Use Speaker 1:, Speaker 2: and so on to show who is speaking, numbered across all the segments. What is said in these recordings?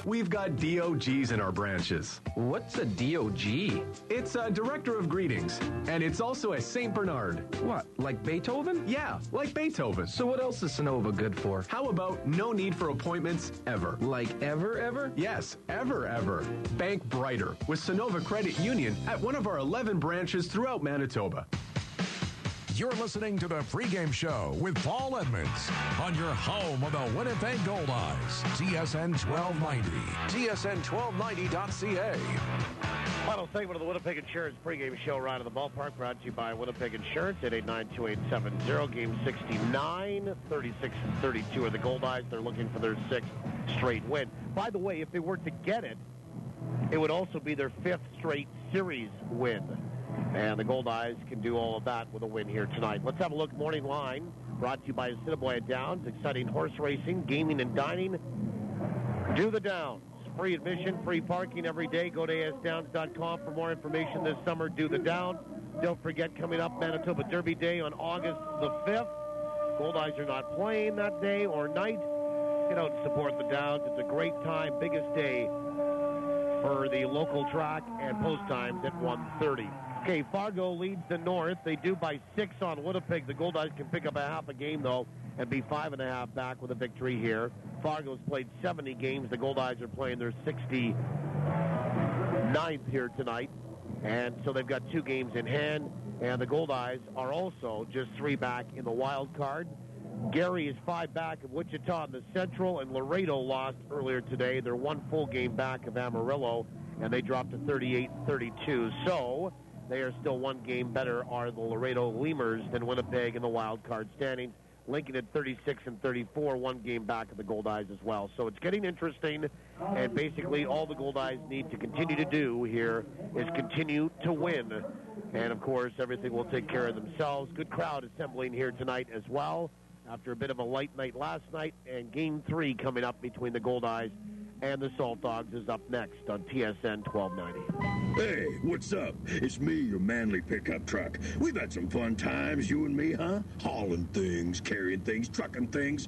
Speaker 1: We've got DOGs in our branches.
Speaker 2: What's a DOG?
Speaker 1: It's a Director of Greetings, and it's also a St. Bernard.
Speaker 2: What, like Beethoven?
Speaker 1: Yeah, like Beethoven.
Speaker 2: So what else is Sonova good for?
Speaker 1: How about no need for appointments ever?
Speaker 2: Like ever?
Speaker 1: Yes, ever. Bank brighter with Sonova Credit Union at one of our 11 branches throughout Manitoba.
Speaker 3: You're listening to the pregame show with Paul Edmonds on your home of the Winnipeg Goldeyes. TSN 1290. TSN1290.ca.
Speaker 4: Final segment of the Winnipeg Insurance pregame show right of the ballpark, brought to you by Winnipeg Insurance at 889-2870. Game 69, 36-32 of the Goldeyes. They're looking for their 6th straight win. By the way, if they were to get it, it would also be their 5th straight series win. And the Goldeyes can do all of that with a win here tonight. Let's have a look. Morning line brought to you by Assiniboia Downs. Exciting horse racing, gaming, and dining. Do the Downs. Free admission, free parking every day. Go to asdowns.com for more information this summer. Do the Downs. Don't forget, coming up, Manitoba Derby Day on August the 5th. Goldeyes are not playing that day or night. Get out and support the Downs. It's a great time, biggest day for the local track, and post times at 1:30. Okay, Fargo leads the North. They do by 6 on Winnipeg. The Goldeyes can pick up a half a game, though, and be 5.5 back with a victory here. Fargo's played 70 games. The Goldeyes are playing their 69th here tonight. And so they've got 2 games in hand. And the Goldeyes are also just 3 back in the wild card. Gary is 5 back of Wichita in the Central, and Laredo lost earlier today. They're 1 full game back of Amarillo, and they dropped to 38-32. So they are still 1 game better, are the Laredo Lemurs, than Winnipeg in the wild card standings. Lincoln at 36-34, 1 game back of the Goldeyes as well. So it's getting interesting, and basically all the Goldeyes need to continue to do here is continue to win. And, of course, everything will take care of themselves. Good crowd assembling here tonight as well after a bit of a light night last night, and Game 3 coming up between the Goldeyes and the Saltdogs is up next on TSN 1290.
Speaker 5: Hey, what's up? It's me, your manly pickup truck. We've had some fun times, you and me, huh? Hauling things, carrying things, trucking things.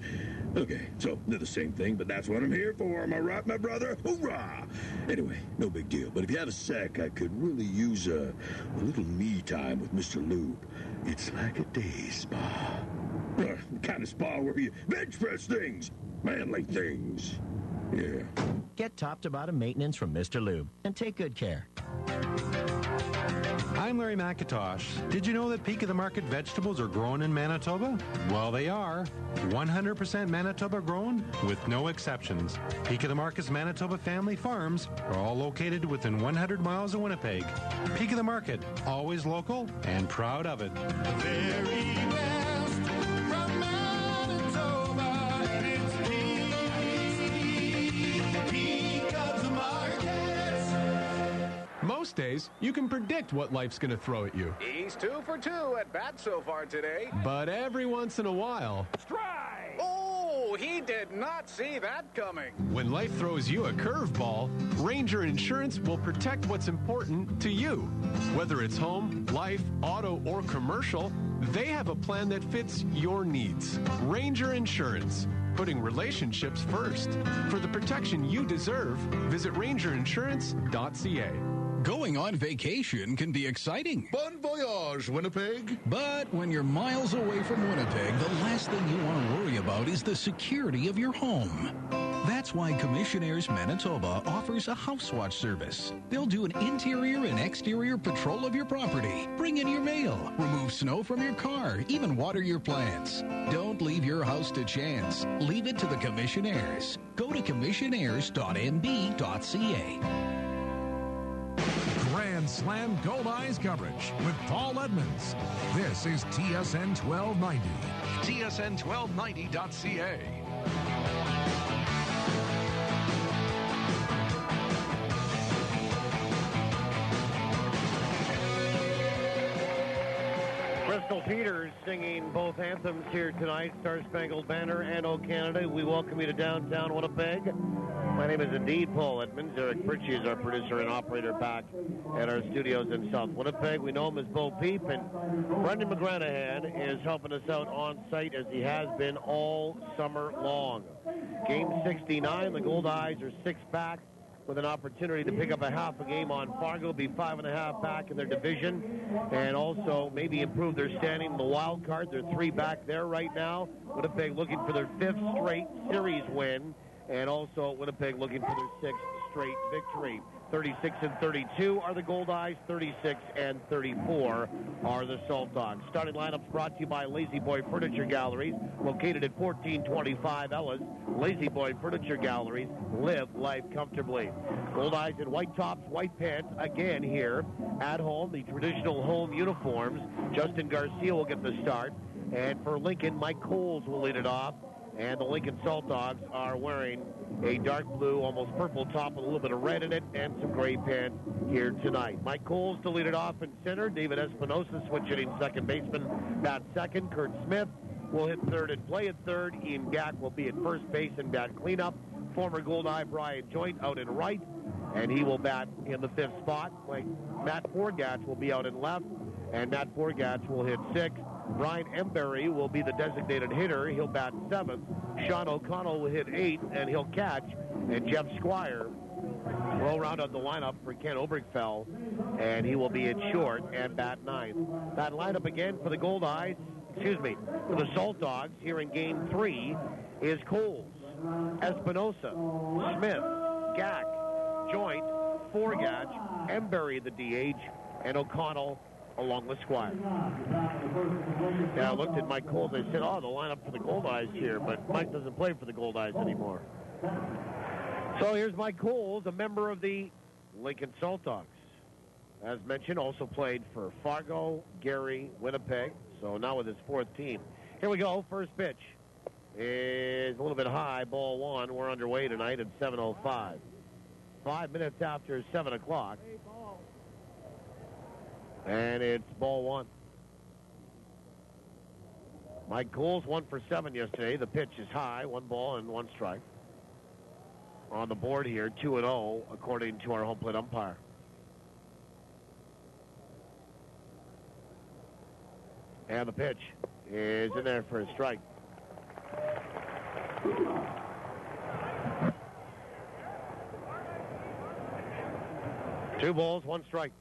Speaker 5: Okay, so they're the same thing, but that's what I'm here for. Am I right, my brother? Hoorah! Anyway, no big deal. But if you had a sec, I could really use a little me time with Mr. Lube. It's like a day spa. The kind of spa where you bench press things, manly things. Yeah.
Speaker 6: Get top-to-bottom maintenance from Mr. Lube and take good care.
Speaker 7: I'm Larry McIntosh. Did you know that Peak of the Market vegetables are grown in Manitoba? Well, they are. 100% Manitoba grown with no exceptions. Peak of the Market's Manitoba family farms are all located within 100 miles of Winnipeg. Peak of the Market, always local and proud of it.
Speaker 8: Very best from Manitoba, it's Peak of the Market.
Speaker 1: Most days, you can predict what life's going to throw at you.
Speaker 9: He's 2 for 2 at bat so far today.
Speaker 1: But every once in a while...
Speaker 9: Strike! Oh, he did not see that coming.
Speaker 1: When life throws you a curveball, Ranger Insurance will protect what's important to you. Whether it's home, life, auto, or commercial, they have a plan that fits your needs. Ranger Insurance, putting relationships first. For the protection you deserve, visit rangerinsurance.ca.
Speaker 10: Going on vacation can be exciting.
Speaker 5: Bon voyage, Winnipeg.
Speaker 10: But when you're miles away from Winnipeg, the last thing you want to worry about is the security of your home. That's why Commissionaires Manitoba offers a house watch service. They'll do an interior and exterior patrol of your property, bring in your mail, remove snow from your car, even water your plants. Don't leave your house to chance. Leave it to the Commissionaires. Go to commissionaires.nb.ca.
Speaker 3: Grand Slam Goldeyes coverage with Paul Edmonds. This is TSN 1290. TSN1290.ca.
Speaker 4: Crystal Peters singing both anthems here tonight, Star Spangled Banner and O Canada. We welcome you to downtown Winnipeg. My name is indeed Paul Edmonds. Eric Pritchie is our producer and operator back at our studios in South Winnipeg. We know him as Bo Peep, and Brendan McGranahan is helping us out on site as he has been all summer long. Game 69, the Goldeyes are 6 back with an opportunity to pick up a half a game on Fargo, be 5.5 back in their division, and also maybe improve their standing in the wild card. They're 3 back there right now. Winnipeg looking for their 5th straight series win, and also Winnipeg looking for their 6th straight victory. 36-32 are the Goldeyes. 36-34 are the Saltdogs. Starting lineups brought to you by Lazy Boy Furniture Galleries, located at 1425 Ellis. Lazy Boy Furniture Galleries. Live life comfortably. Goldeyes in white tops, white pants again here at home. The traditional home uniforms. Justin Garcia will get the start, and for Lincoln, Mike Coles will lead it off. And the Lincoln Saltdogs are wearing a dark blue, almost purple top with a little bit of red in it and some gray pants here tonight. Mike Coles to lead it off in center. David Espinosa switching second baseman. Bat second. Kurt Smith will hit third and play at third. Ian Gack will be at first base and bat cleanup. Former Goldeye Brian Joint out in right, and he will bat in the 5th spot. Like Matt Forgatch will be out in left, and Matt Forgatch will hit 6th. Brian Embury will be the designated hitter. He'll bat 7th. Sean O'Connell will hit 8th, and he'll catch. And Jeff Squire will round out the lineup for Ken Obergfell, and he will be at short and bat 9th. That lineup again for the Goldeyes, for the Saltdogs here in Game 3 is Coles, Espinosa, Smith, Gack, Joint, Forgatch, Embury the DH, and O'Connell along with Squire. Now, I looked at Mike Coles. I said, the lineup for the Goldeyes here, but Mike doesn't play for the Goldeyes anymore. So here's Mike Coles, a member of the Lincoln Saltdogs. As mentioned, also played for Fargo, Gary, Winnipeg, so now with his 4th team. Here we go. First pitch is a little bit high, ball 1. We're underway tonight at 7:05. 5 minutes after 7 o'clock. And it's ball 1. Mike Coles 1 for 7 yesterday. The pitch is high, 1 ball and 1 strike. On the board here, 2-0, according to our home plate umpire. And the pitch is in there for a strike. Two balls, 1 strike.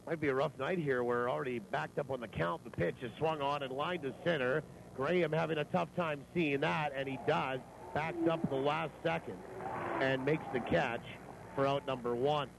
Speaker 4: Might be a rough night here. We're already backed up on the count. The pitch is swung on and lined to center. Graham having a tough time seeing that, and he does. Backs up the last second and makes the catch for out number 1.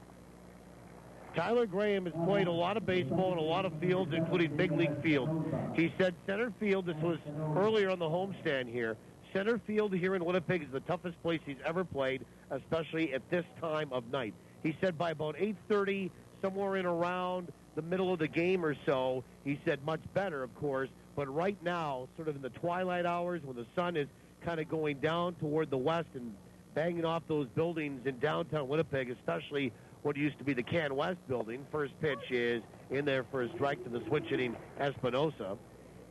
Speaker 4: Tyler Graham has played a lot of baseball in a lot of fields, including big league fields. He said center field, this was earlier on the homestand here, center field here in Winnipeg is the toughest place he's ever played, especially at this time of night. He said by about 8:30, somewhere in around the middle of the game or so, he said much better, of course, but right now, sort of in the twilight hours when the sun is kind of going down toward the west and banging off those buildings in downtown Winnipeg, especially what used to be the Can West building. First pitch is in there for a strike to the switch-hitting Espinosa.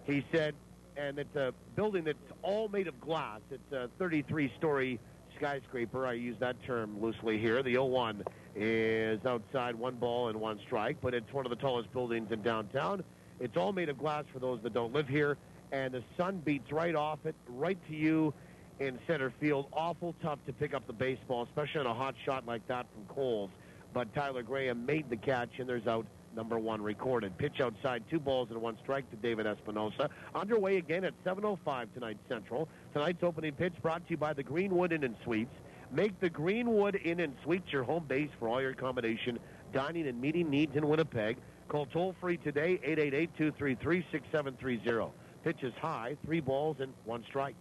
Speaker 4: He said, and it's a building that's all made of glass. It's a 33-story skyscraper. I use that term loosely here. The 0-1 is outside, 1 ball and 1 strike, but it's one of the tallest buildings in downtown. It's all made of glass for those that don't live here, and the sun beats right off it, right to you in center field. Awful tough to pick up the baseball, especially on a hot shot like that from Coles. But Tyler Graham made the catch, and there's out number 1 recorded. Pitch outside, 2 balls and 1 strike to David Espinosa. Underway again at 7:05 tonight Central. Tonight's opening pitch brought to you by the Greenwood Inn and Suites. Make the Greenwood Inn and Suites your home base for all your accommodation, dining, and meeting needs in Winnipeg. Call toll-free today, 888-233-6730. Pitch is high, 3 balls and 1 strike.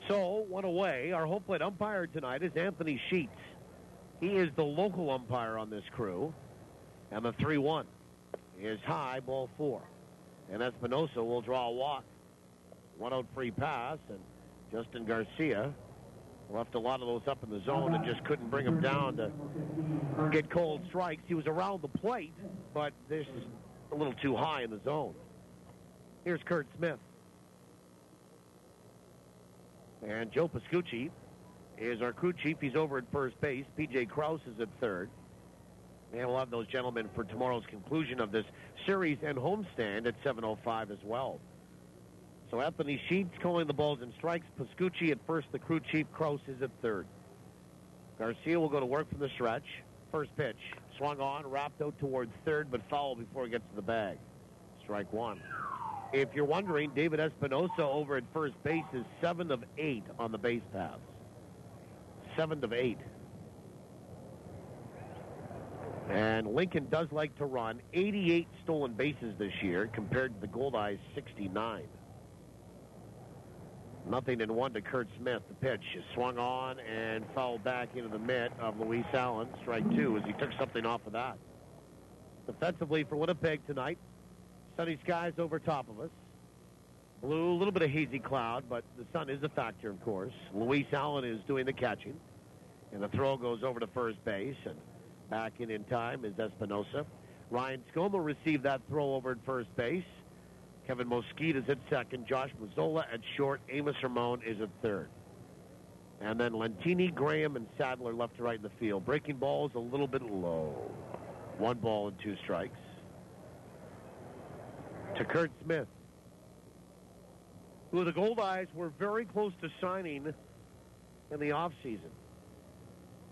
Speaker 4: So, 1 away. Our home plate umpire tonight is Anthony Sheets. He is the local umpire on this crew. And the 3-1 is high, ball 4. And Espinosa will draw a walk. 1-out free pass, and Justin Garcia left a lot of those up in the zone and just couldn't bring them down to get cold strikes. He was around the plate, but this is a little too high in the zone. Here's Kurt Smith. And Joe Pascucci is our crew chief. He's over at first base. P.J. Krause is at third. And we'll have those gentlemen for tomorrow's conclusion of this series and homestand at 7:05 as well. So Anthony Sheets calling the balls and strikes. Pascucci at first, the crew chief. Krause is at third. Garcia will go to work from the stretch. First pitch, swung on, wrapped out towards third, but foul before he gets to the bag. Strike one. If you're wondering, David Espinosa over at first base is 7 of 8 on the base paths. 7 of 8. And Lincoln does like to run 88 stolen bases this year compared to the Goldeyes 69. 0-1 to Kurt Smith. The pitch is swung on and fouled back into the mitt of Luis Allen. Strike two as he took something off of that. Defensively for Winnipeg tonight, sunny skies over top of us. Blue, a little bit of hazy cloud, but the sun is a factor, of course. Luis Allen is doing the catching. And the throw goes over to first base. And back in time is Espinosa. Ryan Skoma received that throw over at first base. Kevin Mosquito is at second. Josh Mazzola at short. Amos Ramon is at third. And then Lentini, Graham, and Sadler left to right in the field. Breaking ball is a little bit low. 1 ball and 2 strikes. To Kurt Smith, who the Goldeyes were very close to signing in the offseason.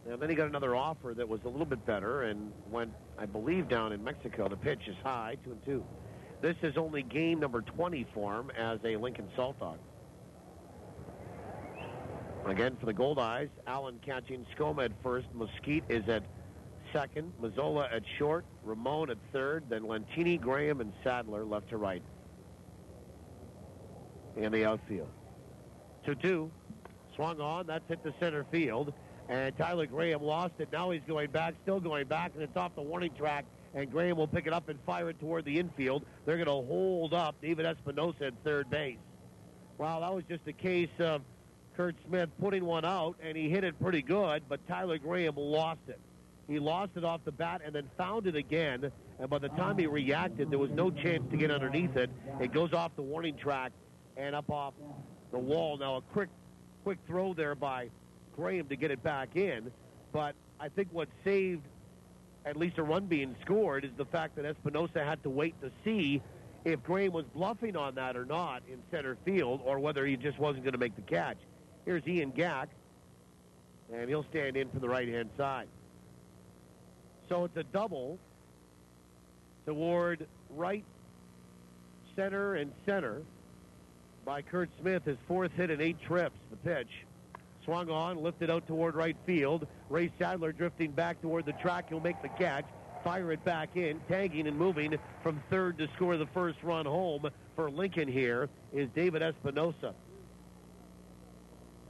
Speaker 4: And then he got another offer that was a little bit better and went, I believe, down in Mexico. The pitch is high, 2-2. This is only game number 20 for him as a Lincoln Saltdog. Again, for the Goldeyes, Allen catching, Skoma at first. Mesquite is at second. Mazzola at short. Ramon at third. Then Lentini, Graham, and Sadler left to right in the outfield. 2-2. Swung on. That's hit the center field. And Tyler Graham lost it. Now he's going back, still going back, and it's off the warning track. And Graham will pick it up and fire it toward the infield. They're going to hold up David Espinosa at third base. Wow, that was just a case of Kurt Smith putting one out, and he hit it pretty good, but Tyler Graham lost it. He lost it off the bat and then found it again, and by the time he reacted, there was no chance to get underneath it. It goes off the warning track and up off the wall. Now, a quick throw there by Graham to get it back in, but I think what saved at least a run being scored is the fact that Espinosa had to wait to see if Graham was bluffing on that or not in center field, or whether he just wasn't going to make the catch. Here's Ian Gack, and he'll stand in for the right-hand side. So it's a double toward right, center, and center by Kurt Smith, his 4th hit in 8 trips. The pitch swung on, lifted out toward right field. Ray Sadler drifting back toward the track. He'll make the catch, fire it back in, tagging and moving from third to score the first run home for Lincoln here is David Espinosa.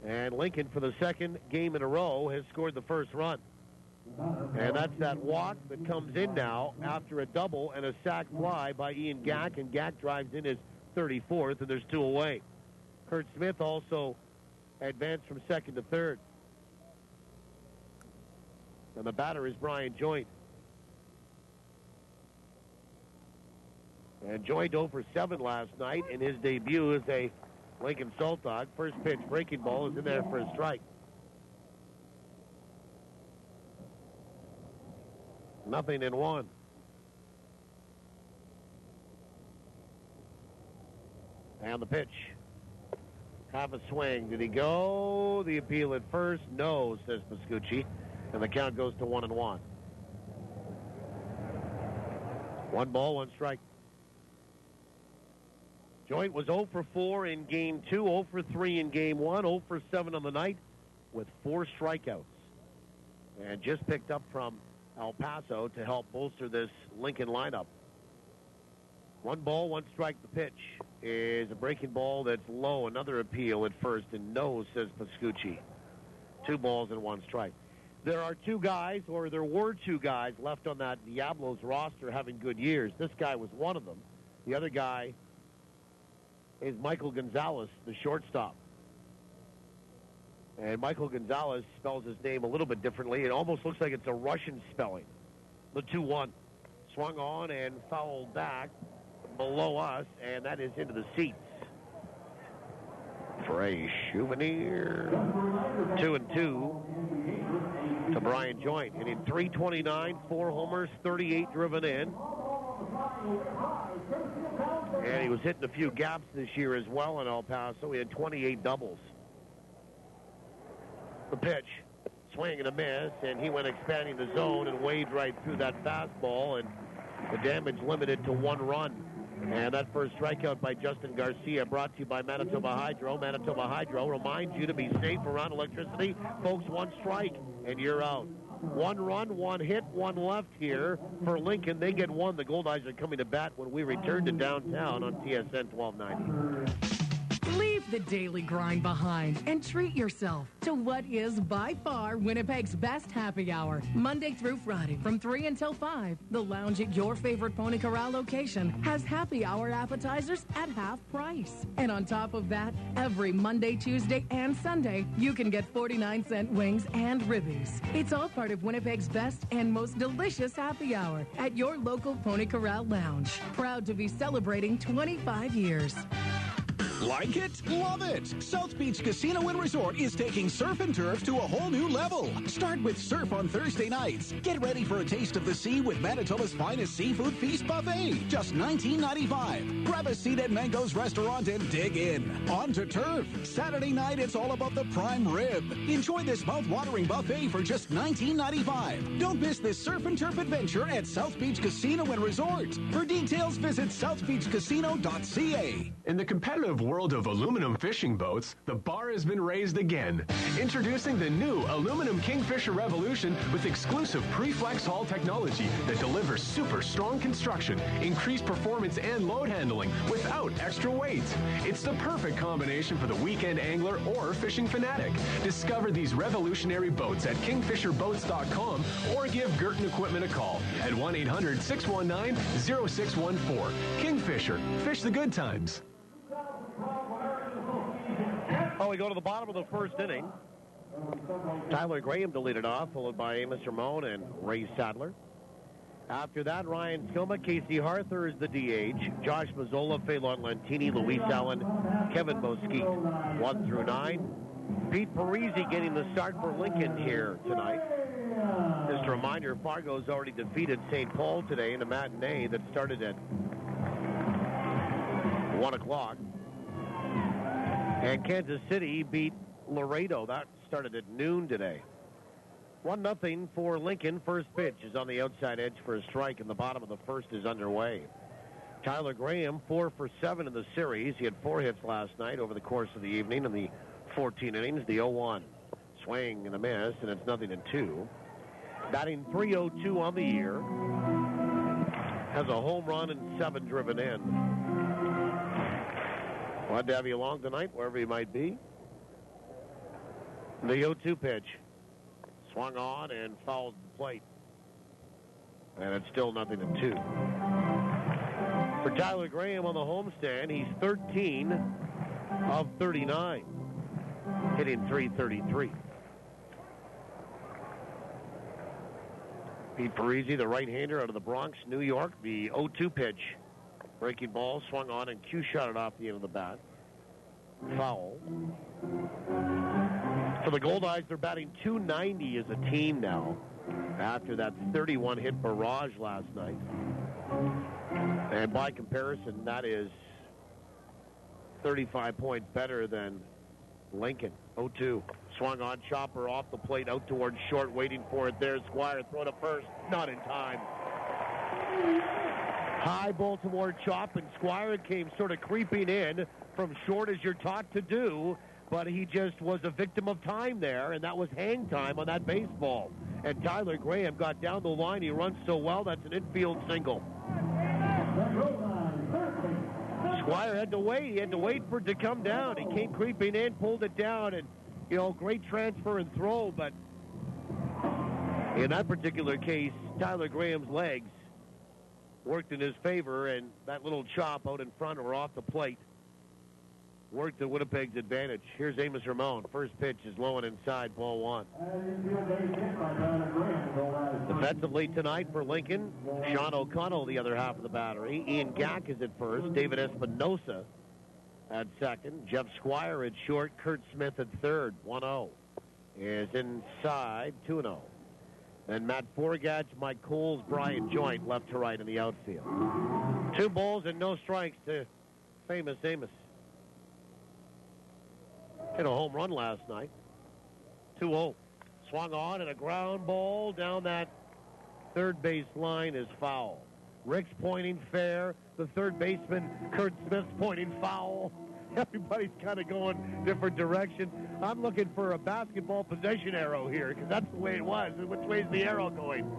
Speaker 4: And Lincoln, for the second game in a row, has scored the first run. And that's that walk that comes in now after a double and a sac fly by Ian Gack, and Gack drives in his 34th, and there's 2 away. Kurt Smith also advanced from second to third. And the batter is Brian Joint. And Joint 0 for 7 last night in his debut as a Lincoln Saltdog. First pitch, breaking ball, is in there for a strike. 0-1. And the pitch. Half a swing. Did he go? The appeal at first? No, says Pascucci. And the count goes to 1-1. 1 ball, 1 strike. Joint was 0 for 4 in game 2, 0 for 3 in game 1, 0 for 7 on the night with 4 strikeouts. And just picked up from El Paso to help bolster this Lincoln lineup. 1 ball, 1 strike. The pitch is a breaking ball that's low. Another appeal at first, and no, says Pascucci. 2 balls and 1 strike. There are 2 guys, or there were 2 guys left on that Diablos roster having good years. This guy was one of them. The other guy is Michael Gonzalez, the shortstop. And Michael Gonzalez spells his name a little bit differently. It almost looks like it's a Russian spelling. The 2-1. Swung on and fouled back below us, and that is into the seats. For for a souvenir. 2-2 to Brian Joint. Hitting .329, 4 homers, 38 driven in. And he was hitting a few gaps this year as well in El Paso. He had 28 doubles. The pitch, swing and a miss, and he went expanding the zone and waved right through that fastball, and the damage limited to 1 run. And that first strikeout by Justin Garcia, brought to you by Manitoba Hydro. Manitoba Hydro reminds you to be safe around electricity. Folks, 1 strike, and you're out. 1 run, 1 hit, 1 left here for Lincoln. They get 1. The Goldeyes are coming to bat when we return to downtown on TSN 1290.
Speaker 11: Leave the daily grind behind and treat yourself to what is by far Winnipeg's best happy hour. Monday through Friday from 3 until 5, the lounge at your favorite Pony Corral location has happy hour appetizers at half price. And on top of that, every Monday, Tuesday, and Sunday, you can get 49-cent wings and ribbies. It's all part of Winnipeg's best and most delicious happy hour at your local Pony Corral lounge. Proud to be celebrating 25 years.
Speaker 10: Like it? Love it! South Beach Casino and Resort is taking surf and turf to a whole new level. Start with surf on Thursday nights. Get ready for a taste of the sea with Manitoba's finest seafood feast buffet. Just $19.95. Grab a seat at Mango's restaurant and dig in. On to turf. Saturday night, it's all about the prime rib. Enjoy this mouth-watering buffet for just $19.95. Don't miss this surf and turf adventure at South Beach Casino and Resort. For details, visit southbeachcasino.ca.
Speaker 1: In the competitive world of aluminum fishing boats, the bar has been raised again. Introducing the new aluminum Kingfisher Revolution with exclusive pre-flex hull technology that delivers super strong construction, increased performance, and load handling without extra weight. It's the perfect combination for the weekend angler or fishing fanatic. Discover these revolutionary boats at kingfisherboats.com or give Girton Equipment a call at 1-800-619-0614. Kingfisher, fish the good times.
Speaker 4: Oh, we go to the bottom of the first inning. Tyler Graham to lead it off, followed by Amos Ramon and Ray Sadler. After that, Ryan Skilma, Casey Harther is the DH. Josh Mazzola, Phelan Lantini, Luis Allen, Kevin Mosquite, 1 through 9. Pete Parisi getting the start for Lincoln here tonight. Just a reminder, Fargo's already defeated St. Paul today in a matinee that started at 1 o'clock. And Kansas City beat Laredo. That started at noon today. 1-0 for Lincoln. First pitch is on the outside edge for a strike, and the bottom of the first is underway. Tyler Graham, 4 for 7 in the series. He had 4 hits last night over the course of the evening in the 14 innings. The 0-1 swing and a miss, and it's 0-2. Batting .302 on the year. Has a home run and 7 driven in. Glad to have you along tonight, wherever you might be. The 0-2 pitch. Swung on and fouled the plate. And it's still 0-2. For Tyler Graham on the homestand, he's 13 of 39. Hitting .333. Pete Parisi, the right-hander out of the Bronx, New York. The 0-2 pitch. Breaking ball, swung on, and Q shot it off the end of the bat. Foul. For the Goldeyes, they're batting .290 as a team now, after that 31-hit barrage last night. And by comparison, that is 35 points better than Lincoln. 0-2. Swung on, chopper off the plate, out towards short, waiting for it there. Squire, throw to first, not in time. High Baltimore chop, and Squire came sort of creeping in from short, as you're taught to do, but he just was a victim of time there, and that was hang time on that baseball. And Tyler Graham got down the line. He runs so well, that's an infield single. Squire had to wait. He had to wait for it to come down. He came creeping in, pulled it down, and, great transfer and throw, but in that particular case, Tyler Graham's legs worked in his favor, and that little chop out in front or off the plate worked to Winnipeg's advantage. Here's Amos Ramon. First pitch is low and inside, ball 1. Defensively tonight for Lincoln, Sean O'Connell, the other half of the battery. Ian Gack is at first. David Espinosa at second. Jeff Squire at short. Kurt Smith at third. 1-0 is inside. 2-0. Then Matt Forgach, Mike Coles, Brian Joint left to right in the outfield. 2 balls and no strikes to famous Amos. Hit a home run last night. 2-0. Swung on and a ground ball down that third base line is foul. Rick's pointing fair. The third baseman, Kurt Smith's pointing foul. Everybody's kind of going different direction. I'm looking for a basketball possession arrow here because that's the way it was. Which way is the arrow going?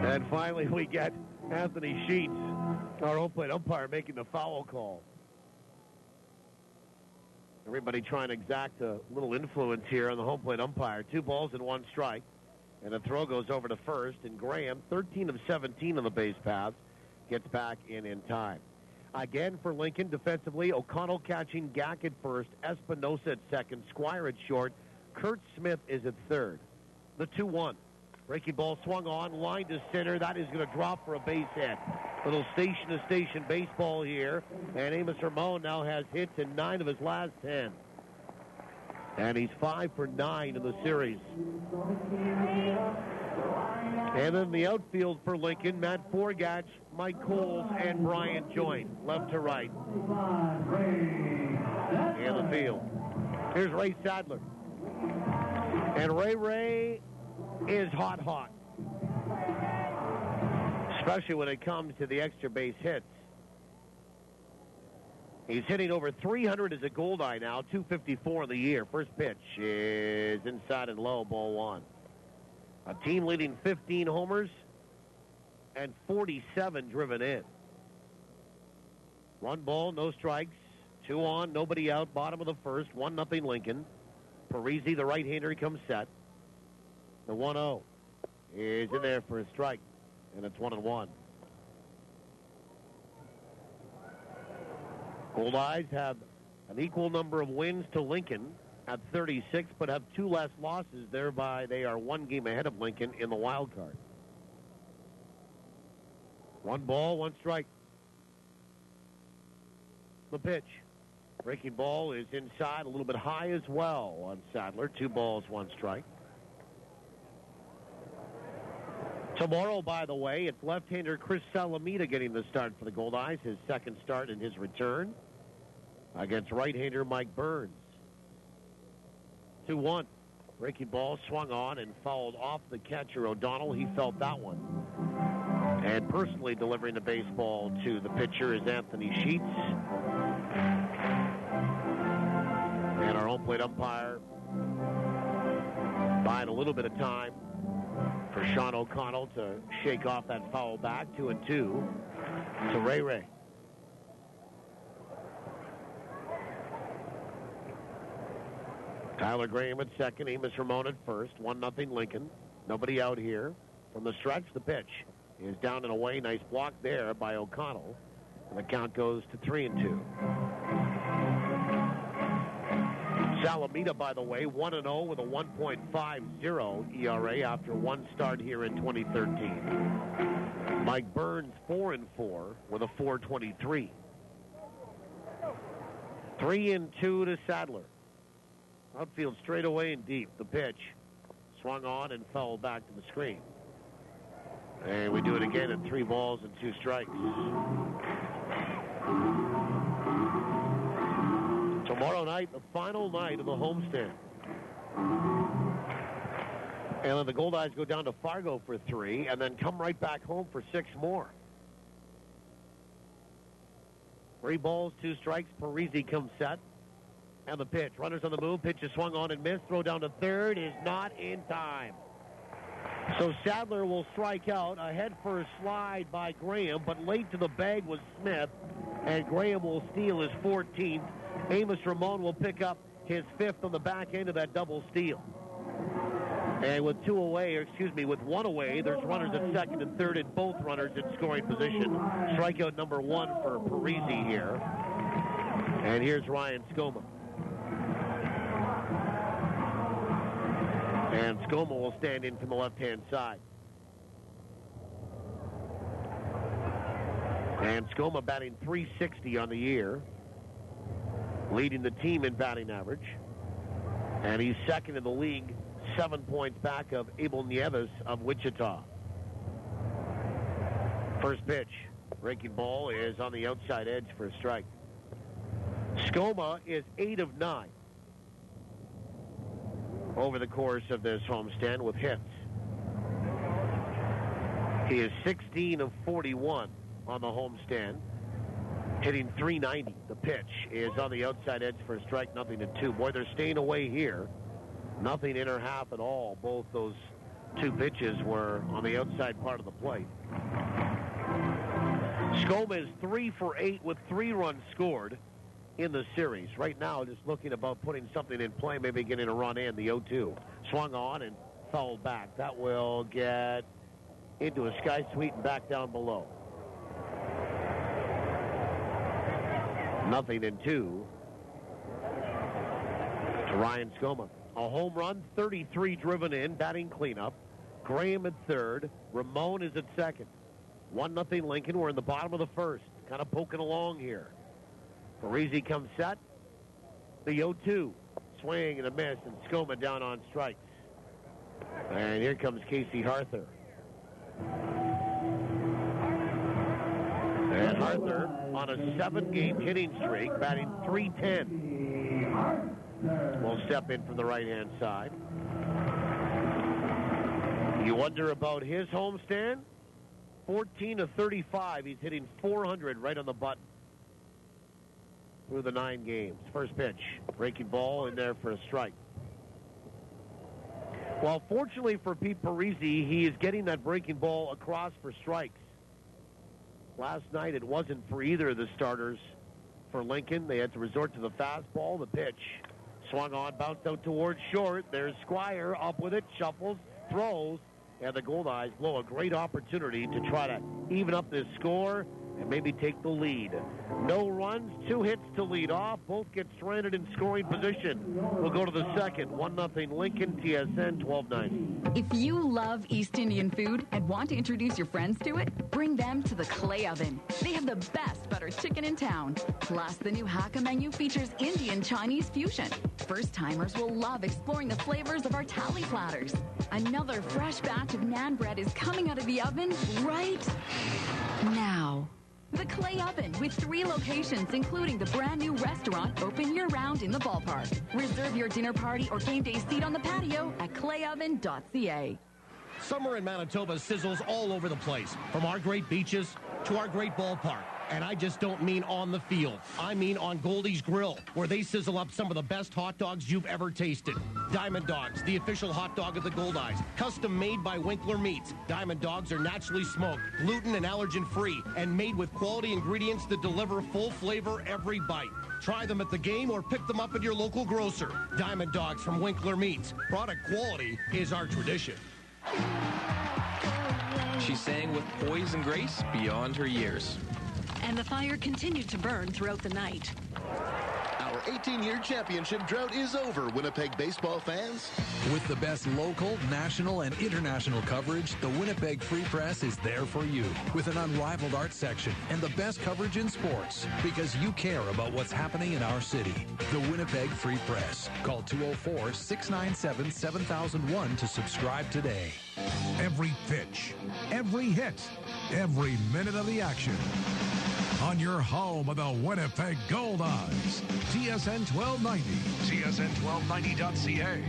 Speaker 4: And finally we get Anthony Sheets, our home plate umpire, making the foul call. Everybody trying to exact a little influence here on the home plate umpire. 2 balls and 1 strike. And the throw goes over to first. And Graham, 13 of 17 on the base paths, gets back in time. Again for Lincoln defensively, O'Connell catching, Gack at first, Espinosa at second, Squire at short, Kurt Smith is at third. The 2-1. Breaking ball swung on, line to center. That is going to drop for a base hit. Little station-to-station baseball here. And Amos Ramon now has hits in 9 of his last 10. And he's 5 for 9 in the series. And then the outfield for Lincoln, Matt Forgach, Mike Coles, and Brian Joint, left to right. And the field. Here's Ray Sadler. And Ray is hot. Especially when it comes to the extra base hits. He's hitting over 300 as a Goldeye now, 254 in the year. First pitch is inside and low, ball 1. A team leading 15 homers and 47 driven in. 1 ball, no strikes. 2 on, nobody out, bottom of the first. 1-0 Lincoln. Parisi, the right-hander, comes set. The 1-0 is in there for a strike, and it's 1-1. Goldeyes have an equal number of wins to Lincoln at 36, but have 2 less losses. Thereby, they are 1 game ahead of Lincoln in the wild card. 1 ball, 1 strike. The pitch. Breaking ball is inside, a little bit high as well on Sadler. 2 balls, 1 strike. Tomorrow, by the way, it's left-hander Chris Salamita getting the start for the Goldeyes, his second start in his return against right-hander Mike Burns. 2-1. Breaking ball swung on and fouled off the catcher O'Donnell. He felt that one. And personally delivering the baseball to the pitcher is Anthony Sheets. And our home plate umpire buying a little bit of time for Sean O'Connell to shake off that foul back. 2-2 to Ray. Tyler Graham at second, Amos Ramon at first. 1-0 Lincoln. Nobody out here. From the stretch, the pitch is down and away. Nice block there by O'Connell. And the count goes to 3-2. Salamita, by the way, 1-0 with a 1.50 ERA after 1 start here in 2013. Mike Burns, 4-4 with a 4.23. 3-2 to Sadler. Outfield straight away and deep. The pitch swung on and fell back to the screen. And we do it again at 3 balls and 2 strikes. Tomorrow night, the final night of the homestand. And then the Goldeyes go down to Fargo for 3 and then come right back home for 6 more. 3 balls, 2 strikes. Parisi comes set. And the pitch. Runners on the move. Pitch is swung on and missed. Throw down to third is not in time. So Sadler will strike out. A head first slide by Graham, but late to the bag was Smith. And Graham will steal his 14th. Amos Ramon will pick up his 5th on the back end of that double steal. And with 1 away, there's runners at second and third and both runners in scoring position. Strikeout number 1 for Parisi here. And here's Ryan Skoma. And Skoma will stand in from the left-hand side. And Skoma batting .360 on the year. leading the team in batting average. And he's second in the league, 7 points back of Abel Nieves of Wichita. First pitch. Breaking ball is on the outside edge for a strike. Skoma is 8 of 9 over the course of this homestand with hits. He is 16 of 41 on the homestand, hitting .390. The pitch is on the outside edge for a strike, 0-2. Boy, they're staying away here. Nothing inner half at all. Both those two pitches were on the outside part of the plate. Skoma is 3 for 8 with 3 runs scored in the series. Right now, just looking about putting something in play, maybe getting a run in. The 0-2 swung on and fouled back. That will get into a sky suite and back down below. 0-2 to Ryan Skoma. A home run, 33 driven in, batting cleanup. Graham at third. Ramon is at second. 1-0 Lincoln. We're in the bottom of the first. Kind of poking along here. Parisi comes set. The 0-2. Swing and a miss, and Skoma down on strikes. And here comes Casey Harther. And Harther on a 7-game hitting streak, batting .310. Will step in from the right-hand side. You wonder about his homestand? 14 of 35. He's hitting .400 right on the button through the 9 games. First pitch. Breaking ball in there for a strike. Well, fortunately for Pete Parisi, he is getting that breaking ball across for strikes. Last night it wasn't for either of the starters for Lincoln. They had to resort to the fastball. The pitch swung on, bounced out towards short. There's Squire up with it, shuffles, throws, and the Goldeyes blow a great opportunity to try to even up this score and maybe take the lead. No runs, 2 hits to lead off. Both get stranded in scoring position. We'll go to the second. 1-0 Lincoln, TSN 1290.
Speaker 12: If you love East Indian food and want to introduce your friends to it, bring them to the Clay Oven. They have the best butter chicken in town. Plus, the new Hakka menu features Indian Chinese fusion. First-timers will love exploring the flavors of our tally platters. Another fresh batch of naan bread is coming out of the oven right now. The Clay Oven, with 3 locations, including the brand new restaurant, open year-round in the ballpark. Reserve your dinner party or game day seat on the patio at clayoven.ca.
Speaker 13: Summer in Manitoba sizzles all over the place, from our great beaches to our great ballpark. And I just don't mean on the field. I mean on Goldeyes Grill, where they sizzle up some of the best hot dogs you've ever tasted. Diamond Dogs, the official hot dog of the Goldeyes, custom made by Winkler Meats. Diamond Dogs are naturally smoked, gluten and allergen free, and made with quality ingredients that deliver full flavor every bite. Try them at the game or pick them up at your local grocer. Diamond Dogs from Winkler Meats. Product quality is our tradition.
Speaker 14: She sang with poise and grace beyond her years.
Speaker 15: And the fire continued to burn throughout the night.
Speaker 16: Our 18-year championship drought is over, Winnipeg baseball fans.
Speaker 10: With the best local, national, and international coverage, the Winnipeg Free Press is there for you. With an unrivaled art section and the best coverage in sports, because you care about what's happening in our city. The Winnipeg Free Press. Call 204-697-7001 to subscribe today.
Speaker 3: Every pitch, every hit, every minute of the action. On your home of the Winnipeg Goldeyes. TSN 1290. TSN1290.ca.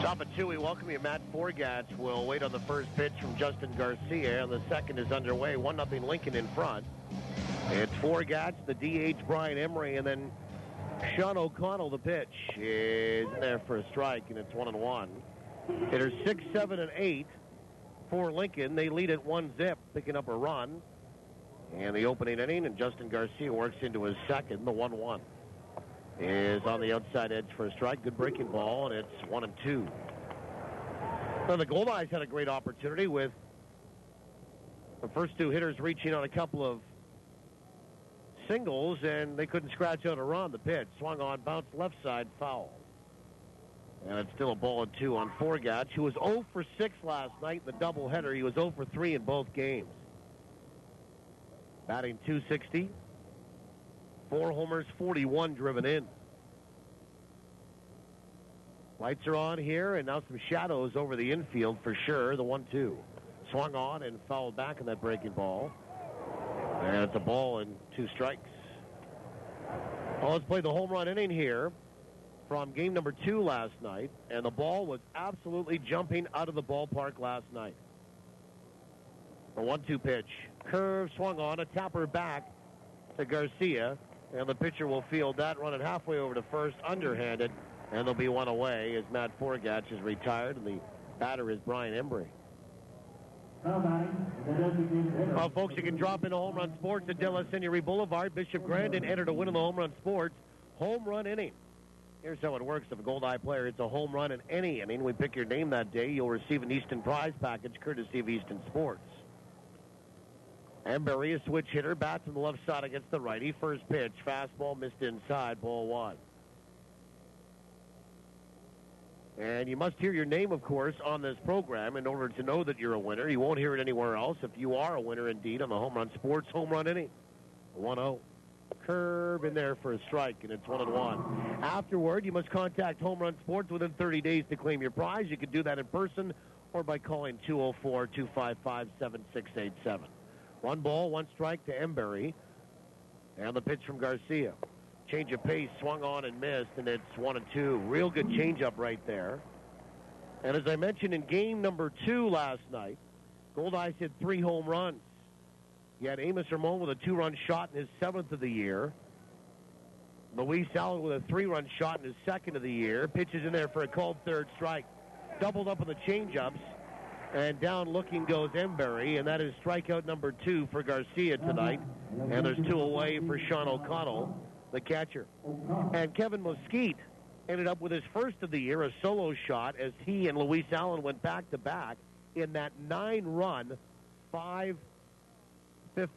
Speaker 4: Top of 2, we welcome you. Matt Forgatch will wait on the first pitch from Justin Garcia, and the second is underway. 1-0 Lincoln in front. It's Forgatch, the DH Brian Emery, and then Sean O'Connell. The pitch is in there for a strike, and it's 1-1. Hitters 6, 7, and 8 for Lincoln. They lead at 1-0, picking up a run. And the opening inning, and Justin Garcia works into his second. The 1-1 is on the outside edge for a strike. Good breaking ball, and it's 1-2. Now, the Goldeyes had a great opportunity with the first 2 hitters reaching on a couple of singles, and they couldn't scratch out a run. The pitch swung on, bounced left side, foul. And it's still a ball and 2 on Forgatch, who was 0 for 6 last night in the doubleheader. He was 0 for 3 in both games. Batting .260. 4 homers, 41 driven in. Lights are on here, and now some shadows over the infield for sure. The 1-2. Swung on and fouled back in that breaking ball. And it's a ball and 2 strikes. Well, let's play the home run inning here from game number 2 last night. And the ball was absolutely jumping out of the ballpark last night. The 1-2 pitch. Curve swung on, a tapper back to Garcia. And the pitcher will field that, running halfway over to first, underhanded. And there'll be one away as Matt Forgatch is retired, and the batter is Brian Embry. Well, folks, you can drop into Home Run Sports at De La Seigneurie Boulevard. Bishop Grandin entered to win in the Home Run Sports home run inning. Here's how it works. If a Goldeye player hits a home run in any inning, we pick your name that day, you'll receive an Easton prize package courtesy of Easton Sports. Embry, a switch hitter, bats on the left side against the righty. First pitch, fastball missed inside, ball 1. And you must hear your name, of course, on this program in order to know that you're a winner. You won't hear it anywhere else if you are a winner indeed on the Home Run Sports home run inning. 1-0. Curve in there for a strike, and it's 1-1. Afterward, you must contact Home Run Sports within 30 days to claim your prize. You can do that in person or by calling 204-255-7687. 1 ball, 1 strike to Embry. And the pitch from Garcia. Change of pace, swung on and missed, and it's 1-2. Real good changeup right there. And as I mentioned in game number 2 last night, Goldeyes hit 3 home runs. You had Amos Ramon with a 2-run shot in his 7th of the year. Luis Allen with a 3-run shot in his 2nd of the year. Pitches in there for a called 3rd strike. Doubled up on the changeups. And down looking goes Embry, and that is strikeout number 2 for Garcia tonight. And there's 2 away for Sean O'Connell, the catcher. And Kevin Mesquite ended up with his 1st of the year, a solo shot, as he and Luis Allen went back-to-back in that 9-run, 5th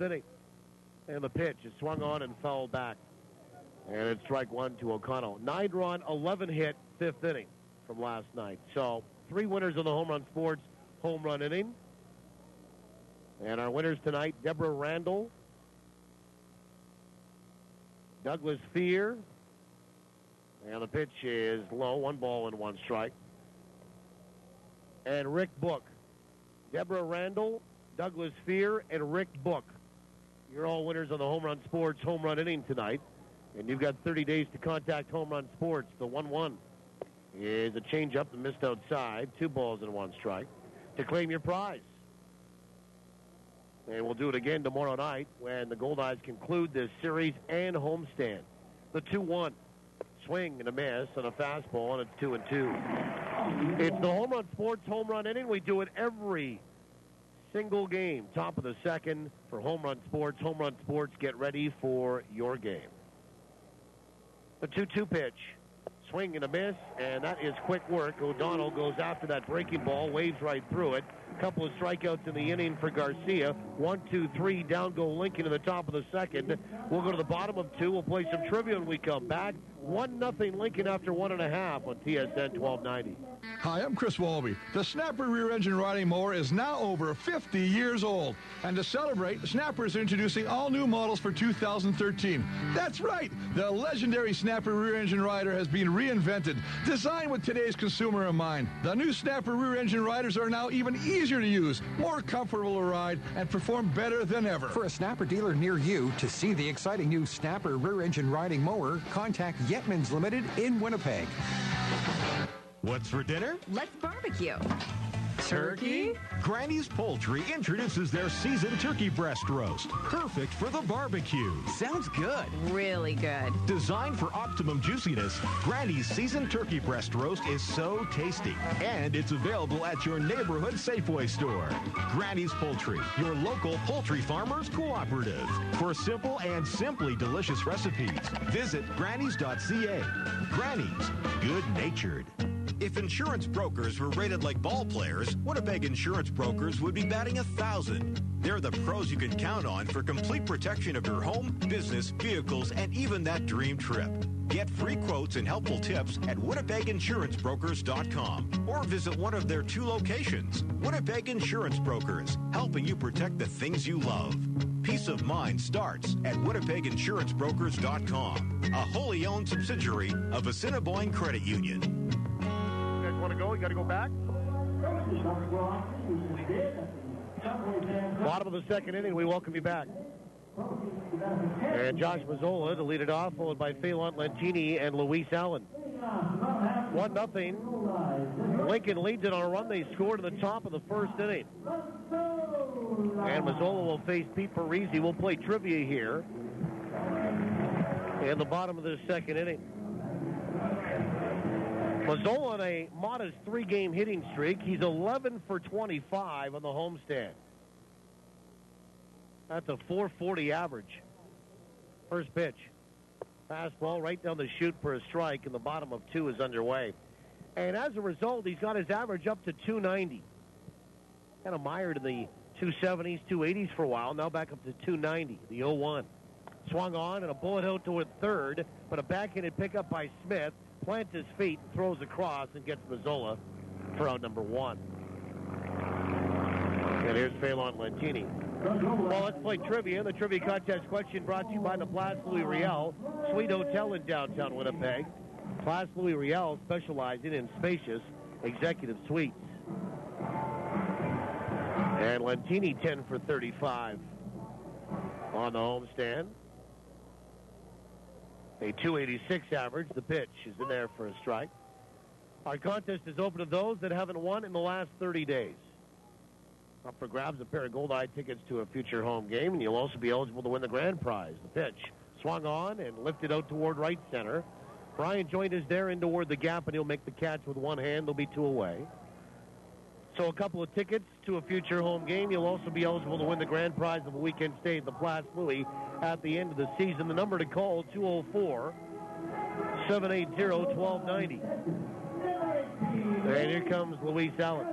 Speaker 4: inning. And the pitch is swung on and fouled back. And it's strike 1 to O'Connell. 9-run, 11-hit, 5th inning from last night. So 3 winners on the Home Run Sports home run inning. And our winners tonight, Deborah Randall, Douglas Fear, and the pitch is low, 1 ball and 1 strike. And Rick Book. Deborah Randall, Douglas Fear, and Rick Book. You're all winners on the Home Run Sports home run inning tonight. And you've got 30 days to contact Home Run Sports. The 1-1 is a changeup that missed outside, 2 balls and 1 strike, to claim your prize. And we'll do it again tomorrow night when the Goldeyes conclude this series and homestand. The 2-1. Swing and a miss on a fastball, and it's 2-2. It's the Home Run Sports home run inning. We do it every single game. Top of the 2nd for Home Run Sports. Home Run Sports, get ready for your game. The 2-2 pitch. Swing and a miss, and that is quick work. O'Donnell goes after that breaking ball, waves right through it. Couple of strikeouts in the inning for Garcia. 1-2-3, down go Lincoln in the top of the 2nd. We'll go to the bottom of 2. We'll play some trivia when we come back. 1-0 Lincoln after 1.5 on TSN 1290.
Speaker 17: Hi, I'm Chris Walby. The Snapper rear-engine riding mower is now over 50 years old. And to celebrate, Snapper is introducing all new models for 2013. That's right! The legendary Snapper rear-engine rider has been reinvented, designed with today's consumer in mind. The new Snapper rear-engine riders are now even easier to use, more comfortable to ride, and perform better than ever.
Speaker 18: For a Snapper dealer near you to see the exciting new Snapper rear-engine riding mower, contact Yetmans Limited in Winnipeg.
Speaker 19: What's for dinner?
Speaker 12: Let's barbecue.
Speaker 19: Turkey? Granny's Poultry introduces their seasoned turkey breast roast. Perfect for the barbecue.
Speaker 14: Sounds good.
Speaker 12: Really good.
Speaker 19: Designed for optimum juiciness, Granny's seasoned turkey breast roast is so tasty. And it's available at your neighborhood Safeway store. Granny's Poultry, your local poultry farmers cooperative. For simple and simply delicious recipes, visit grannys.ca. Granny's, good-natured.
Speaker 20: If insurance brokers were rated like ball players, Winnipeg Insurance Brokers would be batting 1,000. They're the pros you can count on for complete protection of your home, business, vehicles, and even that dream trip. Get free quotes and helpful tips at WinnipegInsuranceBrokers.com or visit one of their 2 locations. Winnipeg Insurance Brokers, helping you protect the things you love. Peace of mind starts at WinnipegInsuranceBrokers.com, a wholly owned subsidiary of Assiniboine Credit Union.
Speaker 4: You guys want to go? You got to go back? Bottom of the second inning, we welcome you back. And Josh Mazzola to lead it off, followed by Phelan Lentini and Luis Allen. 1-0. Lincoln leads it on a run they scored in the top of the first inning. And Mazzola will face Pete Parisi. We'll play trivia here in the bottom of the second inning. Mazzola on a modest 3-game hitting streak. He's 11 for 25 on the homestand. That's a .440 average. First pitch. Fastball right down the chute for a strike, and the bottom of 2 is underway. And as a result, he's got his average up to 290. Kind of mired in the 270s, 280s for a while. Now back up to 290, the 0-1. Swung on and a bullet out toward third, but a backhanded pickup by Smith. Plants his feet, throws across, and gets Mazzola for out number 1. And here's Phelan Lentini. Well, let's play trivia. The trivia contest question brought to you by the Place Louis Riel Suite Hotel in downtown Winnipeg. Place Louis Riel specializing in spacious executive suites. And Lentini 10 for 35 on the homestand. A .286 average. The pitch is in there for a strike. Our contest is open to those that haven't won in the last 30 days. Up for grabs, a pair of Goldeye tickets to a future home game, and you'll also be eligible to win the grand prize. The pitch swung on and lifted out toward right center. Brian Joint is there in toward the gap, and he'll make the catch with one hand. There'll be 2 away. So a couple of tickets to a future home game. You'll also be eligible to win the grand prize of a weekend stay at the Place Louis at the end of the season. The number to call, 204-780-1290. And here comes Luis Allen.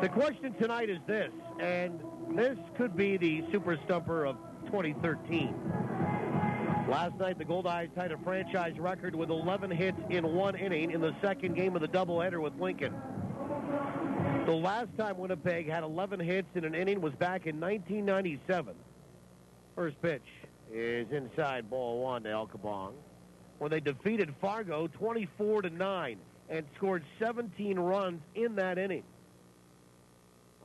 Speaker 4: The question tonight is this, and this could be the super stumper of 2013. Last night, the Goldeyes tied a franchise record with 11 hits in 1 inning in the second game of the doubleheader with Lincoln. The last time Winnipeg had 11 hits in an inning was back in 1997. First pitch is inside, ball 1 to El Cabong, when they defeated Fargo 24-9 and scored 17 runs in that inning.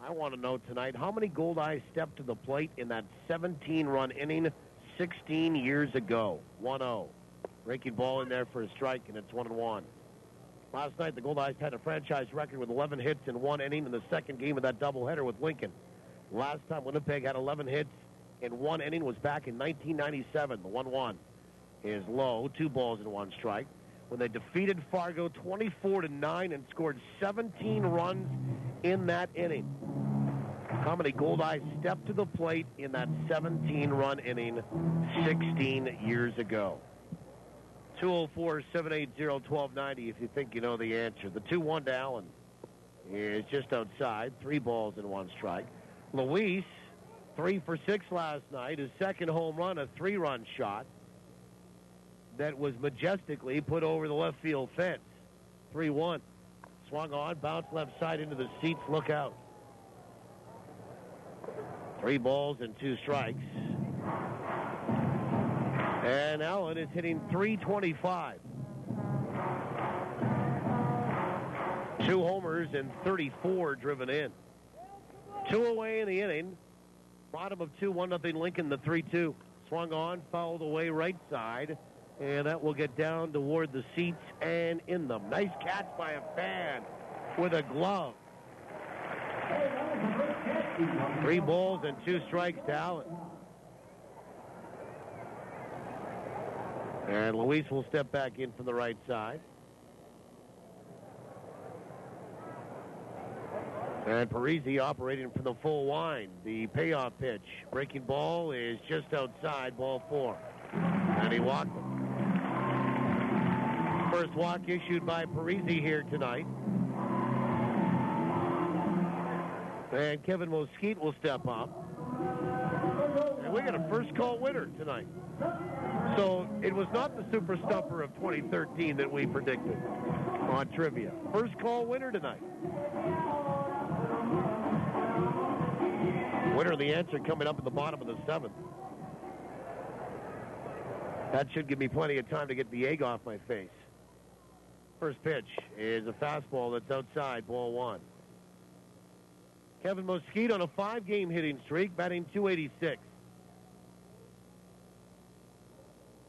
Speaker 4: I want to know tonight, how many Goldeyes stepped to the plate in that 17-run inning 16 years ago? 1-0. Breaking ball in there for a strike, and it's 1-1. Last night, the Goldeyes had a franchise record with 11 hits in 1 inning in the second game of that doubleheader with Lincoln. Last time Winnipeg had 11 hits in 1 inning was back in 1997. The 1-1 is low, 2 balls and 1 strike, when they defeated Fargo 24-9 and scored 17 runs in that inning. How many Goldeyes stepped to the plate in that 17-run inning 16 years ago? 204-780-1290 if you think you know the answer. The 2-1 to Allen is just outside. 3 balls and 1 strike. Luis, 3 for 6 last night. His second home run, a 3-run shot that was majestically put over the left field fence. 3-1. Swung on, bounced left side into the seats. Look out. 3 balls and 2 strikes. And Allen is hitting .325. 2 homers and 34 driven in. 2 away in the inning. Bottom of 2, 1-0 Lincoln, the 3-2. Swung on, fouled away right side. And that will get down toward the seats and in them. Nice catch by a fan with a glove. 3 balls and 2 strikes to Allen. And Luis will step back in from the right side. And Parisi operating from the full wind. The payoff pitch. Breaking ball is just outside, ball 4. And he walked him. First walk issued by Parisi here tonight. And Kevin Mosquite will step up. And we got a first call winner tonight. So it was not the Super Stumper of 2013 that we predicted on trivia. First call winner tonight. Winner of the answer coming up at the bottom of the 7th. That should give me plenty of time to get the egg off my face. First pitch is a fastball that's outside, ball 1. Kevin Mosquito on a 5-game hitting streak, batting .286.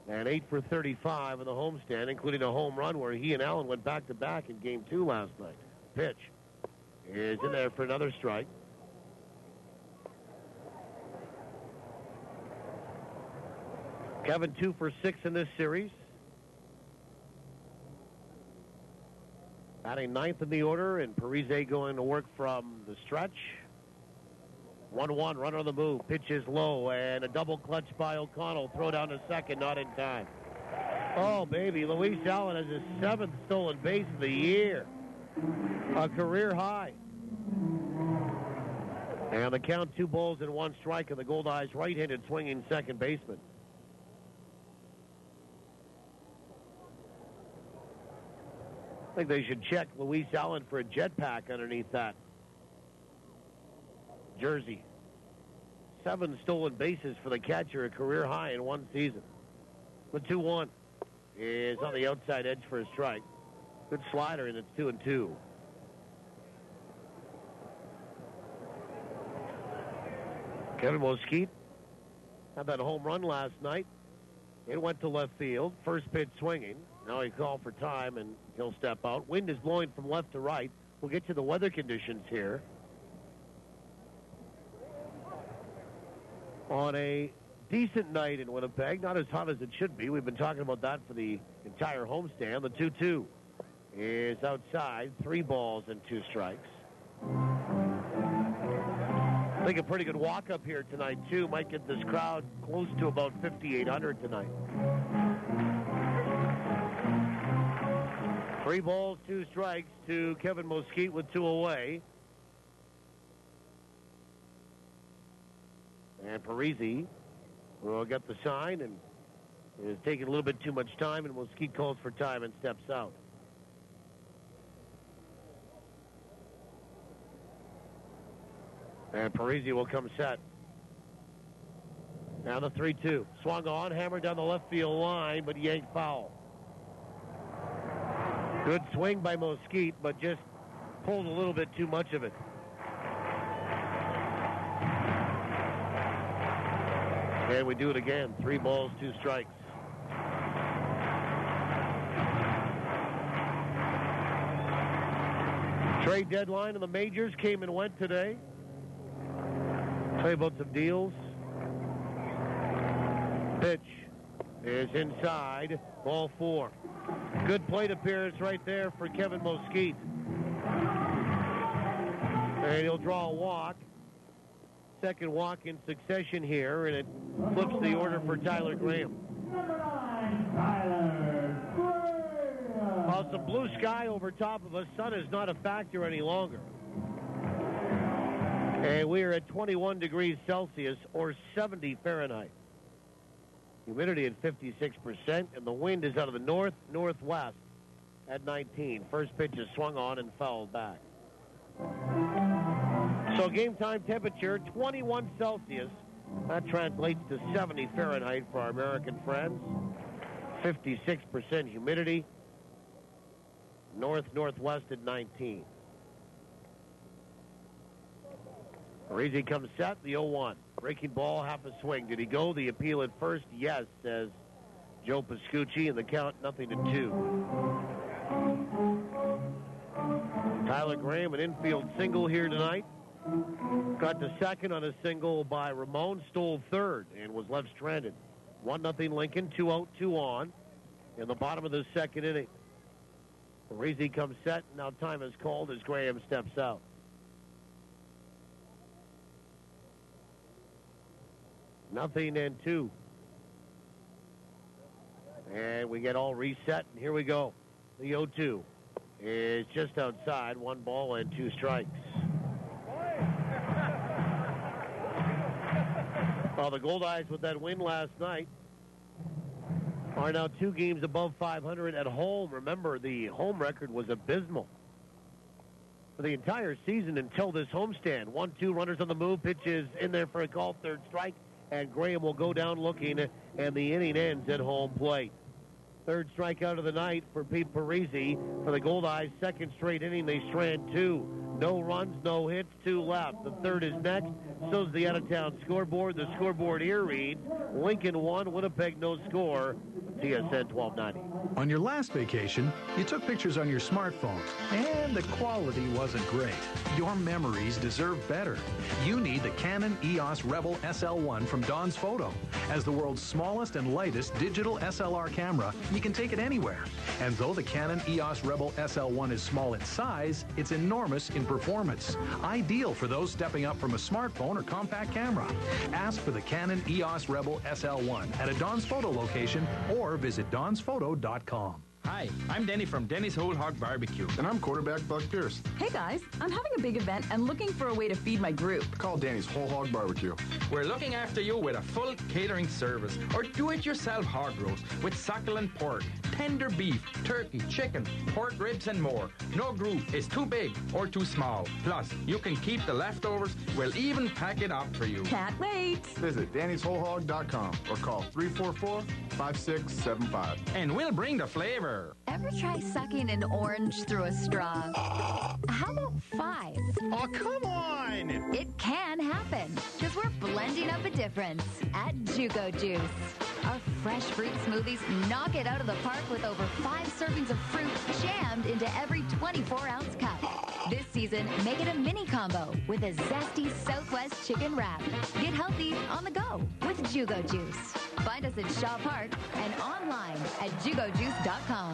Speaker 4: And 8 for 35 in the homestand, including a home run where he and Allen went back-to-back in Game 2 last night. Pitch is in there for another strike. Kevin 2 for 6 in this series. Batting 9th in the order, and Parise going to work from the stretch. 1-1, runner on the move. Pitch is low, and a double clutch by O'Connell. Throw down to second, not in time. Oh, baby, Luis Allen has his 7th stolen base of the year. A career high. And the count, 2 balls and 1 strike, and the Goldeyes right-handed swinging second baseman. I think they should check Luis Allen for a jetpack underneath that jersey. 7 stolen bases for the catcher, a career high in one season. The 2-1 is on the outside edge for a strike. Good slider, and it's 2-2. Kevin Mosquito had that home run last night. It went to left field. First pitch swinging. Now he called for time, and he'll step out. Wind is blowing from left to right. We'll get to the weather conditions here. On a decent night in Winnipeg, not as hot as it should be. We've been talking about that for the entire homestand. The 2-2 is outside. 3 balls and 2 strikes. I think a pretty good walk-up here tonight, too. Might get this crowd close to about 5,800 tonight. 3 balls, 2 strikes to Kevin Mosquito with 2 away. And Parise will get the sign, and it is taking a little bit too much time, and Mosquito calls for time and steps out. And Parise will come set. Now the 3-2. Swung on, hammered down the left field line, but yanked foul. Good swing by Mosquito, but just pulled a little bit too much of it. And we do it again. 3 balls, 2 strikes. Trade deadline in the majors came and went today. Tell you about some deals. Pitch is inside. Ball 4. Good plate appearance right there for Kevin Mosquito. And he'll draw a walk. Second walk in succession here, and it flips the order for Tyler Graham. Well, some blue sky over top of us. Sun is not a factor any longer. And we are at 21 degrees Celsius or 70 Fahrenheit. Humidity at 56%, and the wind is out of the northwest at 19. First pitch is swung on and fouled back. So game time temperature, 21 Celsius. That translates to 70 Fahrenheit for our American friends. 56% humidity. Northwest at 19. Parise comes set, the 0-1. Breaking ball, half a swing. Did he go the appeal at first? Yes, says Joe Pascucci, and the count 0-2. Tyler Graham, an infield single here tonight. Got to second on a single by Ramon, stole third, and was left stranded. 1-0 Lincoln, 2 out, 2 on in the bottom of the second inning. Parise comes set, now time is called as Graham steps out. Nothing and 2. And we get all reset, and here we go. The 0-2 is just outside, 1 ball and 2 strikes. Well, the Goldeyes with that win last night are now 2 games above 500 at home. Remember, the home record was abysmal for the entire season until this homestand. 1-2 runners on the move. Pitch is in there for a call. Third strike. And Graham will go down looking, and the inning ends at home plate. Third strikeout of the night for Pete Parisi for the Goldeyes. Second straight inning, they strand 2. No runs, no hits, 2 left. The third is next. So's the out-of-town scoreboard. The scoreboard here reads, Lincoln 1, Winnipeg no score. TSN 1290.
Speaker 21: On your last vacation, you took pictures on your smartphone, and the quality wasn't great. Your memories deserve better. You need the Canon EOS Rebel SL1 from Don's Photo. As the world's smallest and lightest digital SLR camera, you can take it anywhere. And though the Canon EOS Rebel SL1 is small in size, it's enormous in performance. Ideal for those stepping up from a smartphone or compact camera. Ask for the Canon EOS Rebel SL1 at a Don's Photo location or visit donsphoto.com.
Speaker 22: Hi, I'm Denny from Denny's Whole Hog Barbecue.
Speaker 23: And I'm quarterback Buck Pierce.
Speaker 12: Hey guys, I'm having a big event and looking for a way to feed my group.
Speaker 23: Call Danny's Whole Hog Barbecue.
Speaker 22: We're looking after you with a full catering service or do-it-yourself hog roast with succulent pork, tender beef, turkey, chicken, pork ribs, and more. No group is too big or too small. Plus, you can keep the leftovers. We'll even pack it up for you.
Speaker 12: Can't wait.
Speaker 23: Visit Danny'sWholeHog.com or call 344-5675.
Speaker 22: And we'll bring the flavor.
Speaker 24: Ever try sucking an orange through a straw? How about 5?
Speaker 9: Oh, come on!
Speaker 24: It can happen, because we're blending up a difference at Jugo Juice. Our fresh fruit smoothies knock it out of the park with over 5 servings of fruit jammed into every 24-ounce cup. This season, make it a mini combo with a zesty Southwest chicken wrap. Get healthy on the go with Jugo Juice. Find us at Shaw Park and online at jugojuice.com.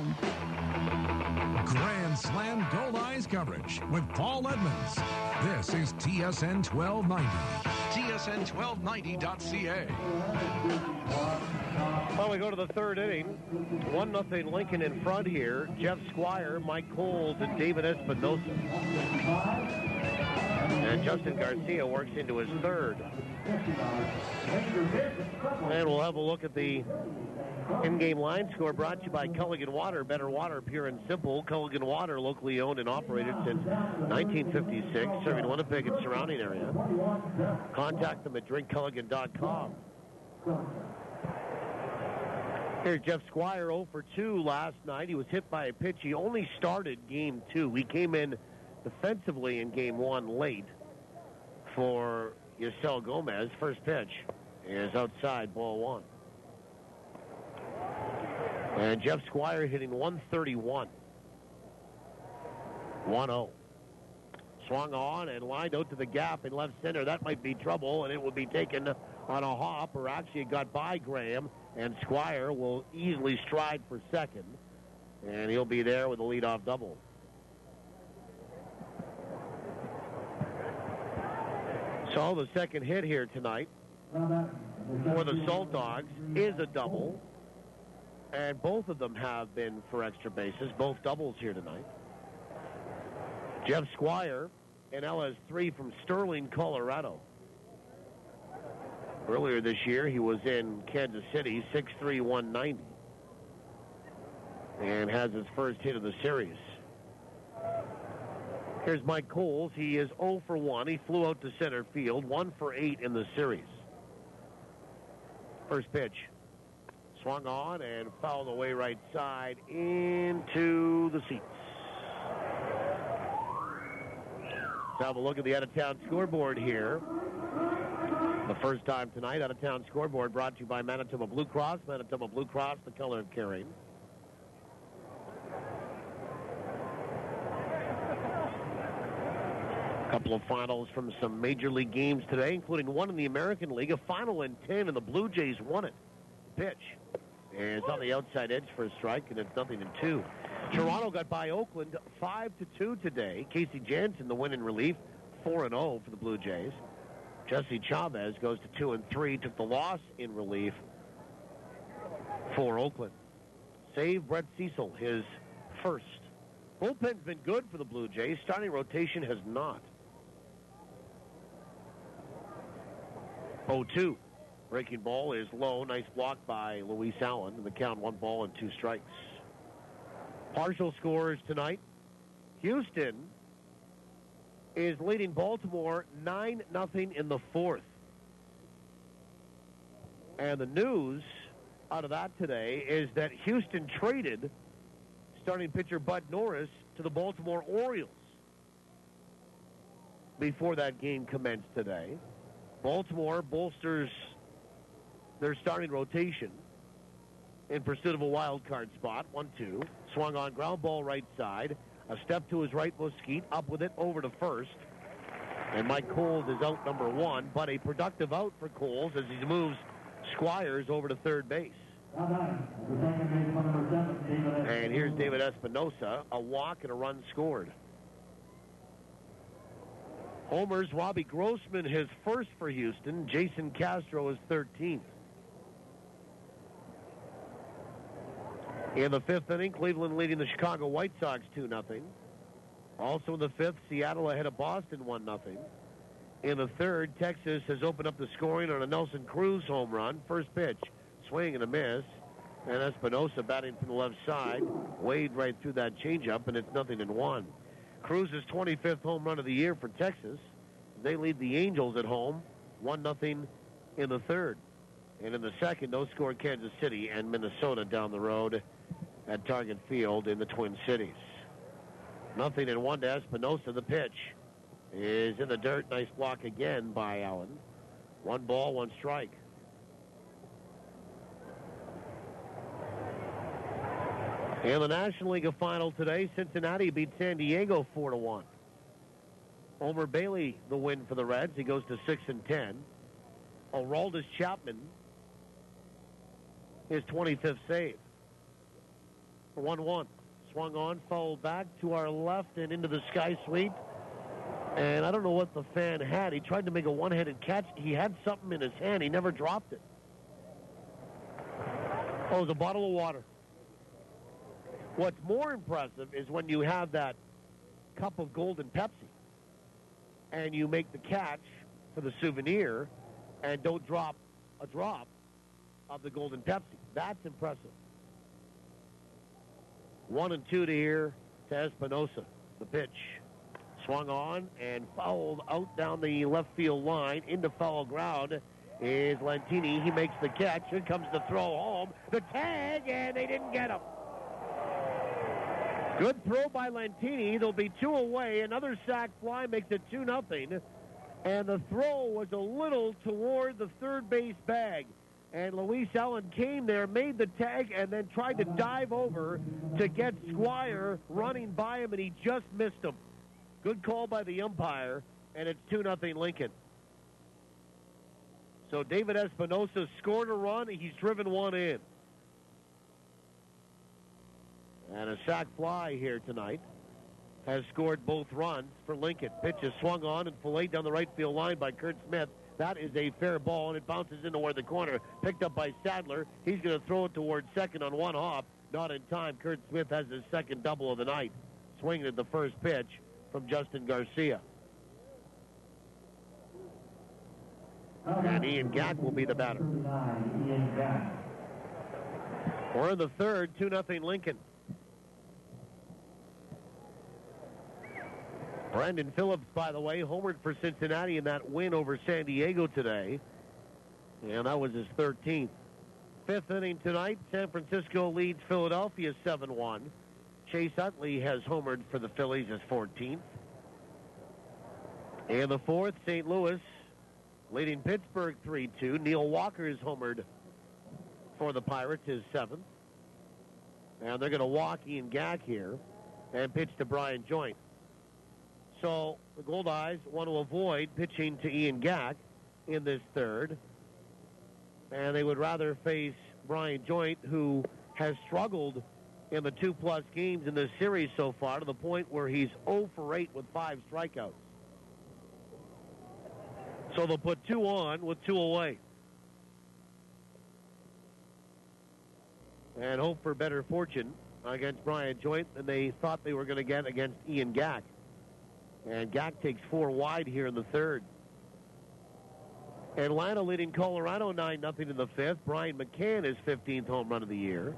Speaker 3: Grand Slam Goldeyes coverage with Paul Edmonds. This is TSN 1290. TSN1290.ca.
Speaker 4: Well, we go to the third inning. 1-0 Lincoln in front here. Jeff Squire, Mike Coles, and David Espinosa. And Justin Garcia works into his third. And we'll have a look at the in-game line score brought to you by Culligan Water. Better water, pure and simple. Culligan Water, locally owned and operated since 1956, serving Winnipeg and surrounding area. Contact them at drinkculligan.com. Here's Jeff Squire, 0 for 2 last night. He was hit by a pitch. He only started Game 2. He came in defensively in Game 1 late for Yasel Gomez. First pitch is outside, ball 1. And Jeff Squire hitting 131. 1-0. Swung on and lined out to the gap in left center. That might be trouble, and it will be taken on a hop, or actually it got by Graham, and Squire will easily stride for second, and he'll be there with a leadoff double. So the second hit here tonight for the Saltdogs is a double, and both of them have been for extra bases, both doubles here tonight. Jeff Squire, and LS3 from Sterling, Colorado. Earlier this year, he was in Kansas City, 6'3", 190, and has his first hit of the series. Here's Mike Coles. He is 0 for 1. He flew out to center field, 1 for 8 in the series. First pitch. Swung on and fouled away right side into the seats. Let's have a look at the out-of-town scoreboard here. The first time tonight, out-of-town scoreboard brought to you by Manitoba Blue Cross. Manitoba Blue Cross, the color of caring. A couple of finals from some Major League games today, including one in the American League, a final in 10, and the Blue Jays won it. Pitch. And it's on the outside edge for a strike, and it's 0-2. Toronto got by Oakland 5-2 today. Casey Jansen, the win in relief, 4-0 for the Blue Jays. Jesse Chavez goes to 2-3, took the loss in relief for Oakland. Save Brett Cecil, his first. Bullpen's been good for the Blue Jays. Starting rotation has not. 0-2. Breaking ball is low. Nice block by Luis Allen. And the count 1 ball and 2 strikes. Partial scores tonight. Houston is leading Baltimore 9-0 in the 4th. And the news out of that today is that Houston traded starting pitcher Bud Norris to the Baltimore Orioles before that game commenced today. Baltimore bolsters their starting rotation in pursuit of a wild card spot. 1-2. Swung on, ground ball right side. A step to his right, Mesquite up with it over to first. And Mike Coles is out number 1, but a productive out for Coles as he moves Squires over to third base. And here's David Espinosa, a walk and a run scored. Homers, Robbie Grossman, his first for Houston. Jason Castro is 13th. In the 5th inning, Cleveland leading the Chicago White Sox 2-0. Also in the 5th, Seattle ahead of Boston 1-0. In the 3rd, Texas has opened up the scoring on a Nelson Cruz home run. First pitch, swing and a miss. And Espinosa batting from the left side. Wade right through that changeup, and it's 0-1. Cruz's 25th home run of the year for Texas. They lead the Angels at home, 1-0 in the 3rd. And in the 2nd, no score Kansas City and Minnesota down the road at Target Field in the Twin Cities. 0-1 to Espinosa. The pitch is in the dirt. Nice block again by Allen. 1 ball, 1 strike. In the National League final today, Cincinnati beat San Diego 4-1. Homer Bailey, the win for the Reds. He goes to 6-10. Aroldis Chapman, his 25th save. 1-1. Swung on, fouled back to our left and into the sky sweep. And I don't know what the fan had. He tried to make a one-handed catch. He had something in his hand. He never dropped it. Oh, it was a bottle of water. What's more impressive is when you have that cup of golden Pepsi and you make the catch for the souvenir and don't drop a drop of the golden Pepsi. That's impressive. 1-2 to here to Espinosa. The pitch swung on and fouled out down the left field line into foul ground is Lantini. He makes the catch. Here comes the throw home. The tag, and they didn't get him. Good throw by Lantini. There'll be 2 away. Another sac fly makes it 2-0. And the throw was a little toward the third base bag. And Luis Allen came there, made the tag, and then tried to dive over to get Squire running by him, and he just missed him. Good call by the umpire, and it's 2-0 Lincoln. So David Espinosa scored a run. He's driven 1 in. And a sac fly here tonight has scored both runs for Lincoln. Pitch is swung on and filleted down the right field line by Kurt Smith. That is a fair ball, and it bounces in toward the corner. Picked up by Sadler. He's going to throw it towards second on 1 hop. Not in time. Kurt Smith has his second double of the night. Swinging at the first pitch from Justin Garcia. And Ian Gack will be the batter. We're in the 3rd, 2-0 Lincoln. Brandon Phillips, by the way, homered for Cincinnati in that win over San Diego today. And that was his 13th. 5th inning tonight, San Francisco leads Philadelphia 7-1. Chase Utley has homered for the Phillies, his 14th. In the 4th, St. Louis leading Pittsburgh 3-2. Neil Walker is homered for the Pirates, his 7th. And they're going to walk Ian Gack here and pitch to Brian Joint. So the Goldeyes want to avoid pitching to Ian Gack in this 3rd. And they would rather face Brian Joint, who has struggled in the 2+ games in this series so far to the point where he's 0 for 8 with 5 strikeouts. So they'll put 2 on with 2 away. And hope for better fortune against Brian Joint than they thought they were going to get against Ian Gack. And Gack takes 4 wide here in the 3rd. Atlanta leading Colorado 9-0 in the fifth. Brian McCann, his 15th home run of the year.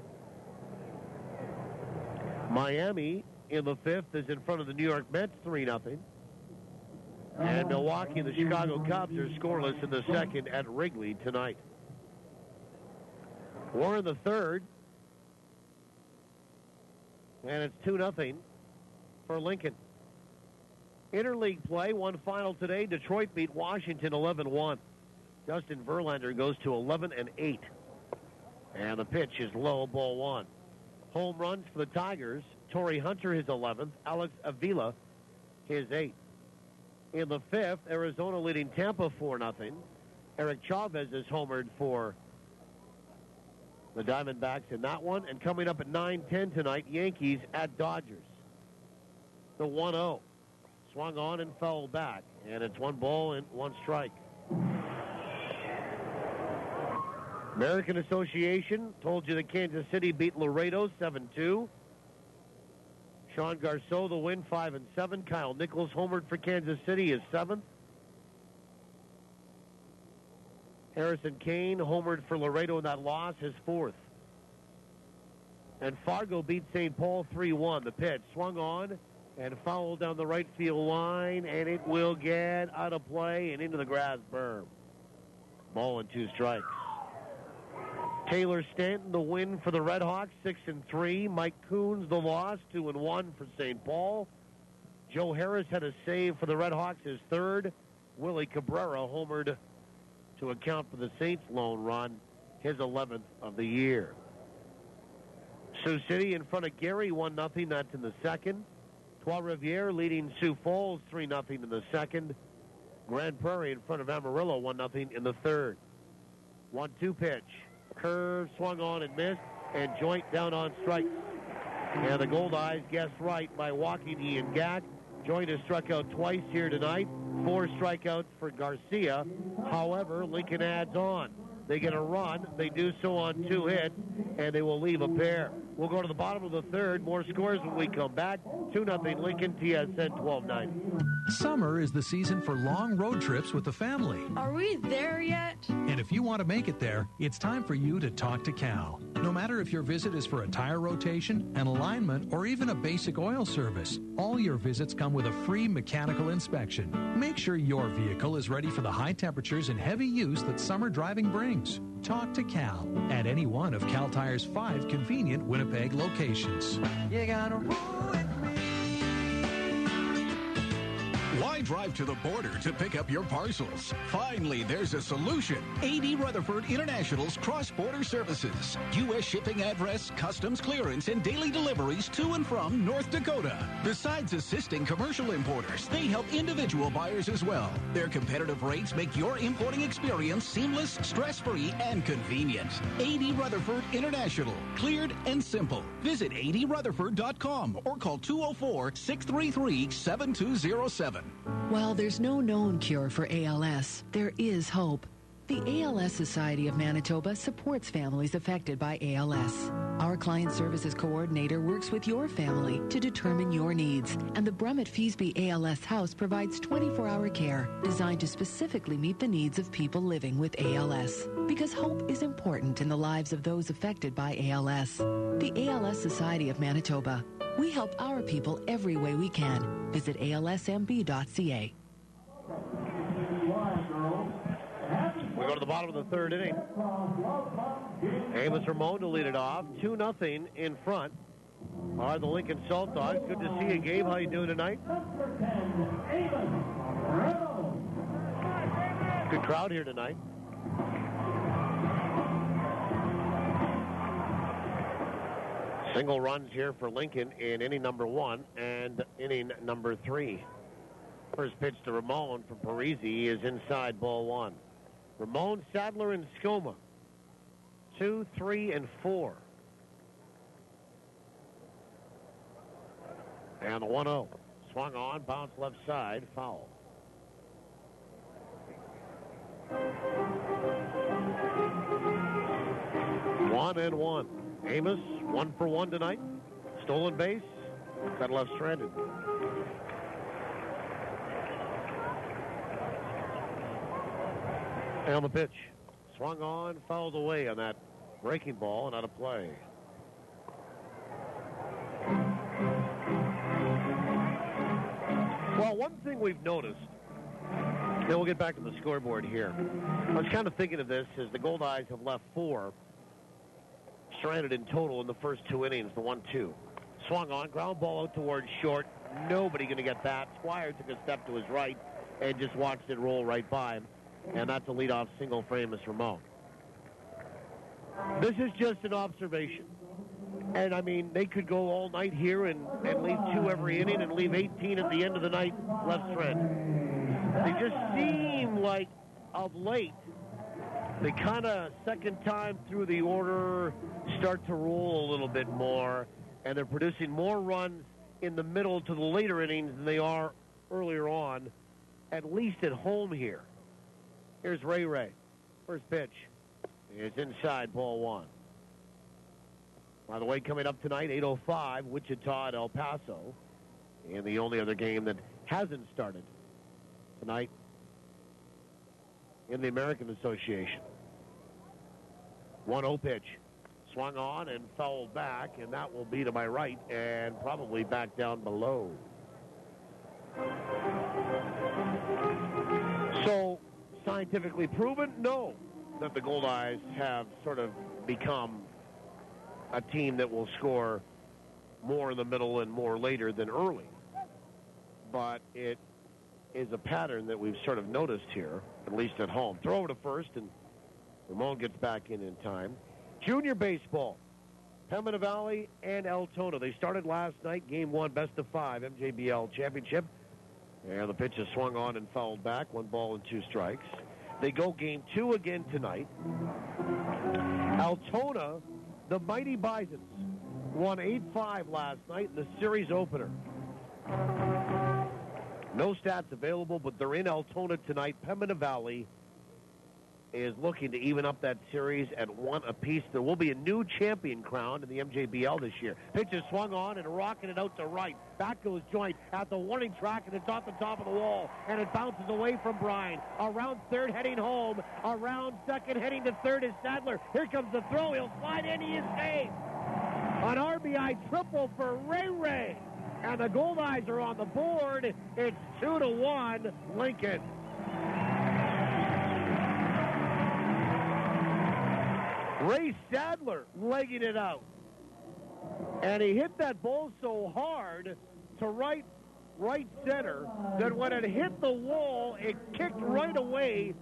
Speaker 4: Miami in the fifth is in front of the New York Mets 3-0. And Milwaukee and the Chicago Cubs are scoreless in the second at Wrigley tonight. We're in the third. And it's 2-0 for Lincoln. Interleague play, one final today. Detroit beat Washington 11-1. Justin Verlander goes to 11-8. And the pitch is low, ball one. Home runs for the Tigers. Torrey Hunter, his 11th. Alex Avila, his 8th. In the fifth, Arizona leading Tampa 4-0. Eric Chavez is homered for the Diamondbacks in that one. And coming up at 9:10 tonight, Yankees at Dodgers. The 1-0. Swung on and fouled back. And it's 1 ball and 1 strike. American Association told you that Kansas City beat Laredo 7-2. Sean Garceau, the win, 5-7. Kyle Nichols homered for Kansas City, his 7th. Harrison Kane homered for Laredo in that loss, his 4th. And Fargo beat St. Paul 3-1. The pitch swung on and fouled down the right field line, and it will get out of play and into the grass berm. Ball and 2 strikes. Taylor Stanton, the win for the Red Hawks, 6-3. Mike Coons, the loss, 2-1 for St. Paul. Joe Harris had a save for the Red Hawks, his 3rd. Willie Cabrera homered to account for the Saints' lone run, his 11th of the year. Sioux City in front of Gary, 1-0. That's in the second. Trois-Rivières leading Sioux Falls, 3-0 in the second. Grand Prairie in front of Amarillo, 1-0 in the third. 1-2 pitch. Curve, swung on and missed, and joint down on strikes. And the Goldeyes guessed right by walking Ian Gack. Joint has struck out twice here tonight. 4 strikeouts for Garcia. However, Lincoln adds on. They get a run. They do so on 2 hits, and they will leave a pair. We'll go to the bottom of the third. More scores when we come back. 2-0 Lincoln, TSN 1290.
Speaker 21: Summer is the season for long road trips with the family.
Speaker 15: Are we there yet?
Speaker 21: And if you want to make it there, it's time for you to talk to Cal. No matter if your visit is for a tire rotation, an alignment, or even a basic oil service, all your visits come with a free mechanical inspection. Make sure your vehicle is ready for the high temperatures and heavy use that summer driving brings. Talk to Cal at any one of Cal Tire's 5 convenient Winnipeg locations.
Speaker 2: You gotta roll with me.
Speaker 3: Why drive to the border to pick up your parcels? Finally, there's a solution. 80 Rutherford International's cross-border services. U.S. shipping address, customs clearance, and daily deliveries to and from North Dakota. Besides assisting commercial importers, they help individual buyers as well. Their competitive rates make your importing experience seamless, stress-free, and convenient. 80 Rutherford International. Cleared and simple. Visit 80rutherford.com or call 204-633-7207.
Speaker 11: While there's no known cure for ALS, there is hope. The ALS Society of Manitoba supports families affected by ALS. Our Client Services Coordinator works with your family to determine your needs, and the Brummett-Feasby ALS House provides 24-hour care designed to specifically meet the needs of people living with ALS. Because hope is important in the lives of those affected by ALS. The ALS Society of Manitoba. We help our people every way we can. Visit alsmb.ca.
Speaker 4: We go to the bottom of the third inning. Amos Ramon to lead it off. 2-0 in front are the Lincoln Saltdogs. Good to see you, Gabe. How you doing tonight? Good crowd here tonight. Single runs here for Lincoln in inning number 1 and inning number 3. First pitch to Ramon from Parisi is inside, ball 1. Ramon, Sadler, and Skoma. 2, 3, and 4. And the 1-0. Swung on, bounced left side, foul. One and one. Amos, 1 for 1 tonight. Stolen base, got left stranded. And on the pitch, swung on, fouled away on that breaking ball and out of play. Well, one thing we've noticed, and we'll get back to the scoreboard here. I was kind of thinking of this as the Goldeyes have left 4 stranded in total in the first 2 innings, the 1-2. Swung on, ground ball out towards short. Nobody going to get that. Squire took a step to his right and just watched it roll right by him. And that's a leadoff single for Amos Ramon. This is just an observation. And, I mean, they could go all night here and leave 2 every inning and leave 18 at the end of the night left stranded. They just seem like, of late, they kind of, second time through the order, start to roll a little bit more. And they're producing more runs in the middle to the later innings than they are earlier on, at least at home here. Here's Ray. First pitch is inside, ball 1. By the way, coming up tonight, 8:05, Wichita at El Paso. And the only other game that hasn't started tonight in the American Association. 1-0 pitch. Swung on and fouled back, and that will be to my right and probably back down below. So, scientifically proven? No. That the Goldeyes have sort of become a team that will score more in the middle and more later than early. But it is a pattern that we've sort of noticed here, at least at home. Throw over to first, and Ramon gets back in time. Junior baseball, Pembina Valley and Altona. They started last night, game 1, best of 5, MJBL championship. And the pitch is swung on and fouled back, 1 ball and 2 strikes. They go game 2 again tonight. Altona, the mighty Bisons, won 8-5 last night in the series opener. No stats available, but they're in Altona tonight. Pembina Valley is looking to even up that series at 1 apiece. There will be a new champion crowned in the MJBL this year. Pitch is swung on and rocking it out to right. Back goes Joint at the warning track, and it's off the top of the wall, and it bounces away from Bryan. Around third, heading home. Around second, heading to third is Sadler. Here comes the throw. He'll slide in. He is safe. An RBI triple for Ray. And the Goldeyes are on the board. It's 2-1 Lincoln. Ray Sadler legging it out. And he hit that ball so hard to right center that when it hit the wall, it kicked right away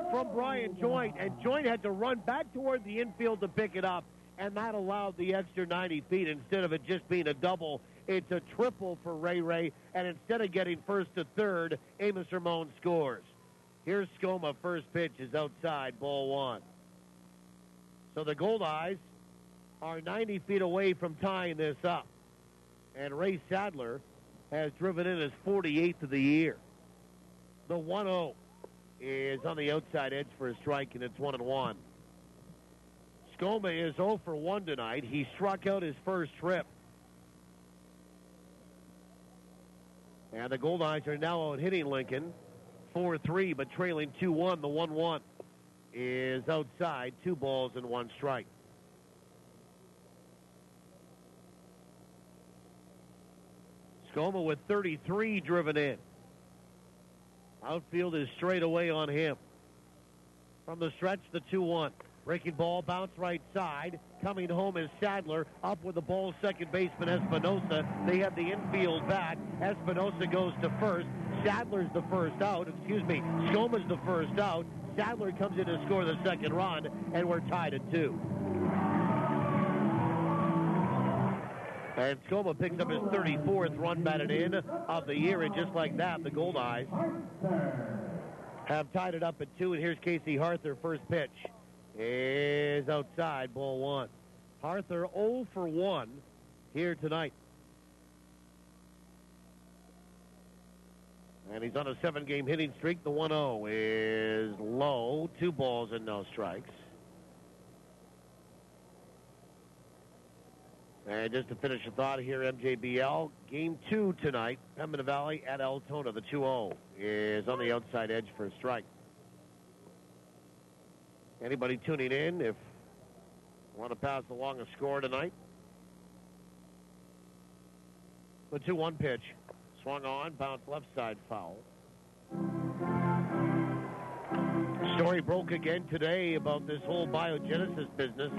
Speaker 4: from Brian Joint. And Joint had to run back toward the infield to pick it up. And that allowed the extra 90 feet. Instead of it just being a double, it's a triple for Ray. And instead of getting first to third, Amos Ramon scores. Here's Skoma. First pitch is outside, ball 1. So the Goldeyes are 90 feet away from tying this up. And Ray Sadler has driven in his 48th of the year. The 1-0 is on the outside edge for a strike, and it's 1-1. Skoma is 0 for 1 tonight. He struck out his first trip. And the Goldeyes are now out hitting Lincoln 4-3, but trailing 2-1. The 1-1 is outside, 2 balls and 1 strike. Skoma with 33 driven in. Outfield is straight away on him. From the stretch, the 2-1. Breaking ball, bounce right side. Coming home is Sadler. Up with the ball, second baseman Espinosa. They have the infield back. Espinosa goes to first. Sadler's the first out. Skoma's the first out. Sadler comes in to score the second run, and we're tied at 2. And Skoma picks up his 34th run batted in of the year, and just like that, the Goldeyes have tied it up at 2. And here's Casey Harther. First pitch is outside, ball 1. Harther 0 for 1 here tonight. And he's on a 7-game hitting streak. The 1-0 is low. 2 balls and no strikes. And just to finish the thought here, MJBL, game 2 tonight. Pembina Valley at Altona. The 2-0 is on the outside edge for a strike. Anybody tuning in, if you want to pass along a score tonight? The 2-1 pitch. Swung on, bounced left side, foul. Story broke again today about this whole biogenesis business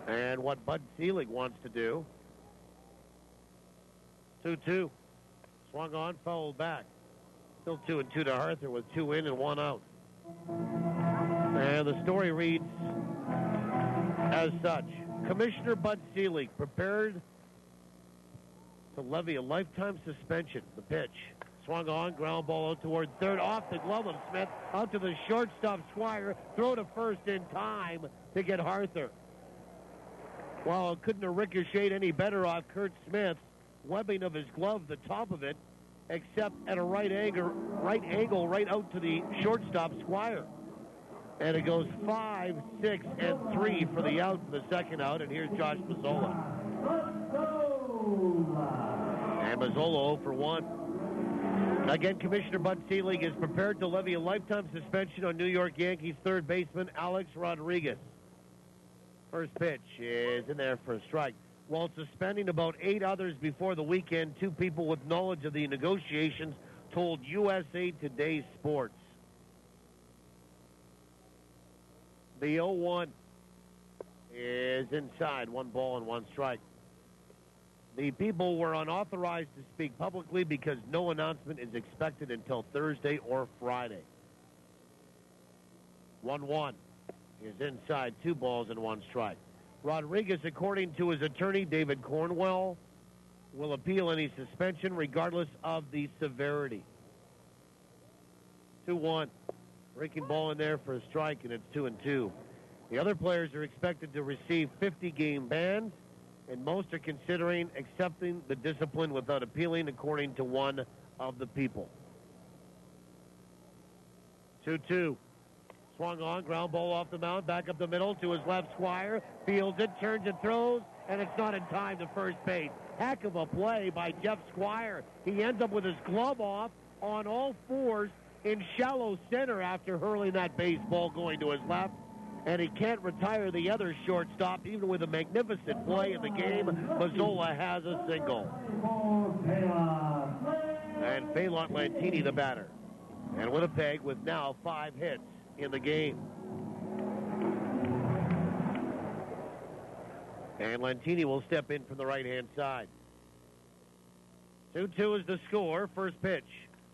Speaker 4: and what Bud Selig wants to do. 2-2. Swung on, fouled back. Still 2-2 to Arthur with 2 in and 1 out. And the story reads as such. Commissioner Bud Selig prepared to levy a lifetime suspension. The pitch. Swung on, ground ball out toward third, off the glove of Smith, out to the shortstop Squire, throw to first in time to get Arthur. Well, it couldn't have ricocheted any better off Kurt Smith's webbing of his glove, the top of it, except at a right angle right out to the shortstop Squire. And it goes 5, 6, and 3 for the out for the second out, and here's Josh Mazzola. And Mazzola 0 for 1. Again, Commissioner Bud Selig is prepared to levy a lifetime suspension on New York Yankees third baseman Alex Rodriguez. First pitch is in there for a strike. While suspending about 8 others before the weekend, 2 people with knowledge of the negotiations told USA Today Sports. The 0-1 is inside, 1 ball and 1 strike. The people were unauthorized to speak publicly because no announcement is expected until Thursday or Friday. 1-1 is inside, 2 balls and 1 strike. Rodriguez, according to his attorney, David Cornwell, will appeal any suspension regardless of the severity. 2-1. Breaking ball in there for a strike, and it's 2-2. The other players are expected to receive 50-game bans, and most are considering accepting the discipline without appealing, according to one of the people. 2-2. Swung on, ground ball off the mound, back up the middle to his left, Squire. Fields it, turns and throws, and it's not in time to first base. Heck of a play by Jeff Squire. He ends up with his glove off on all fours in shallow center after hurling that baseball going to his left. And he can't retire the other shortstop, even with a magnificent play in the game. Mazzola has a single. And Phelan Lantini, the batter. And Winnipeg with now 5 hits in the game. And Lantini will step in from the right-hand side. 2-2 is the score. First pitch.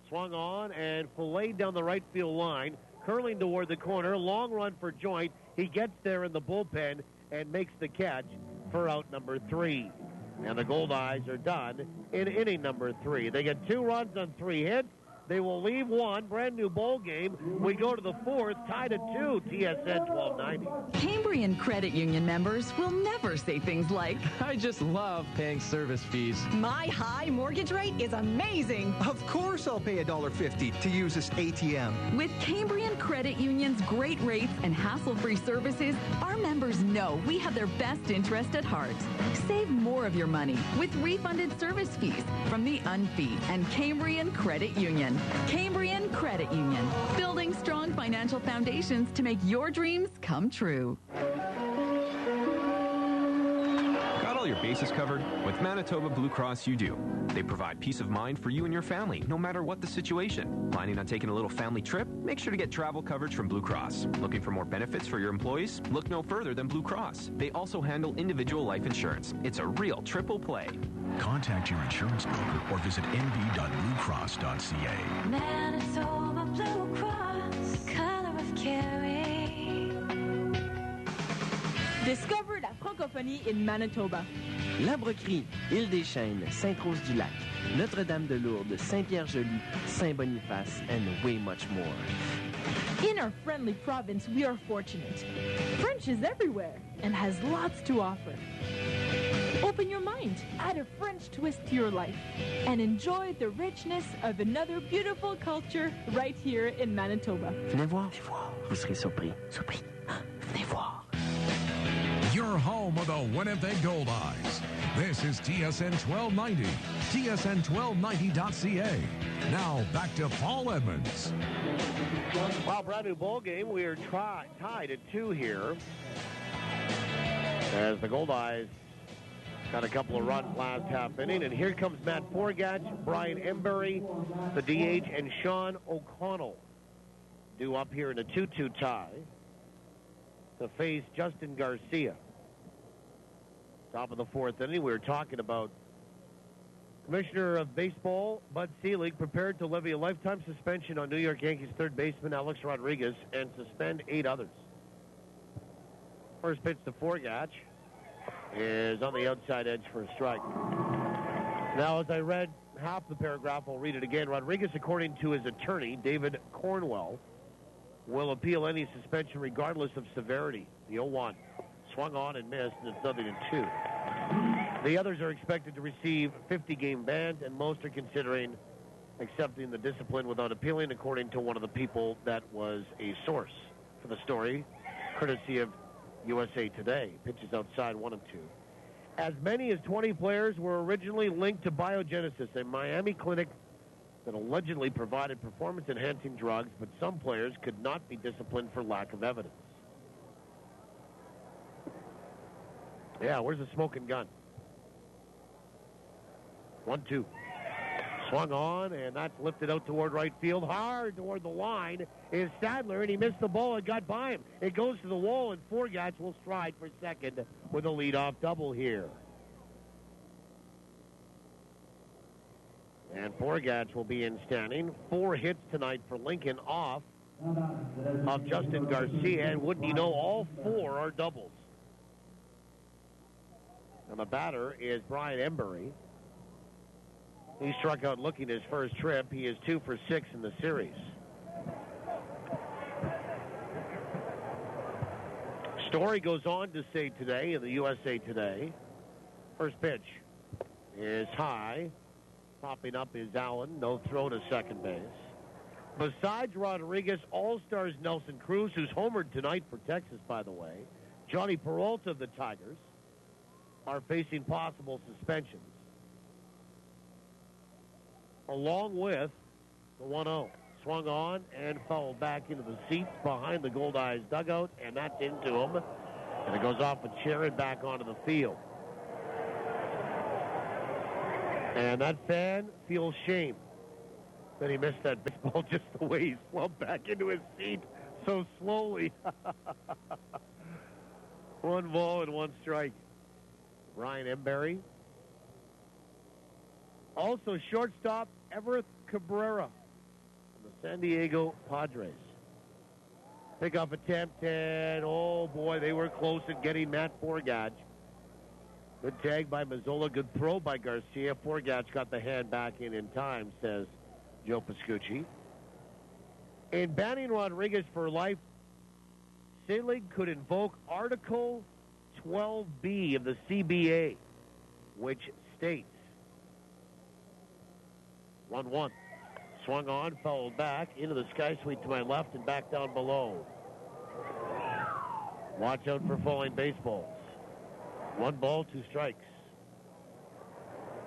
Speaker 4: Swung on and filleted down the right field line. Curling toward the corner, long run for Joint. He gets there in the bullpen and makes the catch for out number 3. And the Goldeyes are done in inning number 3. They get 2 runs on 3 hits. They will leave 1. Brand new bowl game. We go to the 4th, tied at 2, TSN 1290.
Speaker 12: Cambrian Credit Union members will never say things like,
Speaker 14: I just love paying service fees.
Speaker 5: My high mortgage rate is amazing.
Speaker 6: Of course I'll pay $1.50 to use this ATM.
Speaker 12: With Cambrian Credit Union's great rates and hassle-free services, our members know we have their best interest at heart. Save more of your money with refunded service fees from the UNFI and Cambrian Credit Union. Cambrian Credit Union, building strong financial foundations to make your dreams come true.
Speaker 7: Got all your bases covered? With Manitoba Blue Cross, you do. They provide peace of mind for you and your family, no matter what the situation. Planning on taking a little family trip? Make sure to get travel coverage from Blue Cross. Looking for more benefits for your employees? Look no further than Blue Cross. They also handle individual life insurance. It's a real triple play.
Speaker 8: Contact your insurance broker or visit nb.bluecross.ca.
Speaker 2: Manitoba Blue Cross, color of caring.
Speaker 5: Discover la francophonie in Manitoba.
Speaker 25: L'Arbre-Cri, Île-des-Chênes, Sainte-Rose-du-Lac, Notre-Dame-de-Lourdes, Saint-Pierre-Joli, Saint-Boniface, and way much more.
Speaker 5: In our friendly province, we are fortunate. French is everywhere and has lots to offer. Open your mind, add a French twist to your life, and enjoy the richness of another beautiful culture right here in Manitoba.
Speaker 25: Venez voir. Vous serez surpris. Surpris. Venez voir.
Speaker 8: You're
Speaker 1: your home of the Winnipeg Goldeyes. This is TSN 1290, tsn1290.ca. Now back to Paul Edmonds.
Speaker 4: Well, brand new ball game. We are tied at 2 here as the Goldeyes got a couple of runs last half inning. And here comes Matt Forgatch, Brian Embury, the DH, and Sean O'Connell due up here in a 2-2 tie to face Justin Garcia. Top of the 4th inning, we were talking about Commissioner of Baseball, Bud Selig, prepared to levy a lifetime suspension on New York Yankees third baseman Alex Rodriguez and suspend 8 others. First pitch to Forgatch is on the outside edge for a strike. Now, as I read half the paragraph, I'll read it again. Rodriguez, according to his attorney, David Cornwell, will appeal any suspension regardless of severity. The 0-1 swung on and missed, and it's 0-2. The others are expected to receive 50-game bans, and most are considering accepting the discipline without appealing, according to one of the people that was a source for the story, courtesy of USA Today. Pitches outside 1-2. As many as 20 players were originally linked to Biogenesis, a Miami clinic that allegedly provided performance-enhancing drugs, but some players could not be disciplined for lack of evidence. Yeah, where's the smoking gun? 1-2. Swung on, and that's lifted out toward right field. Hard toward the line is Sadler, and he missed the ball and got by him. It goes to the wall, and Forgatch will stride for second with a leadoff double here. And Forgatch will be in standing. 4 hits tonight for Lincoln off of Justin Garcia, and wouldn't you know, all 4 are doubles. And the batter is Brian Embury. He struck out looking his first trip. He is 2 for 6 in the series. Story goes on to say today in the USA Today, first pitch is high. Popping up is Allen. No throw to second base. Besides Rodriguez, All-Stars Nelson Cruz, who's homered tonight for Texas, by the way, Johnny Peralta of the Tigers, are facing possible suspensions, along with the 1-0. Swung on and fouled back into the seats behind the Goldeyes dugout, and that's into him. And it goes off a chair and back onto the field. And that fan feels shame that he missed that baseball just the way he slumped back into his seat so slowly. 1 ball and 1 strike. Ryan Embury. Also shortstop Everett Cabrera from the San Diego Padres. Pickoff attempt, and oh boy, they were close at getting Matt Forgatch. Good tag by Mazzola, good throw by Garcia. Forgatch got the hand back in time, says Joe Pascucci. In banning Rodriguez for life, Selig could invoke Article 12B of the CBA, which states 1-1. Swung on, fouled back into the sky suite to my left and back down below. Watch out for falling baseballs. 1 ball, 2 strikes.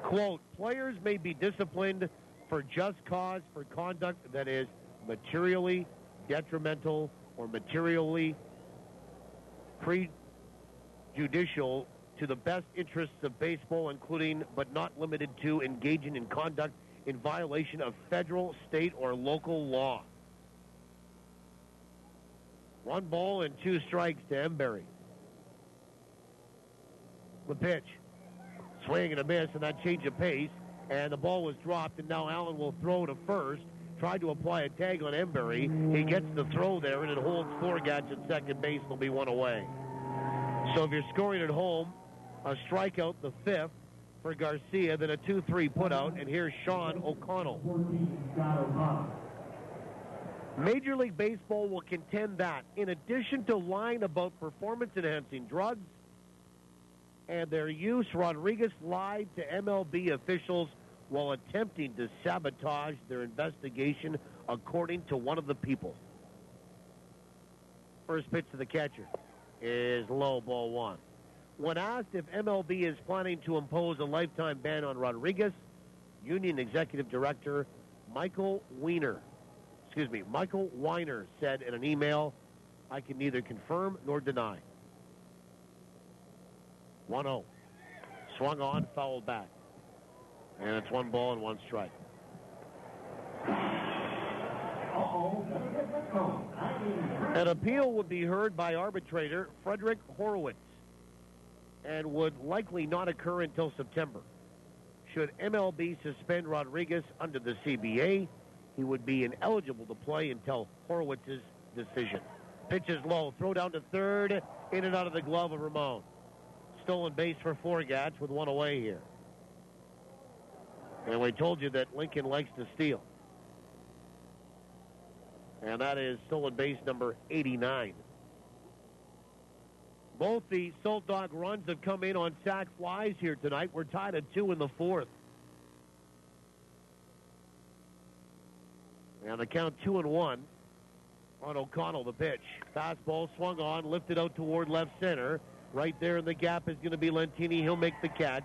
Speaker 4: Quote, players may be disciplined for just cause for conduct that is materially detrimental or materially prejudicial to the best interests of baseball, including but not limited to engaging in conduct in violation of federal, state, or local law. 1 ball and 2 strikes to Embury. The pitch. Swing and a miss, and that change of pace, and the ball was dropped, and now Allen will throw to first. Tried to apply a tag on Embury. He gets the throw there, and it holds Forgatch at second base. Will be 1 away. So if you're scoring at home, a strikeout, the 5th for Garcia, then a 2-3 putout, and here's Sean O'Connell. Major League Baseball will contend that, in addition to lying about performance-enhancing drugs and their use, Rodriguez lied to MLB officials while attempting to sabotage their investigation, according to one of the people. First pitch to the catcher is low, ball 1. When asked if MLB is planning to impose a lifetime ban on Rodriguez, Union Executive Director Michael Weiner said in an email, "I can neither confirm nor deny." 1-0. Swung on, fouled back. And it's 1 ball and 1 strike. An appeal would be heard by arbitrator Frederick Horowitz and would likely not occur until September. Should MLB suspend Rodriguez under the CBA, he would be ineligible to play until Horowitz's decision. Pitch is low. Throw down to third. In and out of the glove of Ramon. Stolen base for Forgats with 1 away here. And we told you that Lincoln likes to steal. And that is stolen base number 89. Both the Saltdog runs have come in on sac flies here tonight. We're tied at 2 in the 4th. And the count 2-1 on O'Connell, the pitch. Fastball swung on, lifted out toward left center. Right there in the gap is going to be Lentini. He'll make the catch.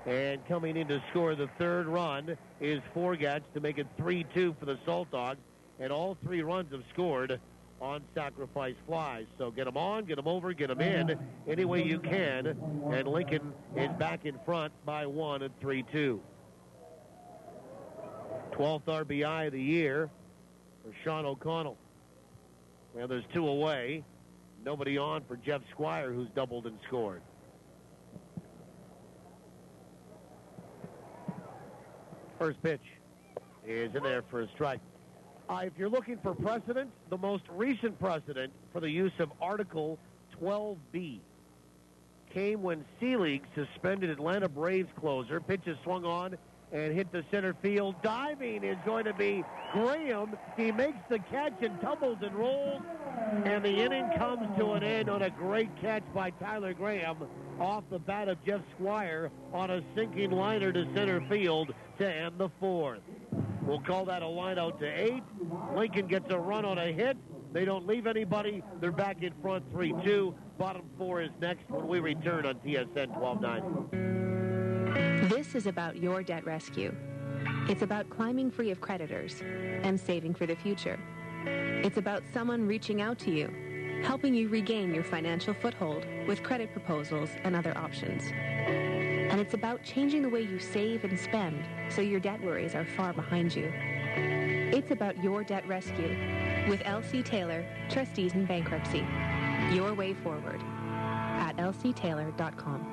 Speaker 4: And coming in to score the 3rd run is Forgats to make it 3-2 for the Saltdogs. And all 3 runs have scored on sacrifice flies. So get them on, get them over, get them in any way you can. And Lincoln is back in front by 1 at 3-2. 12th RBI of the year for Sean O'Connell. Well, there's 2 away. Nobody on for Jeff Squire, who's doubled and scored. First pitch is in there for a strike. If you're looking for precedent, the most recent precedent for the use of Article 12B came when Seelig suspended Atlanta Braves closer. Pitch is swung on and hit the center field. Diving is going to be Graham. He makes the catch and tumbles and rolls. And the inning comes to an end on a great catch by Tyler Graham off the bat of Jeff Squire on a sinking liner to center field to end the 4th. We'll call that a line out to 8. Lincoln gets a run on a hit. They don't leave anybody. They're back in front 3-2. Bottom 4 is next when we return on TSN 1290.
Speaker 10: This is about your debt rescue. It's about climbing free of creditors and saving for the future. It's about someone reaching out to you, helping you regain your financial foothold with credit proposals and other options. And it's about changing the way you save and spend so your debt worries are far behind you. It's about your debt rescue with L.C. Taylor, Trustees in Bankruptcy. Your way forward at lctaylor.com.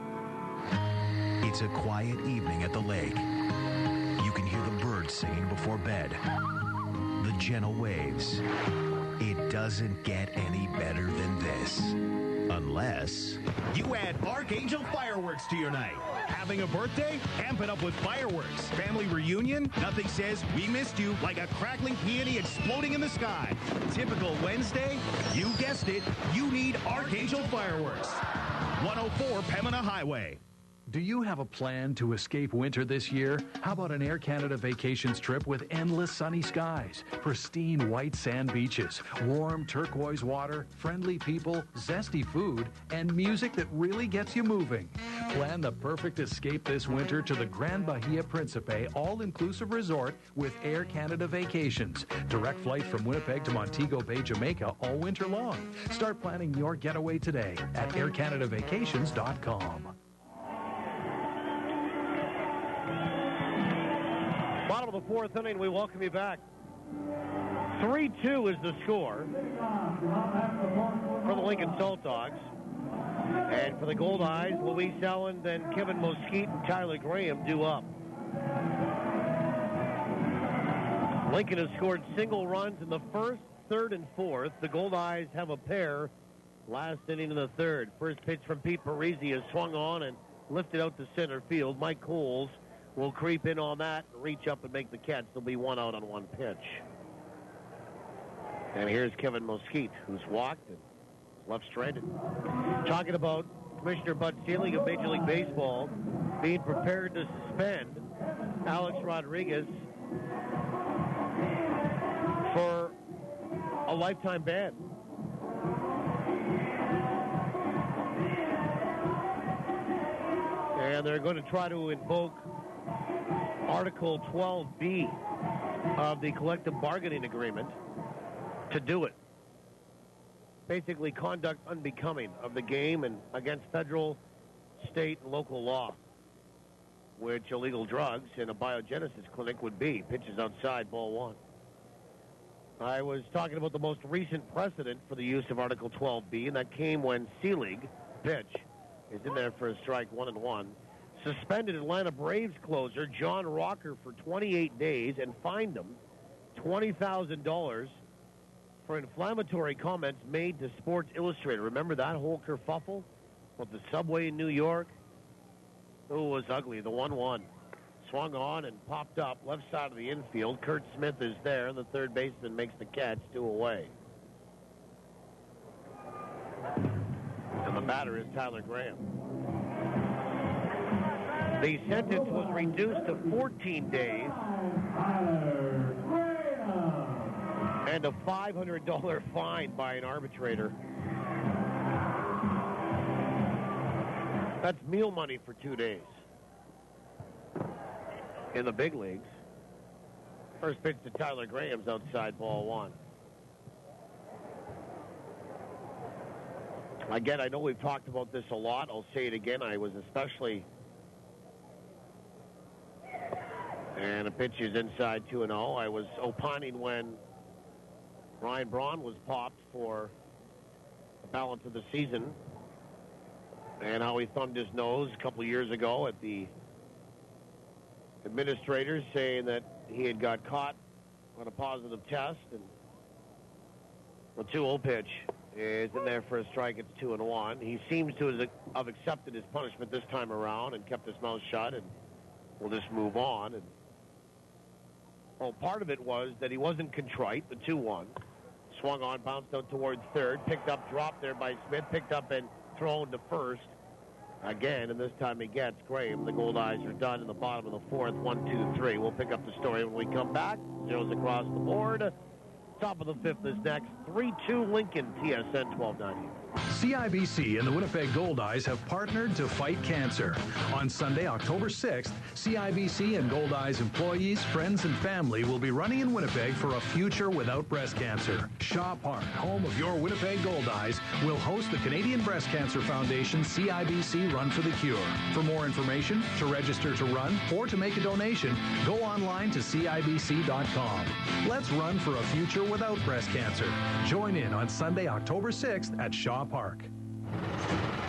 Speaker 8: It's a quiet evening at the lake. You can hear the birds singing before bed. The gentle waves. It doesn't get any better than this. Unless
Speaker 19: you add Archangel Fireworks to your night. Having a birthday? Amp it up with fireworks. Family reunion? Nothing says we missed you like a crackling peony exploding in the sky. Typical Wednesday? You guessed it. You need Archangel Fireworks. 104 Pembina Highway.
Speaker 21: Do you have a plan to escape winter this year? How about an Air Canada vacations trip with endless sunny skies, pristine white sand beaches, warm turquoise water, friendly people, zesty food, and music that really gets you moving? Plan the perfect escape this winter to the Grand Bahia Principe all-inclusive resort with Air Canada Vacations. Direct flights from Winnipeg to Montego Bay, Jamaica all winter long. Start planning your getaway today at aircanadavacations.com.
Speaker 4: Bottom of the 4th inning, we welcome you back. 3-2 is the score for the Lincoln Saltdogs. And for the Goldeyes, Luis Allen, then Kevin Mosquite and Tyler Graham due up. Lincoln has scored single runs in the 1st, 3rd, and 4th. The Goldeyes have a pair last inning in the 3rd. First pitch from Pete Parisi is swung on and lifted out to center field. Mike Coles will creep in on that and reach up and make the catch. There'll be 1 out on 1 pitch. And here's Kevin Mosquite, who's walked and left stranded. Talking about Commissioner Bud Selig of Major League Baseball being prepared to suspend Alex Rodriguez for a lifetime ban. And they're going to try to invoke Article 12B of the collective bargaining agreement to do it. Basically, conduct unbecoming of the game and against federal, state, and local law, which illegal drugs in a biogenesis clinic would be. Pitches outside, ball one. I was talking about the most recent precedent for the use of Article 12B, and that came when Seelig, pitch, is in there for a strike, 1-1. Suspended Atlanta Braves closer John Rocker for 28 days and fined him $20,000 for inflammatory comments made to Sports Illustrated. Remember that whole kerfuffle about the subway in New York? Oh, it was ugly. The 1-1. Swung on and popped up left side of the infield. Kurt Smith is there. The third baseman makes the catch, 2 away. And the batter is Tyler Graham. The sentence was reduced to 14 days and a $500 fine by an arbitrator. That's meal money for 2 days. In the big leagues. First pitch to Tyler Graham's outside, ball one. Again, I know we've talked about this a lot. I'll say it again. I was especially... And a pitch is inside 2-0. I was opining when Ryan Braun was popped for the balance of the season and how he thumbed his nose a couple of years ago at the administrators saying that he had got caught on a positive test. And the 2-0 pitch is in there for a strike. It's 2-1. He seems to have accepted his punishment this time around and kept his mouth shut, and we'll just move on. And well, part of it was that he wasn't contrite, the 2-1. Swung on, bounced out towards third, picked up, dropped there by Smith, picked up and thrown to first. Again, and this time he gets Graham. The Goldeyes are done in the bottom of the fourth, 1-2-3. We'll pick up the story when we come back. Zeros across the board. Top of the fifth is next. 3-2 Lincoln, TSN 1290.
Speaker 21: CIBC and the Winnipeg Goldeyes have partnered to fight cancer. On Sunday, October 6th, CIBC and Goldeyes employees, friends, and family will be running in Winnipeg for a future without breast cancer. Shaw Park, home of your Winnipeg Goldeyes, will host the Canadian Breast Cancer Foundation CIBC Run for the Cure. For more information, to register to run, or to make a donation, go online to CIBC.com. Let's run for a future without breast cancer. Join in on Sunday, October 6th at Shaw Park.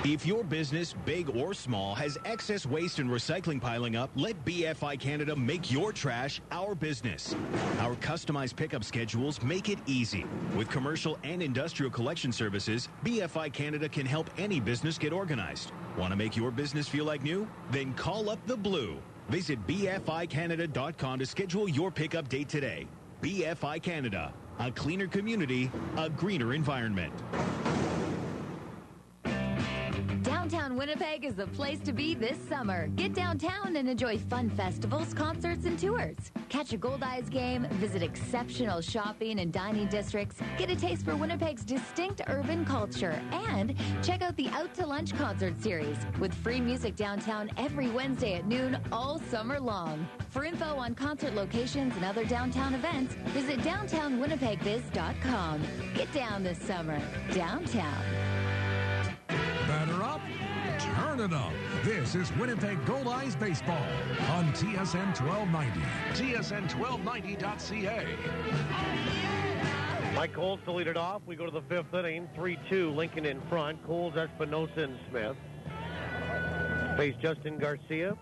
Speaker 8: If your business, big or small, has excess waste and recycling piling up, let BFI Canada make your trash our business. Our customized pickup schedules make it easy. With commercial and industrial collection services, BFI Canada can help any business get organized. Want to make your business feel like new? Then call up the Blue. Visit BFICanada.com to schedule your pickup date today. BFI Canada, a cleaner community, a greener environment.
Speaker 24: Downtown Winnipeg is the place to be this summer. Get downtown and enjoy fun festivals, concerts, and tours. Catch a Goldeyes game, visit exceptional shopping and dining districts, get a taste for Winnipeg's distinct urban culture, and check out the Out to Lunch concert series with free music downtown every Wednesday at noon all summer long. For info on concert locations and other downtown events, visit downtownwinnipegbiz.com. Get down this summer. Downtown.
Speaker 1: Batter up, turn it up. This is Winnipeg Goldeyes Baseball on TSN 1290. TSN1290.ca.
Speaker 4: Mike Coles to lead it off. We go to the fifth inning. 3-2, Lincoln in front. Coles, Espinosa, and Smith face Justin Garcia,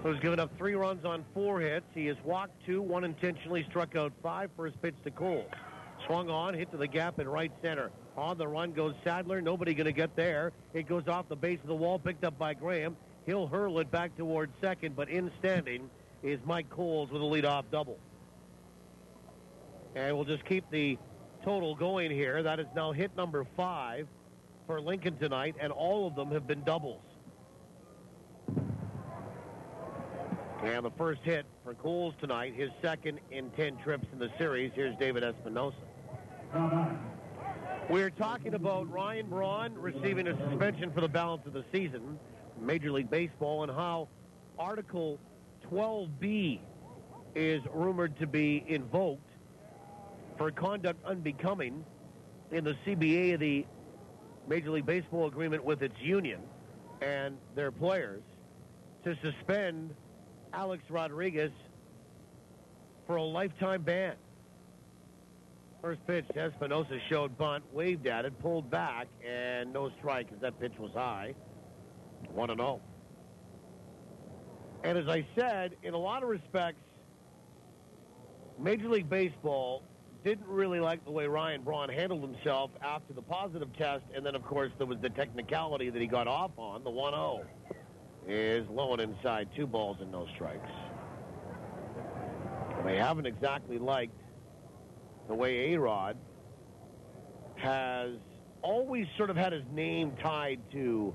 Speaker 4: who's given up 3 runs on 4 hits. He has walked 2, 1 intentionally, struck out 5. First pitch to Coles. Swung on, hit to the gap in right center. On the run goes Sadler. Nobody going to get there. It goes off the base of the wall, picked up by Graham. He'll hurl it back towards second, but in standing is Mike Coles with a leadoff double. And we'll just keep the total going here. That is now hit number 5 for Lincoln tonight, and all of them have been doubles. And the first hit for Coles tonight, his second in 10 trips in the series. Here's David Espinosa. We're talking about Ryan Braun receiving a suspension for the balance of the season Major League Baseball and how Article 12B is rumored to be invoked for conduct unbecoming in the CBA of the Major League Baseball agreement with its union and their players to suspend Alex Rodriguez for a lifetime ban. First pitch, Espinosa showed bunt, waved at it, pulled back, and no strike as that pitch was high. 1-0. And as I said, in a lot of respects, Major League Baseball didn't really like the way Ryan Braun handled himself after the positive test, and then, of course, there was the technicality that he got off on. The 1-0 is low and inside, 2 balls and no strikes. And they haven't exactly liked the way A-Rod has always sort of had his name tied to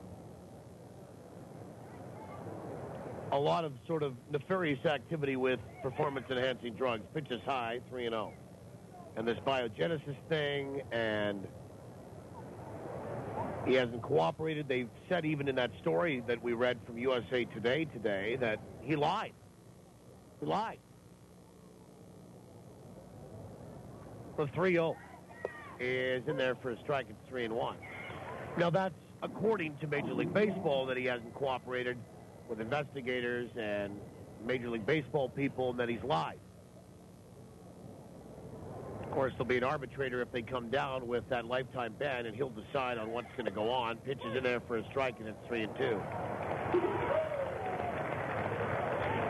Speaker 4: a lot of sort of nefarious activity with performance-enhancing drugs. Pitches high, 3-0. And this biogenesis thing, and he hasn't cooperated. They've said even in that story that we read from USA Today today that he lied. He lied. The 3-0 is in there for a strike at 3-1. Now, that's according to Major League Baseball, that he hasn't cooperated with investigators and Major League Baseball people, and that he's lied. Of course, there'll be an arbitrator if they come down with that lifetime ban, and he'll decide on what's going to go on. Pitches in there for a strike, and it's 3-2.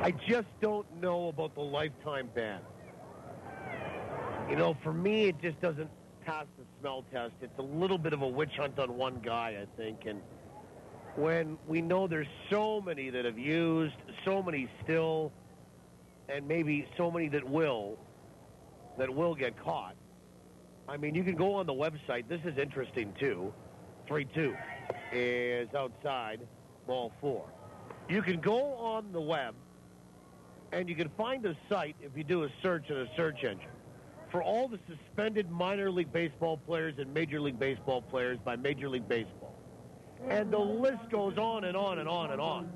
Speaker 4: I just don't know about the lifetime ban. You know, for me, it just doesn't pass the smell test. It's a little bit of a witch hunt on one guy, I think. And when we know there's so many that have used, so many still, and maybe so many that will get caught. I mean, you can go on the website. This is interesting, too. 3-2 is outside, ball 4. You can go on the web, and you can find a site, if you do a search in a search engine, for all the suspended minor league baseball players and Major League Baseball players by Major League Baseball. And the list goes on and on and on and on.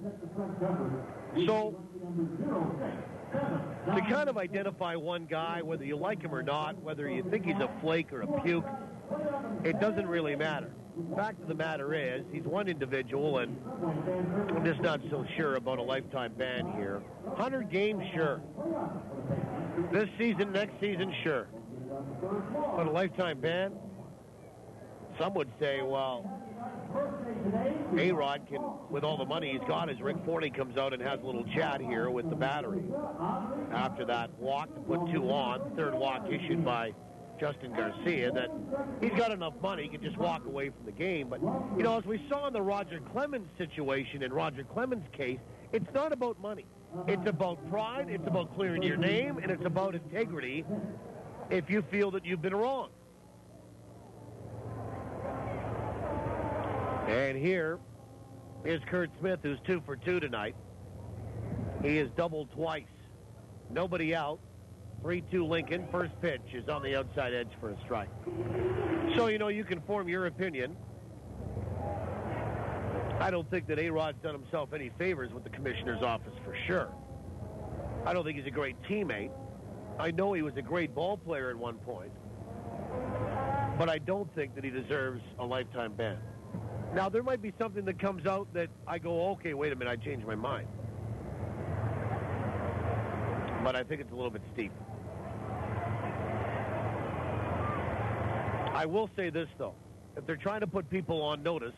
Speaker 4: So, to kind of identify one guy, whether you like him or not, whether you think he's a flake or a puke, it doesn't really matter. The fact of the matter is, he's one individual, and I'm just not so sure about a lifetime ban here. 100 games, sure. This season, next season, sure. But a lifetime ban? Some would say, well, A-Rod can, with all the money he's got, as Rick Forney comes out and has a little chat here with the battery. After that walk to put 2 on, third walk issued by Justin Garcia, that he's got enough money, he can just walk away from the game. But, you know, as we saw in the Roger Clemens situation, in Roger Clemens' case, it's not about money. It's about pride, it's about clearing your name, and it's about integrity if you feel that you've been wrong. And here is Kurt Smith, who's 2 for 2 tonight. He has doubled twice. Nobody out. 3-2 Lincoln. First pitch is on the outside edge for a strike. So, you know, you can form your opinion. I don't think that A-Rod's done himself any favors with the commissioner's office, for sure. I don't think he's a great teammate. I know he was a great ball player at one point. But I don't think that he deserves a lifetime ban. Now, there might be something that comes out that I go, okay, wait a minute, I changed my mind. But I think it's a little bit steep. I will say this, though. If they're trying to put people on notice,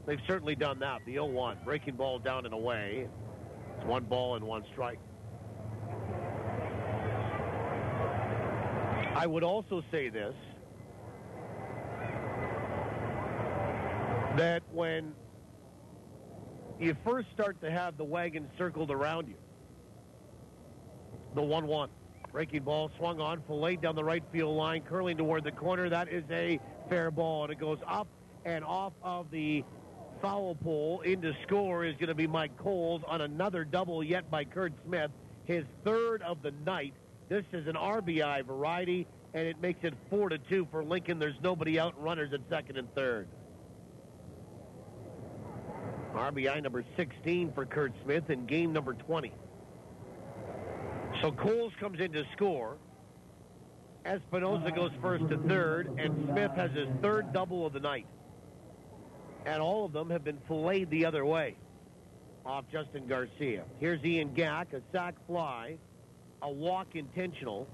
Speaker 4: they've certainly done that. The 0-1, breaking ball down and away. It's 1 ball and 1 strike. I would also say this, that when you first start to have the wagon circled around you, the 1-1, breaking ball swung on, filleted down the right field line, curling toward the corner. That is a fair ball, and it goes up and off of the foul pole. Into score is going to be Mike Coles on another double yet by Kurt Smith, his 3rd of the night. This is an RBI variety, and it makes it 4-2 for Lincoln. There's nobody out, runners at 2nd and 3rd. RBI number 16 for Kurt Smith in game number 20. So Coles comes in to score. Espinosa goes first to third, and Smith has his third double of the night. And all of them have been filleted the other way off Justin Garcia. Here's Ian Gack, a sac fly, a walk intentional.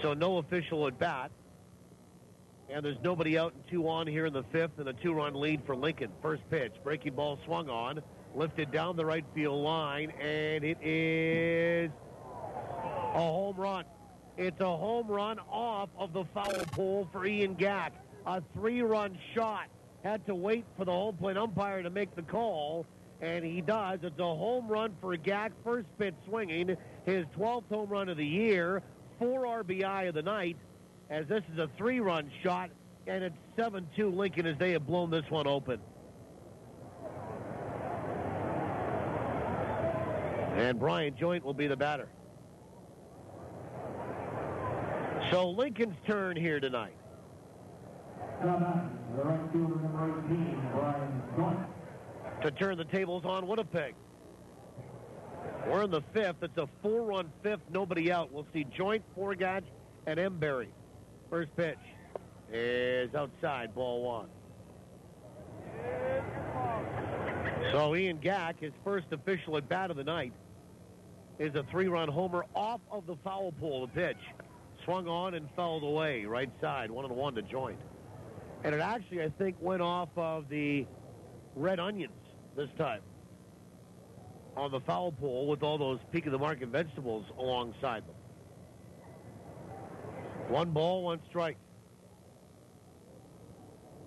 Speaker 4: So no official at bat. And there's nobody out and 2 on here in the 5th, and a 2-run lead for Lincoln. First pitch, breaking ball swung on, lifted down the right field line, and it is a home run. It's a home run off of the foul pole for Ian Gack. A 3-run shot. Had to wait for the home plate umpire to make the call, and he does. It's a home run for Gack, first pitch swinging, his 12th home run of the year, 4 RBI of the night, as this is a 3-run shot, and it's 7-2 Lincoln as they have blown this one open. And Brian Joint will be the batter. So Lincoln's turn here tonight. To turn the tables on Winnipeg. We're in the 5th. It's a 4-run 5th, nobody out. We'll see Joint, Forgatch, and Emberry. First pitch is outside, ball 1. So Ian Gack, his first official at bat of the night, is a 3-run homer off of the foul pole. The pitch swung on and fouled away, right side, 1-1 to Joint. And it actually, I think, went off of the red onions this time on the foul pole with all those peak-of-the-market vegetables alongside them. 1 ball, 1 strike.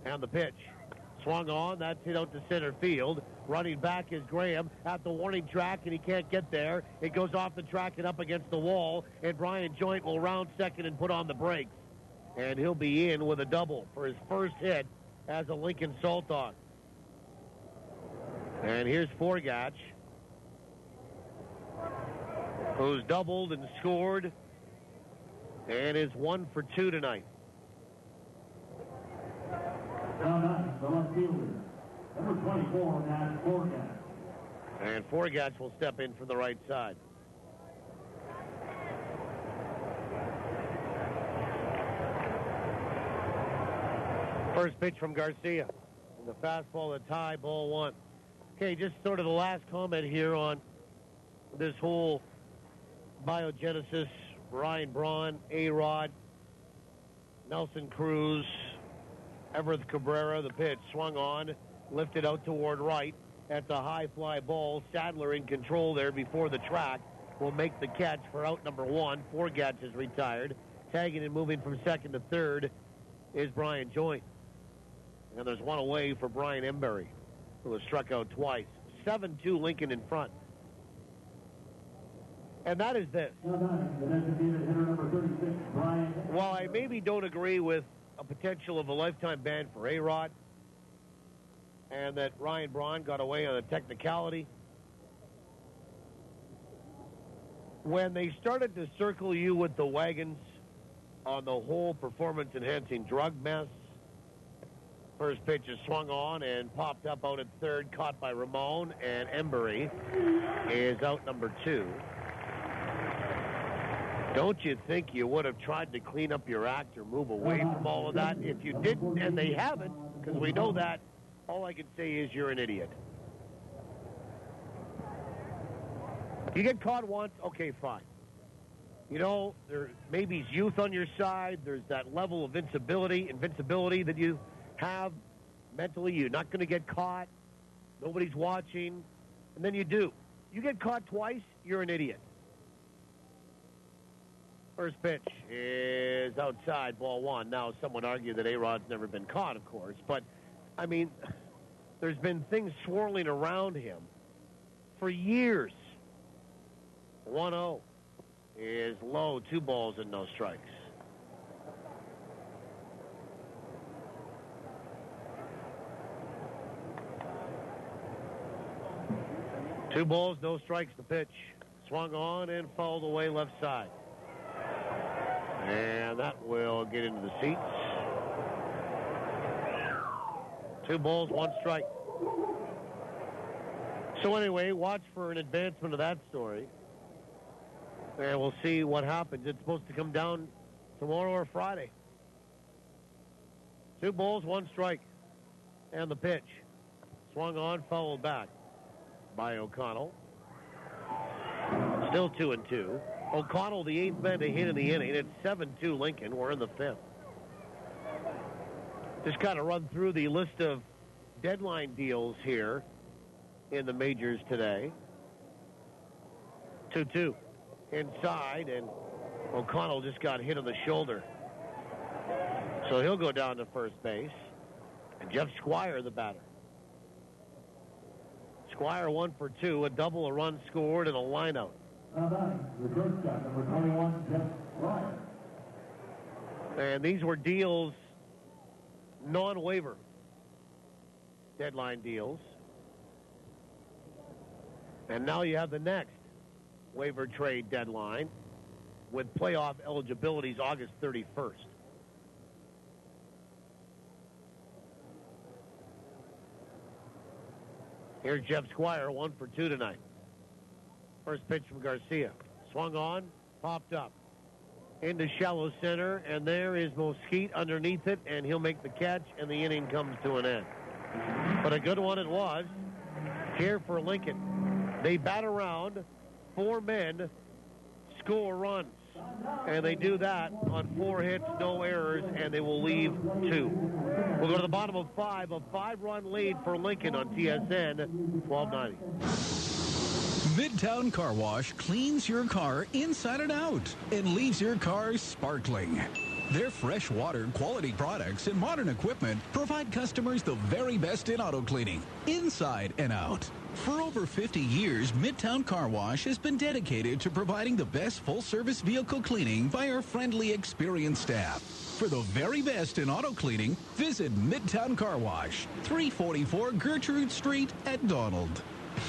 Speaker 4: And the pitch. Swung on, that's hit out to center field. Running back is Graham at the warning track, and he can't get there. It goes off the track and up against the wall, and Brian Joint will round second and put on the brakes. And he'll be in with a double for his first hit as a Lincoln Saltdog. And here's Forgatch, who's doubled and scored and is 1 for 2 tonight.
Speaker 13: Number 24, that's Forgatch.
Speaker 4: And Forgatch will step in from the right side. First pitch from Garcia. And the fastball, a tie, ball 1. Okay, just sort of the last comment here on this whole biogenesis. Ryan Braun, A-Rod, Nelson Cruz, Everett Cabrera. The pitch swung on, lifted out toward right at the high fly ball. Sadler in control there before the track will make the catch for out number 1. Forgatch is retired. Tagging and moving from second to third is Brian Joint. And there's one away for Brian Emberry, who was struck out twice. 7-2 Lincoln in front. And that is this. While I maybe don't agree with a potential of a lifetime ban for A-Rod, and that Ryan Braun got away on a technicality, when they started to circle you with the wagons on the whole performance-enhancing drug mess, first pitch is swung on and popped up out at third, caught by Ramon, and Emberry is out number 2. Don't you think you would have tried to clean up your act or move away from all of that? If you didn't, and they haven't, because we know that, all I can say is you're an idiot. You get caught once, okay, fine. You know, there maybe is youth on your side. There's that level of invincibility that you have mentally. You're not going to get caught. Nobody's watching. And then you do. You get caught twice, you're an idiot. First pitch is outside, ball 1. Now, some would argue that A-Rod's never been caught, of course. But, I mean, there's been things swirling around him for years. 1-0 is low, 2 balls and no strikes. Two balls, no strikes, the pitch. Swung on and fouled away left side. And that will get into the seats. 2 balls, 1 strike. So anyway, watch for an advancement of that story. And we'll see what happens. It's supposed to come down tomorrow or Friday. 2 balls, 1 strike. And the pitch. Swung on, fouled back by O'Connell. Still 2-2. O'Connell, the 8th man to hit in the inning. It's 7-2 Lincoln. We're in the 5th. Just kind of run through the list of deadline deals here in the majors today. 2-2 inside, and O'Connell just got hit on the shoulder. So he'll go down to first base. And Jeff Squire, the batter. Squire 1 for 2, a double, a run scored, and a lineout.
Speaker 13: The shortstop, number 21, Jeff Squire.
Speaker 4: And these were deals, non-waiver deadline deals. And now you have the next waiver trade deadline with playoff eligibilities August 31st. Here's Jeff Squire, 1 for 2 tonight. First pitch from Garcia. Swung on, popped up. Into shallow center, and there is Mosquite underneath it, and he'll make the catch, and the inning comes to an end. But a good one it was here for Lincoln. They bat around, 4 men, score runs. And they do that on 4 hits, no errors, and they will leave 2. We'll go to the bottom of 5, a 5-run lead for Lincoln on TSN 1290.
Speaker 3: Midtown Car Wash cleans your car inside and out and leaves your car sparkling. Their fresh water, quality products, and modern equipment provide customers the very best in auto cleaning, inside and out. For over 50 years, Midtown Car Wash has been dedicated to providing the best full-service vehicle cleaning by our friendly, experienced staff. For the very best in auto cleaning, visit Midtown Car Wash, 344 Gertrude Street at Donald.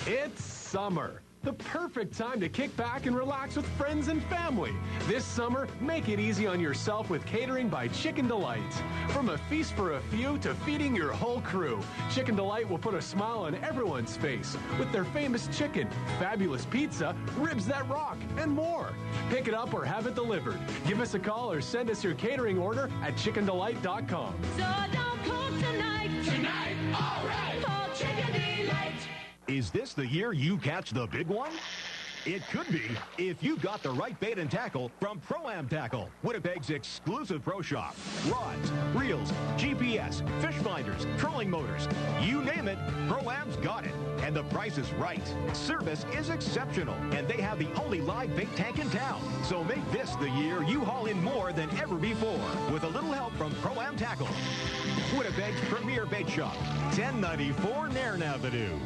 Speaker 16: It's summer. The perfect time to kick back and relax with friends and family. This summer, make it easy on yourself with catering by Chicken Delight. From a feast for a few to feeding your whole crew, Chicken Delight will put a smile on everyone's face with their famous chicken, fabulous pizza, ribs that rock, and more. Pick it up or have it delivered. Give us a call or send us your catering order at chickendelight.com.
Speaker 2: So don't cook tonight. Tonight, all right. Call Chicken Delight.
Speaker 19: Is this the year you catch the big one? It could be if you got the right bait and tackle from Pro-Am Tackle, Winnipeg's exclusive pro shop. Rods, reels, GPS, fish finders, trolling motors, you name it, Pro-Am's got it. And the price is right. Service is exceptional, and they have the only live bait tank in town. So make this the year you haul in more than ever before with a little help from Pro-Am Tackle, Winnipeg's premier bait shop, 1094 Nairn Avenue.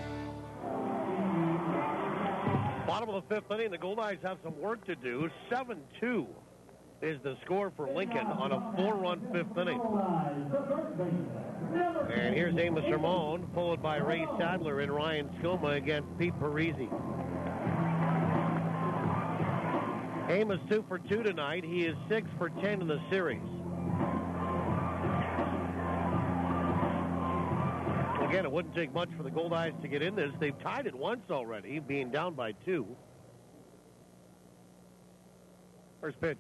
Speaker 4: Bottom of the 5th inning, the Goldeyes have some work to do. 7-2 is the score for Lincoln on a 4-run 5th inning. And here's Amos Ramon, followed by Ray Sadler and Ryan Skoma against Pete Parisi. Amos 2 for 2 tonight. He is 6 for 10 in the series. Again, it wouldn't take much for the Goldeyes to get in this. They've tied it once already, being down by 2. First pitch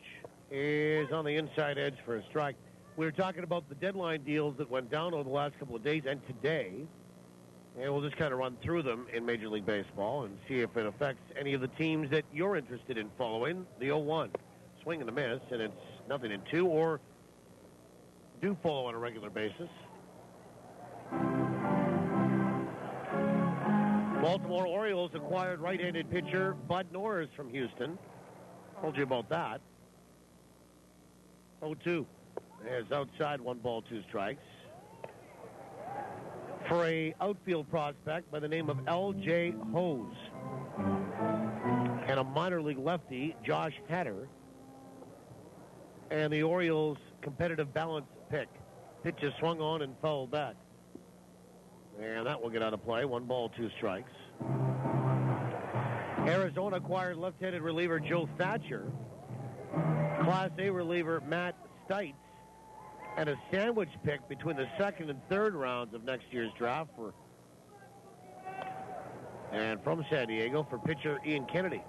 Speaker 4: is on the inside edge for a strike. We were talking about the deadline deals that went down over the last couple of days and today. And we'll just kind of run through them in Major League Baseball and see if it affects any of the teams that you're interested in following. The 0-1. Swing and a miss, and it's 0-2, or do follow on a regular basis. Baltimore Orioles acquired right-handed pitcher Bud Norris from Houston. Told you about that. 0-2. There's outside, 1 ball, 2 strikes. For a outfield prospect by the name of L.J. Hose. And a minor league lefty, Josh Hatter. And the Orioles' competitive balance pick. Pitch is swung on and fouled back. And that will get out of play. 1 ball, 2 strikes. Arizona acquired left-handed reliever Joe Thatcher, Class A reliever Matt Stites, and a sandwich pick between the 2nd and 3rd rounds of next year's draft for And from San Diego for pitcher Ian Kennedy.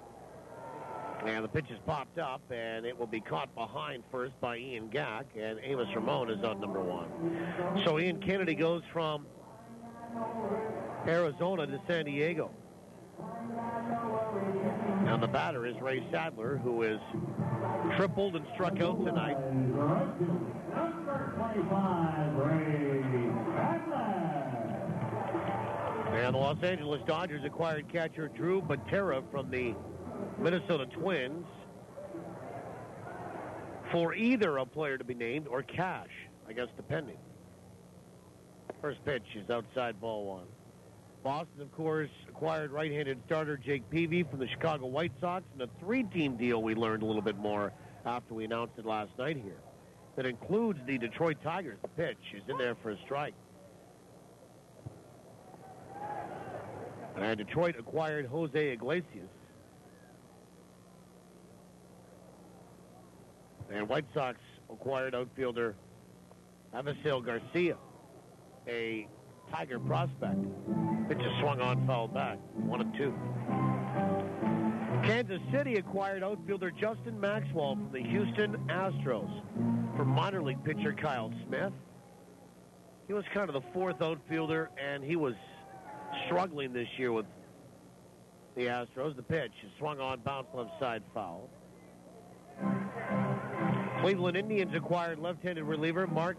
Speaker 4: And the pitch is popped up, and it will be caught behind first by Ian Gack, and Amos Ramon is on number 1. So Ian Kennedy goes from Arizona to San Diego. And the batter is Ray Sadler, who is tripled and struck out tonight.
Speaker 13: Number 25, Ray Sadler.
Speaker 4: And the Los Angeles Dodgers acquired catcher Drew Butera from the Minnesota Twins for either a player to be named or cash, I guess, depending. First pitch is outside, ball 1. Boston, of course, acquired right-handed starter Jake Peavy from the Chicago White Sox in a 3-team deal we learned a little bit more after we announced it last night here. That includes the Detroit Tigers. The pitch is in there for a strike. And Detroit acquired Jose Iglesias. And White Sox acquired outfielder Avisail Garcia, a Tiger prospect. Pitch is swung on, fouled back. 1-2. Kansas City acquired outfielder Justin Maxwell from the Houston Astros for minor league pitcher Kyle Smith. He was kind of the fourth outfielder, and he was struggling this year with the Astros. The pitch is swung on, bounced left side, foul. Cleveland Indians acquired left-handed reliever Mark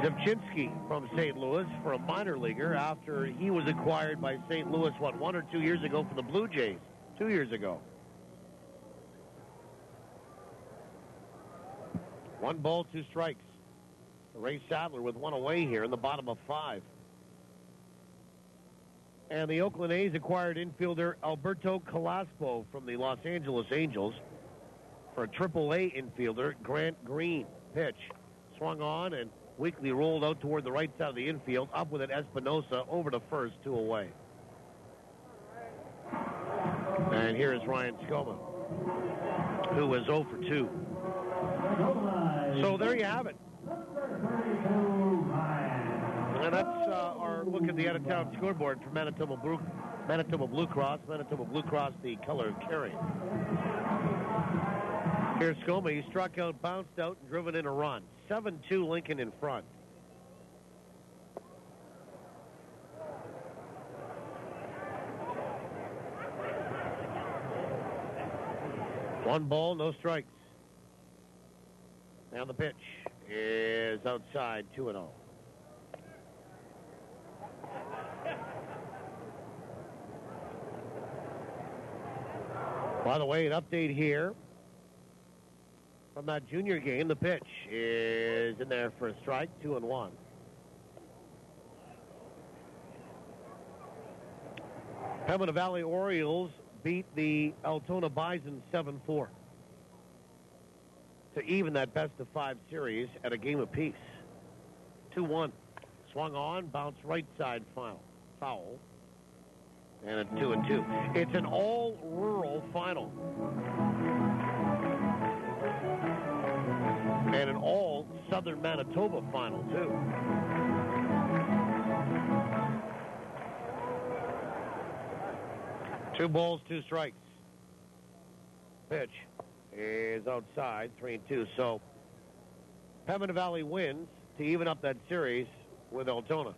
Speaker 4: Zebchinski from St. Louis for a minor leaguer after he was acquired by St. Louis, 1 or 2 years ago from the Blue Jays? 2 years ago. 1 ball, 2 strikes. Ray Sadler with 1 away here in the bottom of 5. And the Oakland A's acquired infielder Alberto Calaspo from the Los Angeles Angels for a AAA infielder, Grant Green. Pitch swung on and weakly rolled out toward the right side of the infield, up with it Espinosa over to first, 2 away. And here is Ryan Skoma, who is 0 for 2. So there you have it. And that's our look at the out-of-town scoreboard for Manitoba Blue Cross. Manitoba Blue Cross, the color carrying. Here's Skoma. He struck out, bounced out, and driven in a run. 7-2 Lincoln in front. One ball, no strikes. And the pitch is outside, 2-0. By the way, an update here from that junior game. The pitch is in there for a strike, 2-1. Pembina Valley Orioles beat the Altona Bison 7-4 to even that best-of-5 series at a game apiece. 2-1. Swung on, bounced right side, foul. And it's 2-2. It's an all-rural final. And an all-Southern Manitoba final, too. Two balls, 2 strikes. Pitch is outside, 3-2. So, Pembina Valley wins to even up that series with Altona.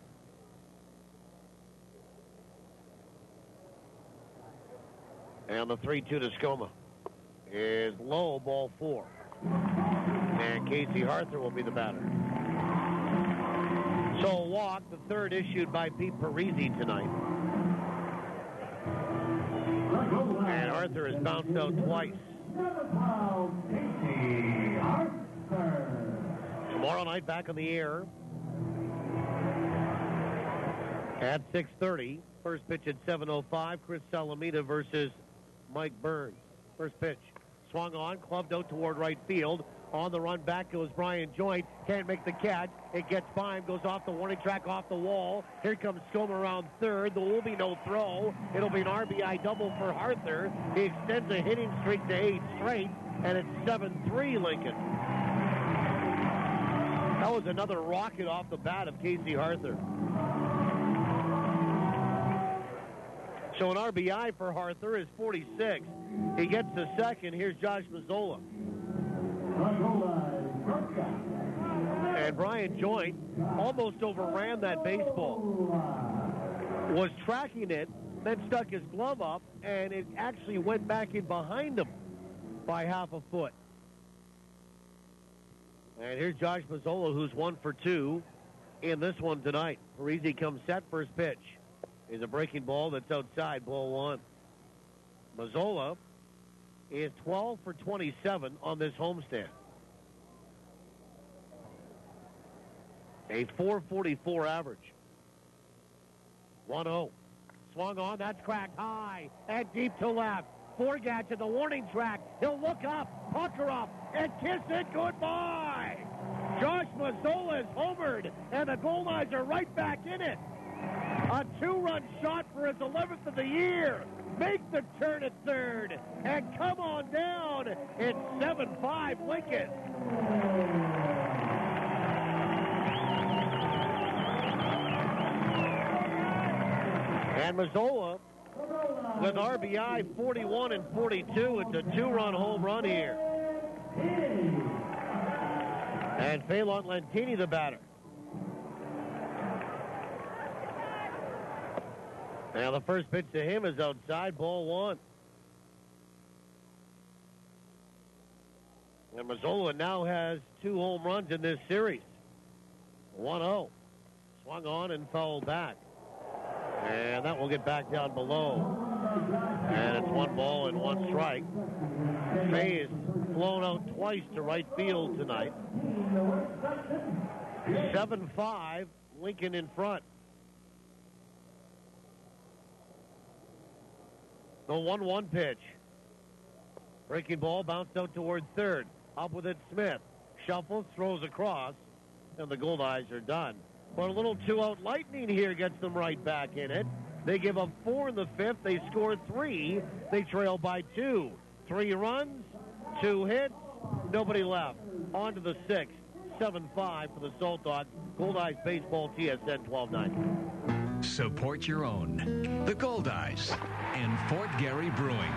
Speaker 4: And the 3-2 to Skoma is low, ball 4. And Casey Arthur will be the batter. So a walk, the third issued by Pete Parisi tonight. And Arthur has bounced out twice. Tomorrow night, back on the air at 6:30. First pitch at 7:05. Chris Salamita versus Mike Burns. First pitch. Swung on, clubbed out toward right field. On the run back goes Brian Joint. Can't make the catch. It gets by him, goes off the warning track, off the wall. Here comes Skoma around third. There will be no throw. It'll be an RBI double for Arthur. He extends a hitting streak to 8 straight, and it's 7-3 Lincoln. That was another rocket off the bat of Casey Arthur. So an RBI for Arthur is 46. He gets the second. Here's Josh Mazzola. And Brian Joint almost overran that baseball. Was tracking it, then stuck his glove up, and it actually went back in behind him by half a foot. And here's Josh Mazzola, who's 1 for 2 in this one tonight. Parisi comes set, first pitch is a breaking ball that's outside, ball 1. Mazzola is 12 for 27 on this homestand. A 444 average. 1-0. Swung on, that's cracked high and deep to left. Forgat to the warning track. He'll look up, pucker up, and kiss it goodbye. Josh Mazzola is homered, and the Goldeyes are right back in it. A 2-run shot for his 11th of the year. Make the turn at third, and come on down. It's 7-5 Lincoln. And Mazzola with RBI 41 and 42. It's a 2-run home run here. And Phelan Lentini, the batter. Now the first pitch to him is outside, ball 1. And Mazzola now has 2 home runs in this series. 1-0. Swung on and fouled back. And that will get back down below. And it's 1 ball and 1 strike. May is flown out twice to right field tonight. 7-5, Lincoln in front. The 1-1 pitch. Breaking ball bounced out toward third. Up with it, Smith. Shuffles, throws across, and the Goldeyes are done. But a little 2-out lightning here gets them right back in it. They give up 4 in the 5th. They score 3. They trail by 2. 3 runs, 2 hits, nobody left. On to the 6th. 7-5 for the Saltdogs. Goldeyes Baseball, TSN 1290.
Speaker 1: Support your own. The Goldeyes and Fort Garry Brewing.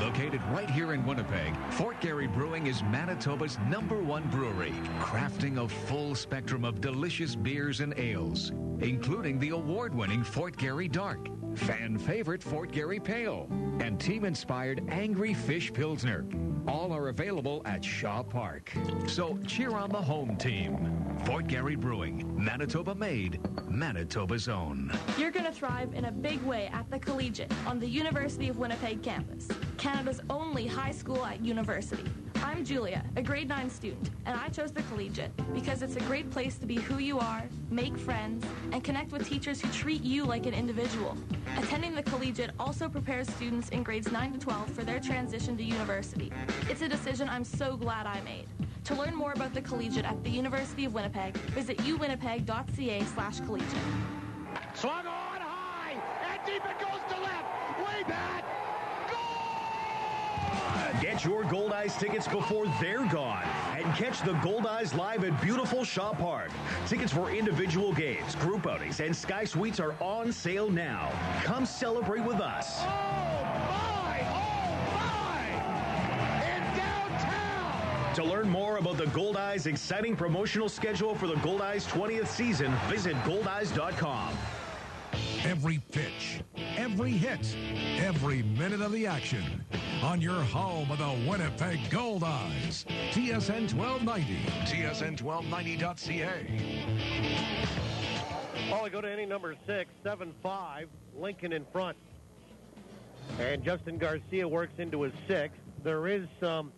Speaker 1: Located right here in Winnipeg, Fort Garry Brewing is Manitoba's #1 brewery, crafting a full spectrum of delicious beers and ales, including the award-winning Fort Garry Dark, fan favorite Fort Garry Pale, and team-inspired Angry Fish Pilsner. All are available at Shaw Park. So cheer on the home team. Fort Garry Brewing, Manitoba made, Manitoba's own.
Speaker 17: You're going to thrive in a big way at the Collegiate on the University of Winnipeg campus, Canada's only high school at university. I'm Julia, a grade 9 student, and I chose the Collegiate because it's a great place to be who you are, make friends, and connect with teachers who treat you like an individual. Attending the Collegiate also prepares students in grades 9 to 12 for their transition to university. It's a decision I'm so glad I made. To learn more about the Collegiate at the University of Winnipeg, visit uwinnipeg.ca/collegiate.
Speaker 4: Swung on high, and deep it goes to left. Way back.
Speaker 19: Get your Goldeyes tickets before they're gone and catch the Goldeyes live at beautiful Shaw Park. Tickets for individual games, group outings, and Sky Suites are on sale now. Come celebrate with us.
Speaker 4: Oh, my! In downtown!
Speaker 19: To learn more about the Goldeyes' exciting promotional schedule for the Goldeyes' 20th season, visit goldeyes.com.
Speaker 1: Every pitch, every hit, every minute of the action. On your home of the Winnipeg Goldeyes. TSN 1290. TSN1290.ca.
Speaker 4: Oh, I go to inning number 6, 7-5. Lincoln in front. And Justin Garcia works into his 6th. There is some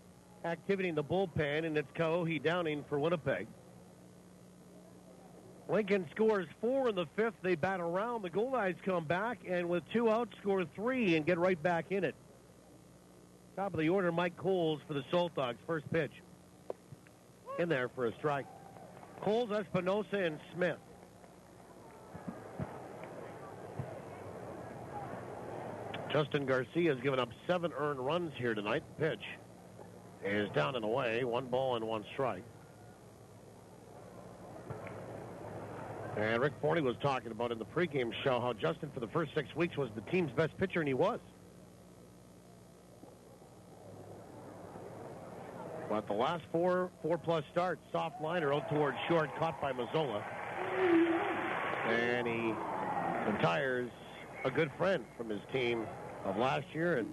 Speaker 4: activity in the bullpen, and it's Kaohi Downing for Winnipeg. Lincoln scores 4 in the 5th. They bat around. The Goldeyes come back, and with 2 outs, score 3 and get right back in it. Top of the order, Mike Coles for the Saltdogs. First pitch. In there for a strike. Coles, Espinosa, and Smith. Justin Garcia has given up 7 earned runs here tonight. Pitch is down and away. 1 ball and 1 strike. And Rick Forney was talking about in the pregame show how Justin, for the first 6 weeks, was the team's best pitcher, and he was. But the last four-plus starts, soft liner out towards short, caught by Mazzola. And he retires a good friend from his team of last year and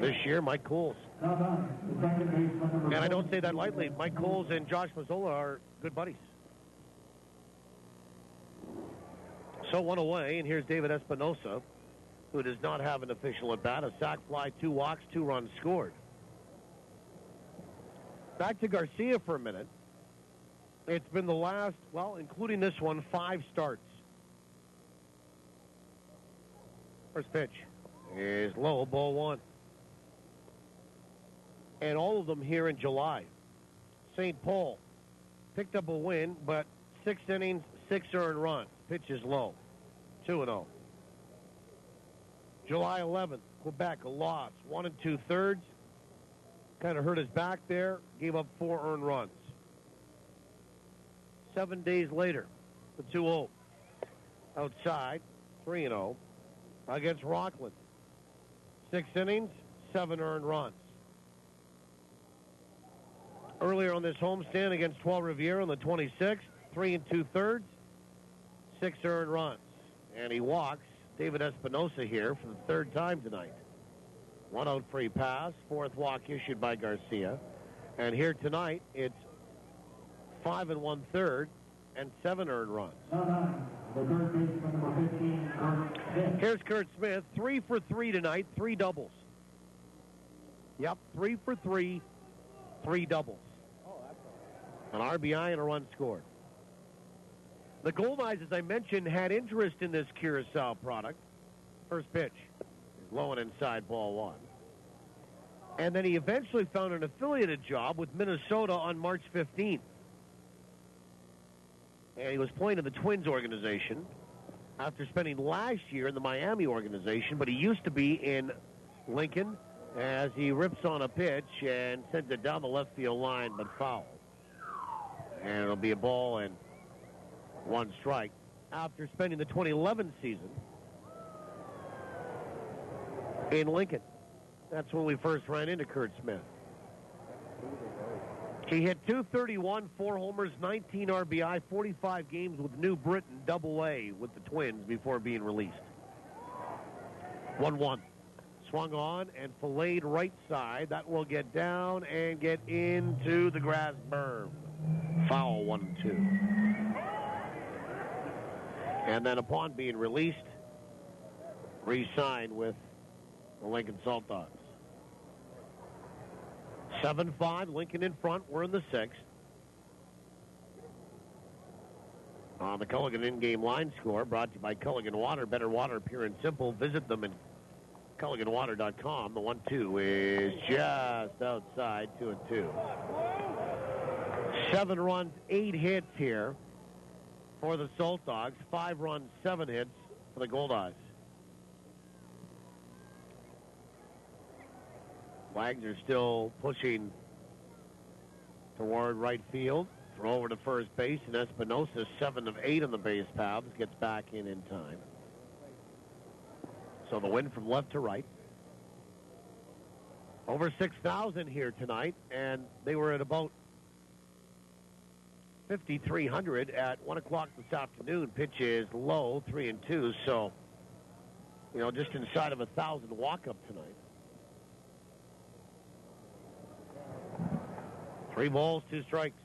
Speaker 4: this year, Mike Coles. And I don't say that lightly. Mike Coles and Josh Mazzola are good buddies. So one away, and here's David Espinosa, who does not have an official at bat. A sac fly, 2 walks, 2 runs scored. Back to Garcia for a minute. It's been the last, well, including this one, 5 starts. First pitch is low, ball 1. And all of them here in July. St. Paul picked up a win, but 6 innings, 6 earned runs. Pitch is low, 2-0. July 11th, Quebec, a loss, 1 2/3. Kind of hurt his back there, gave up 4 earned runs. 7 days later, the 2-0. Outside, 3-0 against Rockland. 6 innings, 7 earned runs. Earlier on this homestand against Trois Rivières on the 26th, 3 2/3, 6 earned runs. And he walks David Espinosa here for the 3rd time tonight. 1 out free pass, 4th walk issued by Garcia. And here tonight, it's 5 1/3 and 7 earned runs. Here's Kurt Smith, 3 for 3 tonight, 3 doubles. Yep, 3 for 3, 3 doubles. An RBI and a run scored. The Goldeyes, as I mentioned, had interest in this Curacao product. First pitch is low and inside, ball 1. And then he eventually found an affiliated job with Minnesota on March 15th. And he was playing in the Twins organization after spending last year in the Miami organization, but he used to be in Lincoln as he rips on a pitch and sends it down the left field line, but foul. And it'll be a ball and 1 strike. After spending the 2011 season in Lincoln. That's when we first ran into Kurt Smith. He hit .231, 4 homers, 19 RBI, 45 games with New Britain Double-A with the Twins before being released. 1-1. Swung on and filleted right side. That will get down and get into the grass berm. Foul, 1-2. And then upon being released, re-signed with the Lincoln Saltdogs. 7-5, Lincoln in front. We're in the 6th. On the Culligan in-game line score, brought to you by Culligan Water. Better water, pure and simple. Visit them at CulliganWater.com. The 1-2 is just outside, 2-2. 7 runs, 8 hits here for the Saltdogs. 5 runs, 7 hits for the Goldeyes. Wags are still pushing toward right field. Throw over to first base, and Espinosa, 7 of 8 on the base paths, gets back in time. So the win from left to right. Over 6,000 here tonight, and they were at about 5,300 at 1 o'clock this afternoon. Pitch is low, 3-2, so, just inside of 1,000 walk-up tonight. 3 balls, 2 strikes.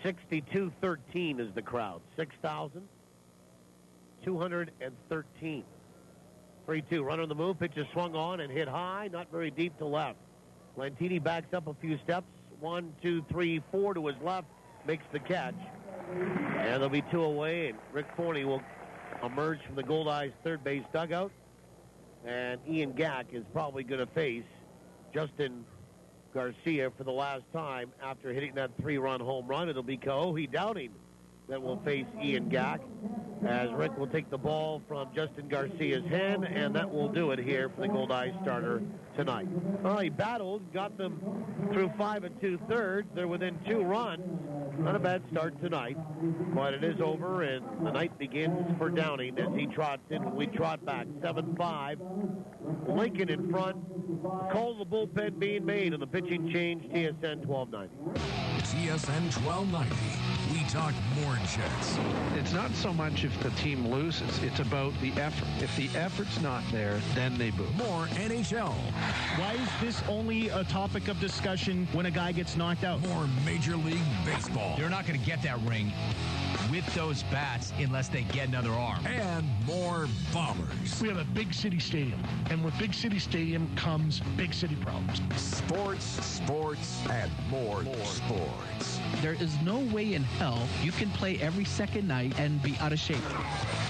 Speaker 4: 62-13 is the crowd. 6,213. 3-2. Runner on the move. Pitch is swung on and hit high. Not very deep to left. Lantini backs up a few steps. 1, 2, 3, 4 to his left. Makes the catch. And there'll be 2 away. And Rick Forney will emerge from the Goldeyes third base dugout. And Ian Gack is probably going to face Justin Garcia for the last time after hitting that 3-run home run. It'll be Kaohi Downing that will face Ian Gack. as Rick will take the ball from Justin Garcia's hand, and that will do it here for the Goldeyes starter tonight. Well, he battled, got them through 5 2/3. They're within 2 runs. Not a bad start tonight, but it is over, and the night begins for Downing as he trots in when we trot back. 7-5. Lincoln in front. Call the bullpen being made on the pitching change, TSN 1290.
Speaker 9: TSN 1290. We talk more Jets.
Speaker 18: It's not so much if the team loses, it's about the effort. If the effort's not there, then they boo.
Speaker 9: More NHL.
Speaker 20: Why is this only a topic of discussion when a guy gets knocked out?
Speaker 9: More Major League Baseball.
Speaker 22: They're not going to get that ring with those bats unless they get another arm.
Speaker 9: And more Bombers.
Speaker 23: We have a big city stadium, and with big city stadium comes big city problems.
Speaker 9: Sports, and more sports.
Speaker 20: There is no way in hell you can play every second night and be out of shape.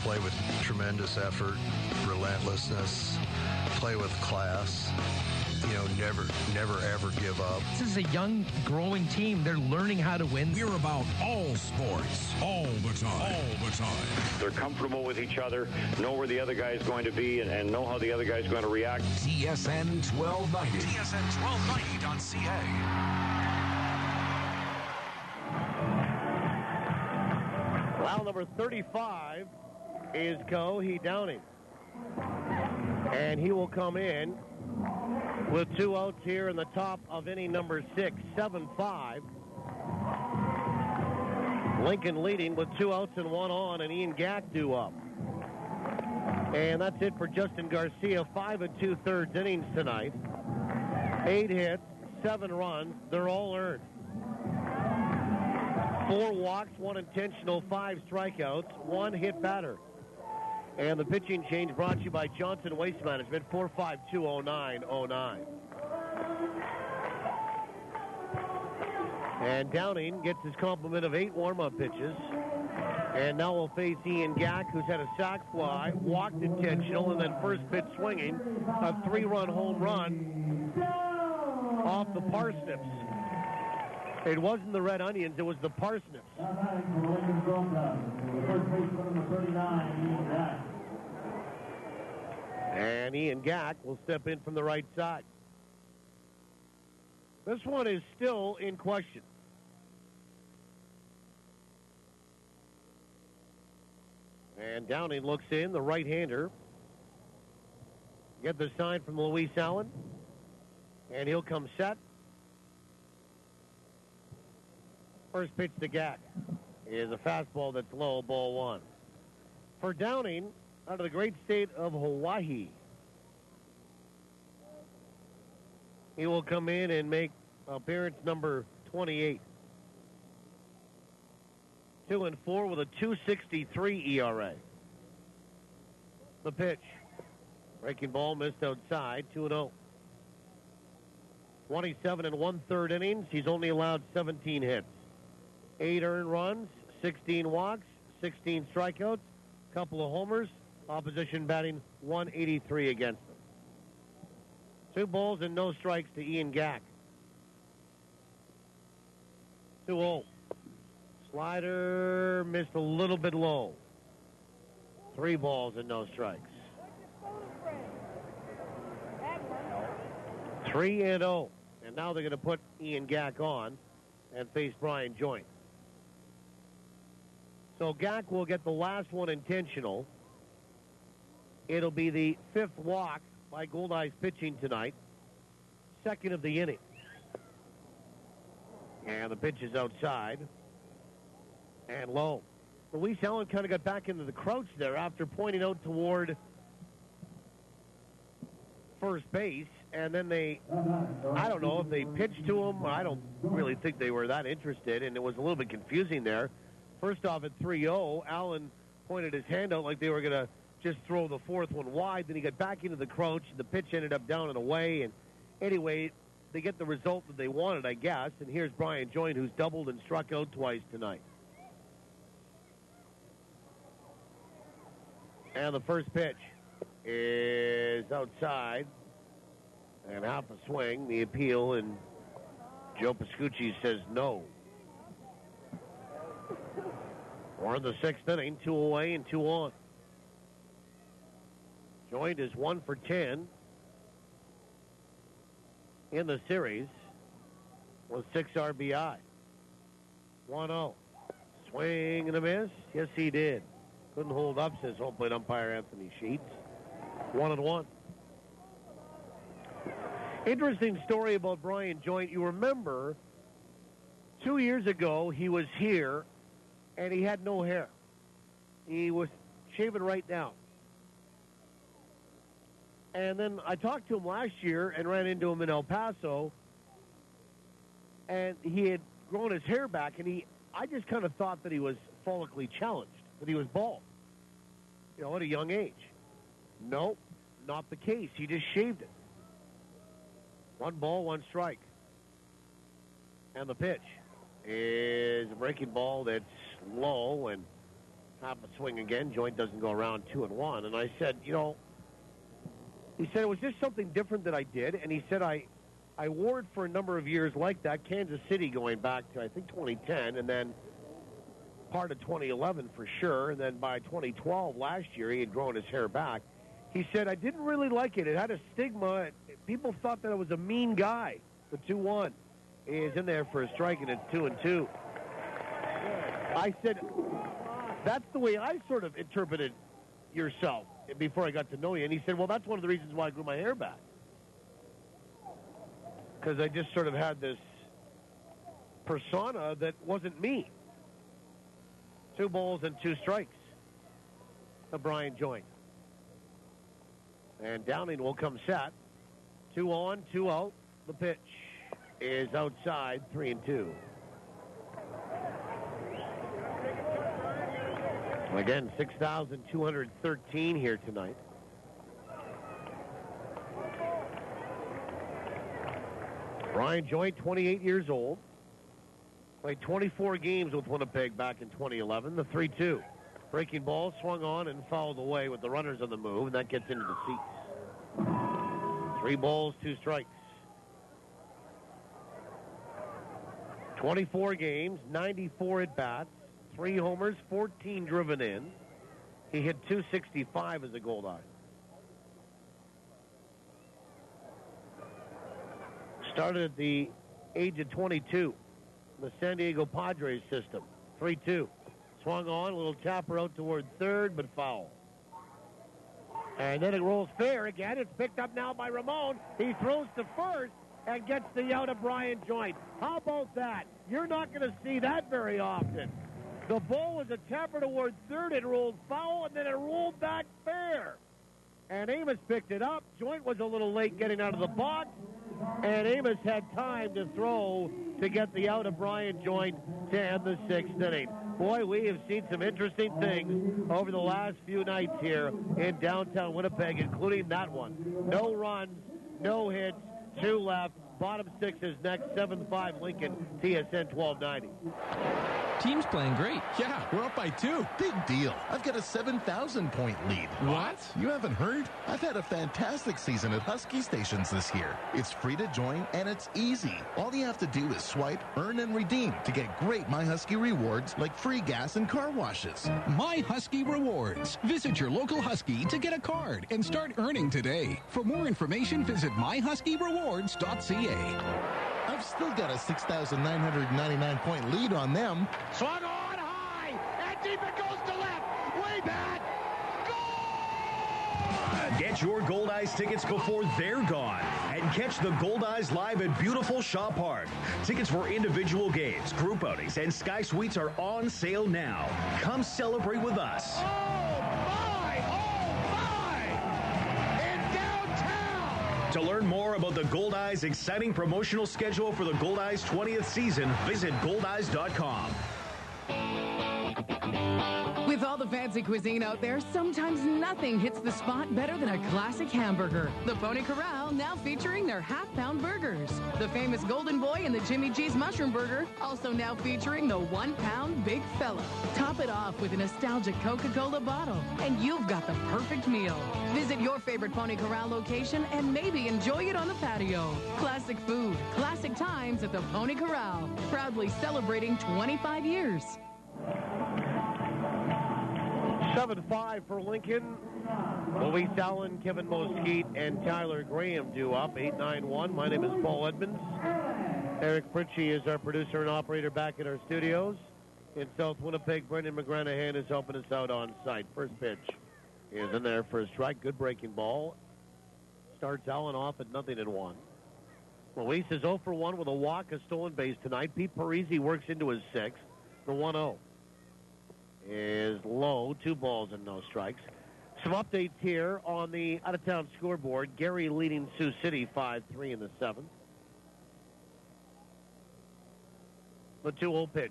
Speaker 26: Play with tremendous effort, relentlessness, play with class. Never ever give up.
Speaker 20: This is a young, growing team. They're learning how to win.
Speaker 9: We're about all sports, all the time.
Speaker 27: They're comfortable with each other, know where the other guy is going to be, and know how the other guy is going to react.
Speaker 9: TSN 1290. TSN1290.ca.
Speaker 4: Foul number 35 is Cohee Downing. And he will come in with 2 outs here in the top of inning number 6, 7-5. Lincoln leading with 2 outs and 1 on, and Ian Gack due up. And that's it for Justin Garcia. 5 2/3 innings tonight. 8 hits, 7 runs. They're all earned. 4 walks, 1 intentional, 5 strikeouts, 1 hit batter. And the pitching change brought to you by Johnson Waste Management, 4520909. And Downing gets his complement of 8 warm-up pitches. And now we'll face Ian Gack, who's had a sac fly, walked intentional, and then first pitch swinging, a 3-run home run off the parsnips. It wasn't the red onions, it was the parsnips. And Ian Gack will step in from the right side. This one is still in question. And Downing looks in, the right-hander. Get the sign from Luis Allen. And he'll come set. First pitch to Gack is a fastball that's low, ball 1. For Downing, out of the great state of Hawaii, he will come in and make appearance number 28. 2-4 with a 2.63 ERA. The pitch. Breaking ball missed outside, 2-0. 27 1/3 innings. He's only allowed 17 hits. 8 earned runs, 16 walks, 16 strikeouts, couple of homers. Opposition batting 183 against them. 2 balls and no strikes to Ian Gack. 2-0. Slider missed a little bit low. 3 balls and no strikes. 3-0. And now they're going to put Ian Gack on and face Brian Joint. So Gack will get the last one intentional. It'll be the 5th walk by Goldeyes pitching tonight. 2nd of the inning. And the pitch is outside. And low. Luis Allen kind of got back into the crouch there after pointing out toward first base. And then I don't know if they pitched to him. I don't really think they were that interested. And it was a little bit confusing there. First off, at 3-0, Allen pointed his hand out like they were going to just throw the 4th one wide. Then he got back into the crouch. The pitch ended up down and away. And anyway, they get the result that they wanted, I guess. And here's Brian Joint, who's doubled and struck out twice tonight. And the first pitch is outside. And half a swing, the appeal, and Joe Pascucci says no. We're in the sixth inning, 2 away and 2 on. Joint is 1 for 10 in the series with 6 RBI. 1-0. Swing and a miss. Yes, he did. Couldn't hold up, says home plate umpire Anthony Sheets. 1-1. Interesting story about Brian Joint. You remember 2 years ago he was here and he had no hair. He was shaving right down. And then I talked to him last year and ran into him in El Paso, and he had grown his hair back, and I just kind of thought that he was follically challenged, that he was bald, at a young age. Nope, not the case. He just shaved it. 1 ball, 1 strike. And the pitch is a breaking ball that's low and half a swing again. Joint doesn't go around 2-1. And I said, he said it was just something different that I did. And he said I wore it for a number of years like that. Kansas City going back to, I think, 2010, and then part of 2011 for sure. And then by 2012, last year, he had grown his hair back. He said, I didn't really like it. It had a stigma. People thought that I was a mean guy. The 2-1 is in there for a strike, and it's 2-2. I said, that's the way I sort of interpreted yourself before I got to know you. And he said, well, that's one of the reasons why I grew my hair back. Because I just sort of had this persona that wasn't me. 2 balls and 2 strikes to Brian Joint. And Downing will come set. 2 on, 2 out. The pitch is outside, 3-2. Again, 6,213 here tonight. Brian Joint, 28 years old. Played 24 games with Winnipeg back in 2011. The 3-2. Breaking ball swung on and fouled away with the runners on the move, and that gets into the seats. 3 balls, 2 strikes. 24 games, 94 at-bats, 3 homers, 14 driven in. He hit .265 as a Goldeye. Started at the age of 22 in the San Diego Padres system. 3-2. Swung on, a little tapper out toward third, but foul. And then it rolls fair again. It's picked up now by Ramon. He throws to first and gets the out of Brian Joint. How about that? You're not going to see that very often. The ball was a tapper toward third. It rolled foul, and then it rolled back fair. And Amos picked it up. Joint was a little late getting out of the box, and Amos had time to throw to get the out of Brian Joint to end the 6th inning. Boy, we have seen some interesting things over the last few nights here in downtown Winnipeg, including that one. No runs, no hits, 2 left. Bottom 6 is next, 7-5 Lincoln, TSN 1290.
Speaker 5: Team's playing great.
Speaker 21: Yeah, we're up by 2.
Speaker 6: Big deal. I've got a 7,000-point lead.
Speaker 21: What?
Speaker 6: You haven't heard? I've had a fantastic season at Husky Stations this year. It's free to join, and it's easy. All you have to do is swipe, earn, and redeem to get great My Husky rewards like free gas and car washes.
Speaker 3: My Husky Rewards. Visit your local Husky to get a card and start earning today. For more information, visit myhuskyrewards.ca.
Speaker 6: I've still got a 6,999-point lead on them.
Speaker 2: Swung on high, and deep it goes to left. Way back.
Speaker 7: Get your Goldeyes tickets before they're gone and catch the Goldeyes live at beautiful Shaw Park. Tickets for individual games, group outings, and Sky Suites are on sale now. Come celebrate with us. To learn more about the Goldeyes' exciting promotional schedule for the Goldeyes' 20th season, visit goldeyes.com.
Speaker 11: With all the fancy cuisine out there, sometimes nothing hits the spot better than a classic hamburger. The Pony Corral now featuring their half-pound burgers. The famous Golden Boy and the Jimmy G's Mushroom Burger also now featuring the 1-pound Big Fella. Top it off with a nostalgic Coca-Cola bottle, and you've got the perfect meal. Visit your favorite Pony Corral location and maybe enjoy it on the patio. Classic food, classic times at the Pony Corral. Proudly celebrating 25 years.
Speaker 4: 7-5 for Lincoln. Luis Allen, Kevin Mosquite, and Tyler Graham due up. 8-9-1. My name is Paul Edmonds. Eric Pritchie is our producer and operator back at our studios. In South Winnipeg, Brendan McGranahan is helping us out on site. First pitch is in there for a strike. Good breaking ball. Starts Allen off at 0-1. Luis is 0 for 1 with a walk, a stolen base tonight. Pete Parisi works into his sixth. The 1-0 is low. 2 balls and no strikes. Some updates here on the out-of-town scoreboard. Gary leading Sioux City 5-3 in the 7th. The 2-0 pitch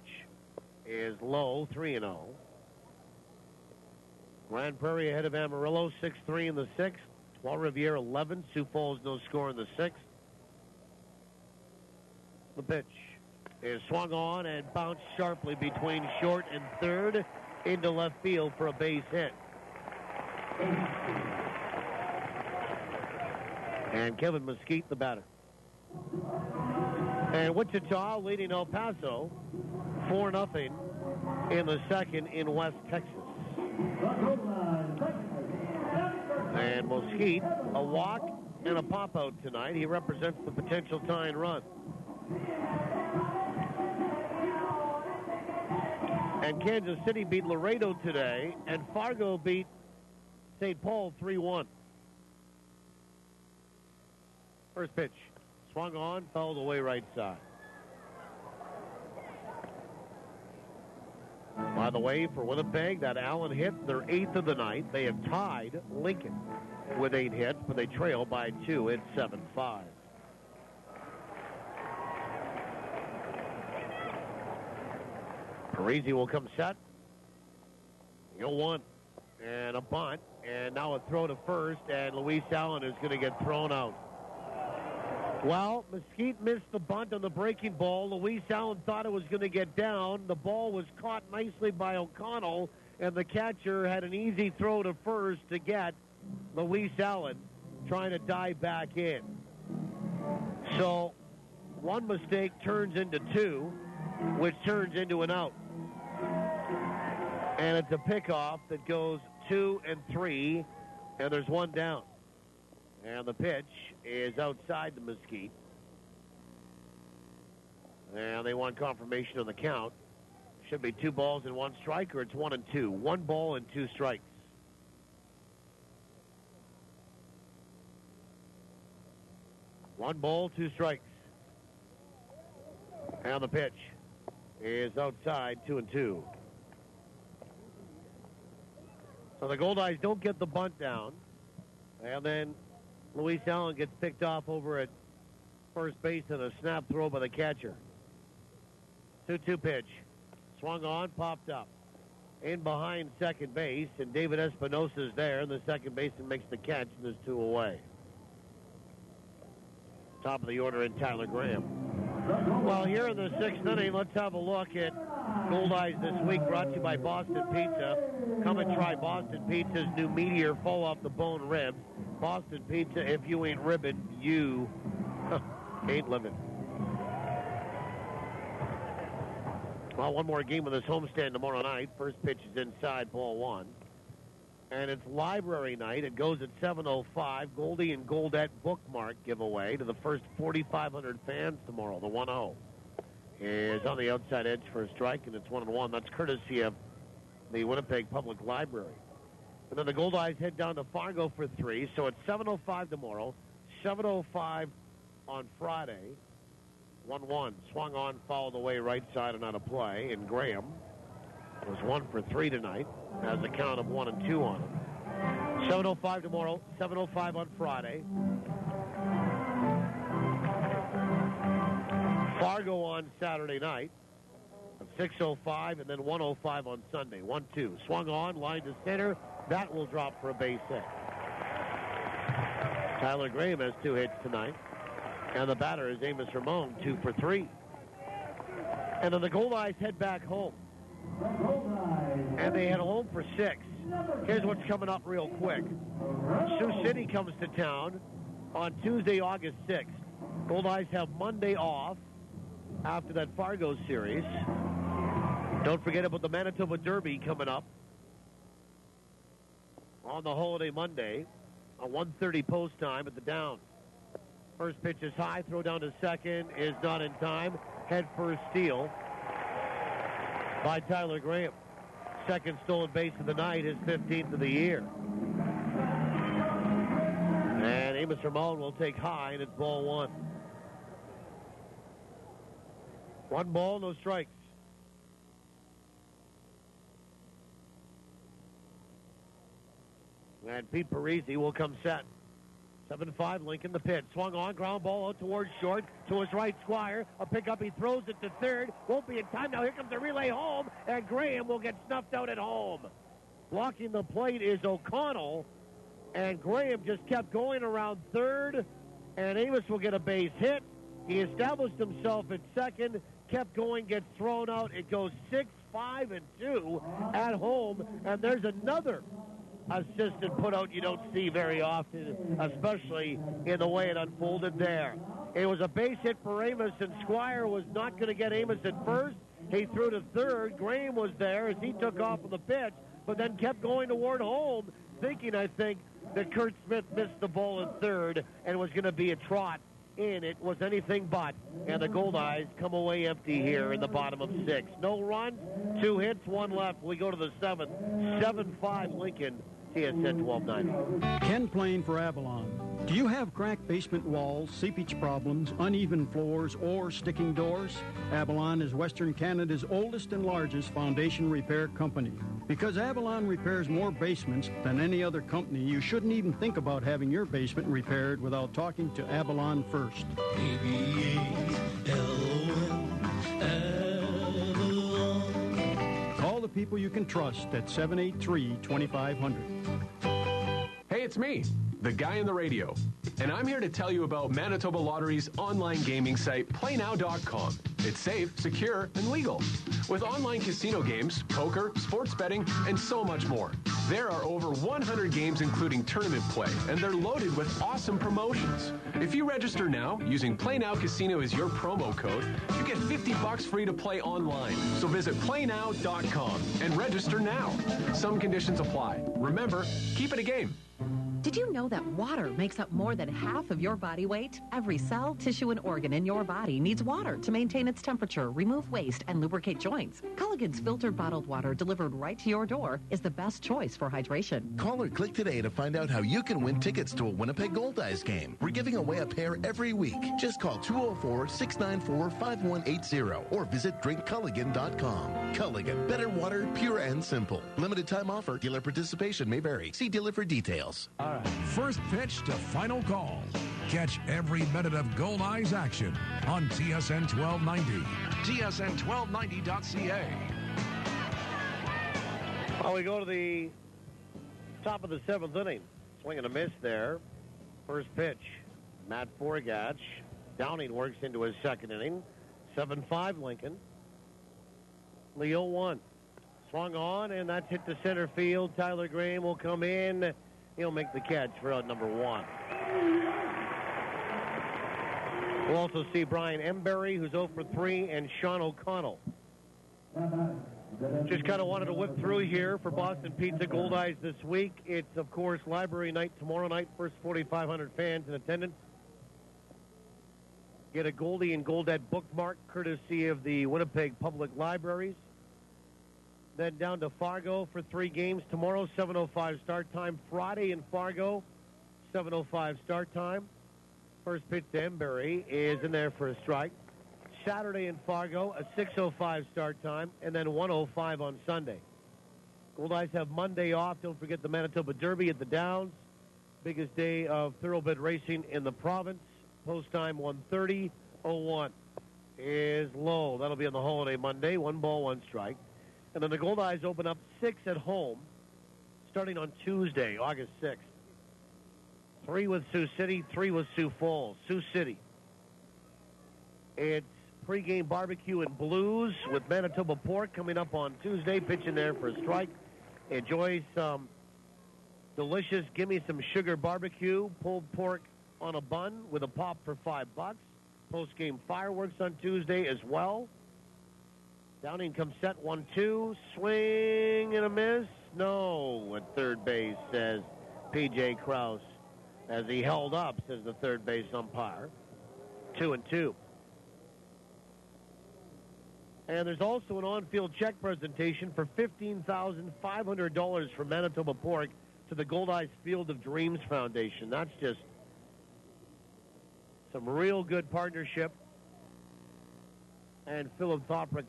Speaker 4: is low, 3-0. Grand Prairie ahead of Amarillo, 6-3 in the 6th. Trois-Rivières 11. Sioux Falls no score in the 6th. The pitch is swung on and bounced sharply between short and third into left field for a base hit. And Kevin Mesquite, the batter. And Wichita leading El Paso 4-0 in the 2nd in West Texas. And Mesquite, a walk and a pop-out tonight. He represents the potential tying run. And Kansas City beat Laredo today, and Fargo beat St. Paul 3-1. First pitch, swung on, fouled away right side. By the way, for Winnipeg, that Allen hit, their 8th of the night. They have tied Lincoln with 8 hits, but they trail by 2 at 7-5. Parisi will come set. 0-1 and a bunt, and now a throw to first, and Luis Allen is going to get thrown out. Well, Mesquite missed the bunt on the breaking ball. Luis Allen thought it was going to get down. The ball was caught nicely by O'Connell, and the catcher had an easy throw to first to get Luis Allen trying to dive back in. So one mistake turns into 2, which turns into an out. And it's a pickoff that goes 2 and 3, and there's 1 down. And the pitch is outside the Mesquite. And they want confirmation on the count. Should be 2 balls and 1 strike, or it's 1 and 2. 1 ball and 2 strikes. One ball, 2 strikes. And the pitch is outside, 2 and 2. So the Goldeyes don't get the bunt down. And then Luis Allen gets picked off over at first base and a snap throw by the catcher. 2-2 pitch. Swung on, popped up. In behind second base, and David Espinosa's there, and the second baseman makes the catch, and there's 2 away. Top of the order in Tyler Graham. Well, here in the 6th inning, let's have a look at Goldeyes this week, brought to you by Boston Pizza. Come and try Boston Pizza's new Meteor fall off the bone ribs. Boston Pizza, if you ain't ribbing, you ain't living. Well, one more game of this homestand tomorrow night. First pitch is inside, ball 1. And it's library night. It goes at 7:05. Goldie and Goldette bookmark giveaway to the first 4,500 fans tomorrow. The 1-0 is on the outside edge for a strike, and it's 1-1. That's courtesy of the Winnipeg Public Library. And then the Goldeyes head down to Fargo for 3. So it's 7:05 tomorrow, 7:05 on Friday. 1-1. Swung on, fouled away right side and out of play. And Graham was 1 for 3 tonight. Has a count of 1 and 2 on him. 7:05 tomorrow, 7:05 on Friday. Fargo on Saturday night at 6:05 and then 1:05 on Sunday. 1-2. Swung on, line to center. That will drop for a base hit. Tyler Graham has 2 hits tonight. And the batter is Amos Ramon, 2 for 3. And then the Goldeyes head back home. And they head home for 6. Here's what's coming up real quick. Sioux City comes to town on Tuesday, August 6th. Goldeyes have Monday off after that Fargo series. Don't forget about the Manitoba Derby coming up on the holiday Monday. A 1:30 post time at the Downs. First pitch is high. Throw down to second is not in time. Head first steal by Tyler Graham. Second stolen base of the night, his 15th of the year. And Amos Ramon will take high, and it's ball one. 1 ball, no strikes. And Pete Parisi will come set. 7-5, Lincoln the pitch. Swung on, ground ball out towards short. To his right, Squire. A pickup, he throws it to third. Won't be in time. Now here comes the relay home, and Graham will get snuffed out at home. Blocking the plate is O'Connell, and Graham just kept going around third, and Amos will get a base hit. He established himself at second, kept going, gets thrown out. It goes 6, 5, and 2 at home, and there's another assistant put out you don't see very often, especially in the way it unfolded there. It was a base hit for Amos, and Squire was not going to get Amos at first. He threw to third. Graham was there as he took off of the pitch, but then kept going toward home, thinking, I think, that Kurt Smith missed the ball in third and was going to be a trot in. It was anything but, and the Goldeyes come away empty here in the bottom of 6. No runs, 2 hits, 1 left. We go to the 7th. 7-5 Lincoln, TSN 1290.
Speaker 8: Ken Plain for Avalon. Do you have cracked basement walls, seepage problems, uneven floors, or sticking doors? Avalon is Western Canada's oldest and largest foundation repair company. Because Avalon repairs more basements than any other company, you shouldn't even think about having your basement repaired without talking to Avalon first. Call the people you can trust at 783-2500.
Speaker 16: Hey, it's me, the guy in the radio. And I'm here to tell you about Manitoba Lottery's online gaming site, PlayNow.com. It's safe, secure, and legal. With online casino games, poker, sports betting, and so much more. There are over 100 games including tournament play, and they're loaded with awesome promotions. If you register now, using PlayNow Casino as your promo code, you get $50 free to play online. So visit PlayNow.com and register now. Some conditions apply. Remember, keep it a game.
Speaker 10: Did you know that water makes up more than half of your body weight? Every cell, tissue, and organ in your body needs water to maintain its temperature, remove waste, and lubricate joints. Culligan's filtered bottled water delivered right to your door is the best choice for hydration.
Speaker 6: Call or click today to find out how you can win tickets to a Winnipeg Goldeyes game. We're giving away a pair every week. Just call 204-694-5180 or visit drinkculligan.com. Culligan, better water, pure and simple. Limited time offer. Dealer participation may vary. See dealer for details.
Speaker 9: First pitch to final call. Catch every minute of Goldeyes action on TSN 1290. TSN1290.ca.
Speaker 4: Well, we go to the top of the 7th inning. Swing and a miss there. First pitch, Matt Forgach. Downing works into his 2nd inning. 7-5 Lincoln. Leo 1. Swung on, and that's hit to center field. Tyler Graham will come in. He'll make the catch for out number 1. We'll also see Brian Embury, who's 0 for 3, and Sean O'Connell. Just kind of wanted to whip through here for Boston Pizza Goldeyes this week. It's, of course, Library Night tomorrow night. First 4,500 fans in attendance. Get a Goldie and Goldette bookmark courtesy of the Winnipeg Public Libraries. Then down to Fargo for 3 games tomorrow, 7:05 start time. Friday in Fargo, 7:05 start time. First pitch to Embury is in there for a strike. Saturday in Fargo, a 6:05 start time, and then 1:05 on Sunday. Goldeyes have Monday off. Don't forget the Manitoba Derby at the Downs. Biggest day of thoroughbred racing in the province. Post time 1:30:01 is low. That'll be on the holiday Monday. 1 ball, 1 strike. And then the Goldeyes open up 6 at home, starting on Tuesday, August 6th. 3 with Sioux City, 3 with Sioux Falls. Sioux City. It's pregame barbecue and blues with Manitoba pork coming up on Tuesday. Pitching there for a strike. Enjoy some delicious, give me some sugar barbecue, pulled pork on a bun with a pop for $5. Post-game fireworks on Tuesday as well. Downing comes set 1-2, swing and a miss. snow at third base, says P.J. Krause, as he held up, says the third base umpire. 2-2. And there's also an on-field check presentation for $15,500 from Manitoba Pork to the Goldeyes Field of Dreams Foundation. That's just some real good partnership and philanthropic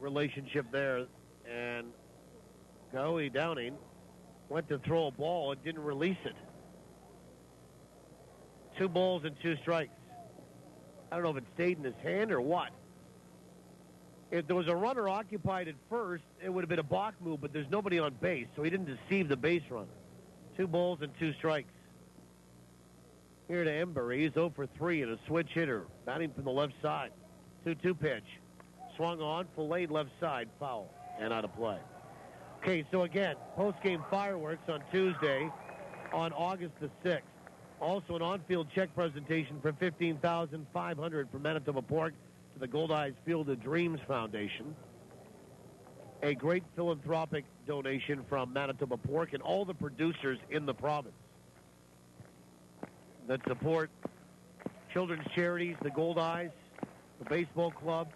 Speaker 4: relationship there. And Goey Downing went to throw a ball and didn't release it. 2 balls and 2 strikes. I don't know if it stayed in his hand or what. If there was a runner occupied at first, it would have been a balk move, but there's nobody on base, so he didn't deceive the base runner. 2 balls and 2 strikes. Here to Ember, he's 0 for 3 and a switch hitter, batting from the left side. 2-2 pitch. Swung on, filleted left side, foul, and out of play. Okay, so again, post-game fireworks on Tuesday on August the 6th. Also an on-field check presentation for $15,500 from Manitoba Pork to the Goldeyes Field of Dreams Foundation. A great philanthropic donation from Manitoba Pork and all the producers in the province that support children's charities, the Goldeyes, the baseball club,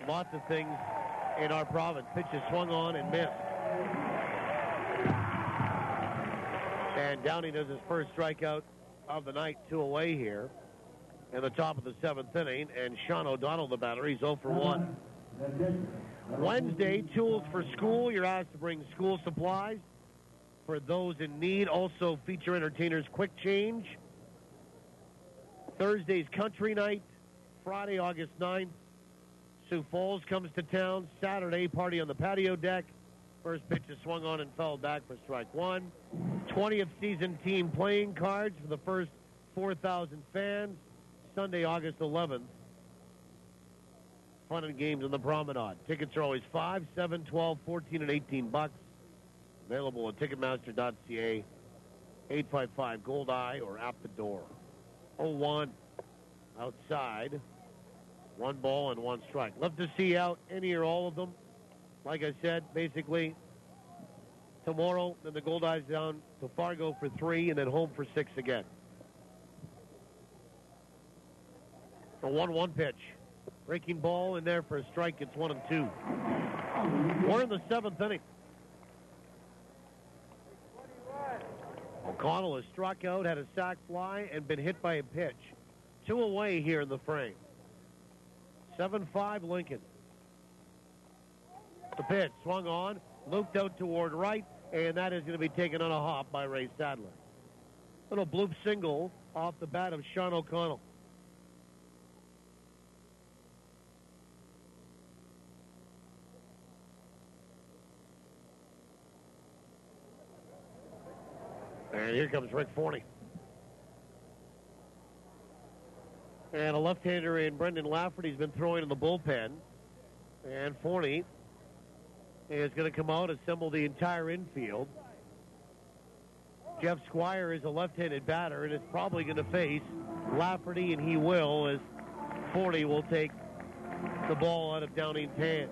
Speaker 4: lots of things in our province. Pitch is swung on and missed. And Downing does his first strikeout of the night, 2 away here in the top of the 7th inning, and Sean O'Donnell, the batter, he's 0 for 1. Wednesday, tools for school. You're asked to bring school supplies for those in need. Also feature entertainers Quick Change. Thursday's country night. Friday, August 9th, Sioux Falls comes to town. Saturday, party on the patio deck. First pitch is swung on and fouled back for strike 1. 20th season team playing cards for the first 4,000 fans. Sunday, August 11th. Fun and games on the Promenade. Tickets are always $5, $7, $12, $14, and $18. Available at Ticketmaster.ca, 855 Goldeye, or at the door. 0-1 outside. 1 ball and 1 strike. Love to see out any or all of them. Like I said, basically, tomorrow, then the Goldeyes down to Fargo for 3 and then home for 6 again. A 1-1 pitch. Breaking ball in there for a strike. It's 1-2. We're in the 7th inning. O'Connell has struck out, had a sac fly, and been hit by a pitch. 2 away here in the frame. 7-5 Lincoln. The pitch swung on, looped out toward right, and that is going to be taken on a hop by Ray Sadler. Little bloop single off the bat of Sean O'Connell. And here comes Rick Forney. And a left-hander in Brendan Lafferty's been throwing in the bullpen. And Forney is going to come out, assemble the entire infield. Jeff Squire is a left-handed batter and is probably going to face Lafferty, and he will, as Forney will take the ball out of Downing's hand.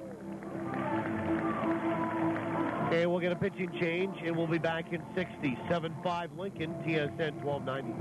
Speaker 4: Okay, we'll get a pitching change, and we'll be back in 60. 7-5 Lincoln, TSN 1290.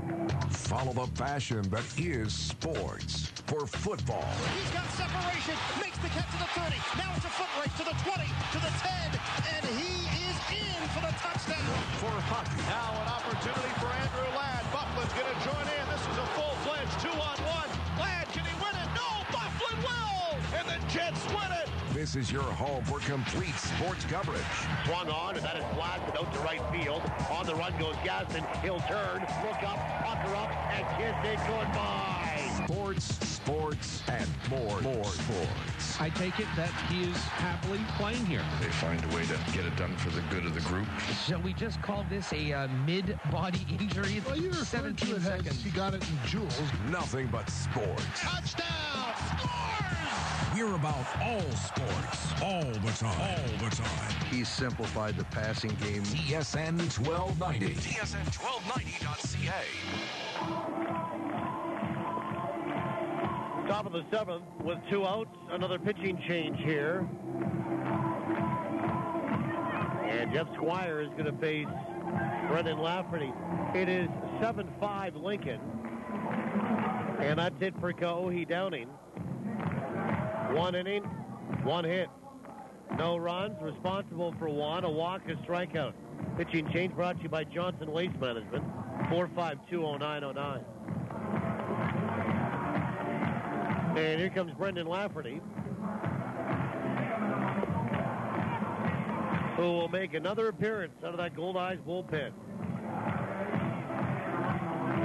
Speaker 9: Follow the passion that is sports for football.
Speaker 2: He's got separation, makes the catch to the 30. Now it's a foot race to the 20, to the 10, and he is in for the touchdown.
Speaker 19: For hockey.
Speaker 2: Now an opportunity for Andrew Ladd. Bufflin's going to join in. This is a full-fledged 2-on-1. Ladd, can he win it? No, Bufflin will! And the Jets win it!
Speaker 9: This is your home for complete sports coverage.
Speaker 4: Swung on, and that is blasted out to right field. On the run goes Gaston. He'll turn, look up, pucker up, and kiss it goodbye.
Speaker 9: Sports, and more sports.
Speaker 5: I take it that he is happily playing here.
Speaker 12: They find a way to get it done for the good of the group.
Speaker 5: Shall we just call this a mid-body injury?
Speaker 23: Well, you're
Speaker 5: 17 seconds.
Speaker 23: He got it in joules.
Speaker 9: Nothing but sports.
Speaker 2: Touchdown! Scores!
Speaker 9: We're about all sports, all the time.
Speaker 26: He simplified the passing game.
Speaker 9: TSN 1290.
Speaker 1: TSN1290.ca.
Speaker 4: Top of the 7th with 2 outs. Another pitching change here. And Jeff Squire is going to face Brendan Lafferty. It is 7-5 Lincoln. And that's it for Kaohe Downing. 1 inning, 1 hit. No runs, responsible for 1, a walk, a strikeout. Pitching change brought to you by Johnson Waste Management. 4520909. And here comes Brendan Lafferty, who will make another appearance out of that Goldeyes bullpen.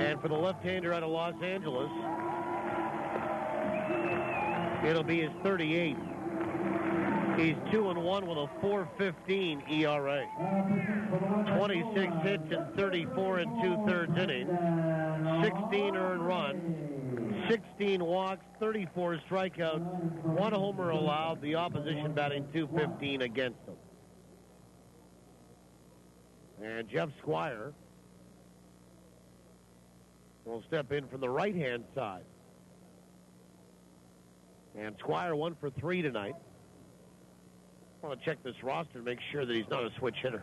Speaker 4: And for the left-hander out of Los Angeles, it'll be his 38th. He's 2-1 with a 4.15 ERA. 26 hits in 34 and 2/3 innings. 16 earned runs. 16 walks, 34 strikeouts, 1 homer allowed, the opposition batting .215 against him. And Jeff Squire will step in from the right-hand side. And Squire 1 for 3 tonight. I want to check this roster to make sure that he's not a switch hitter.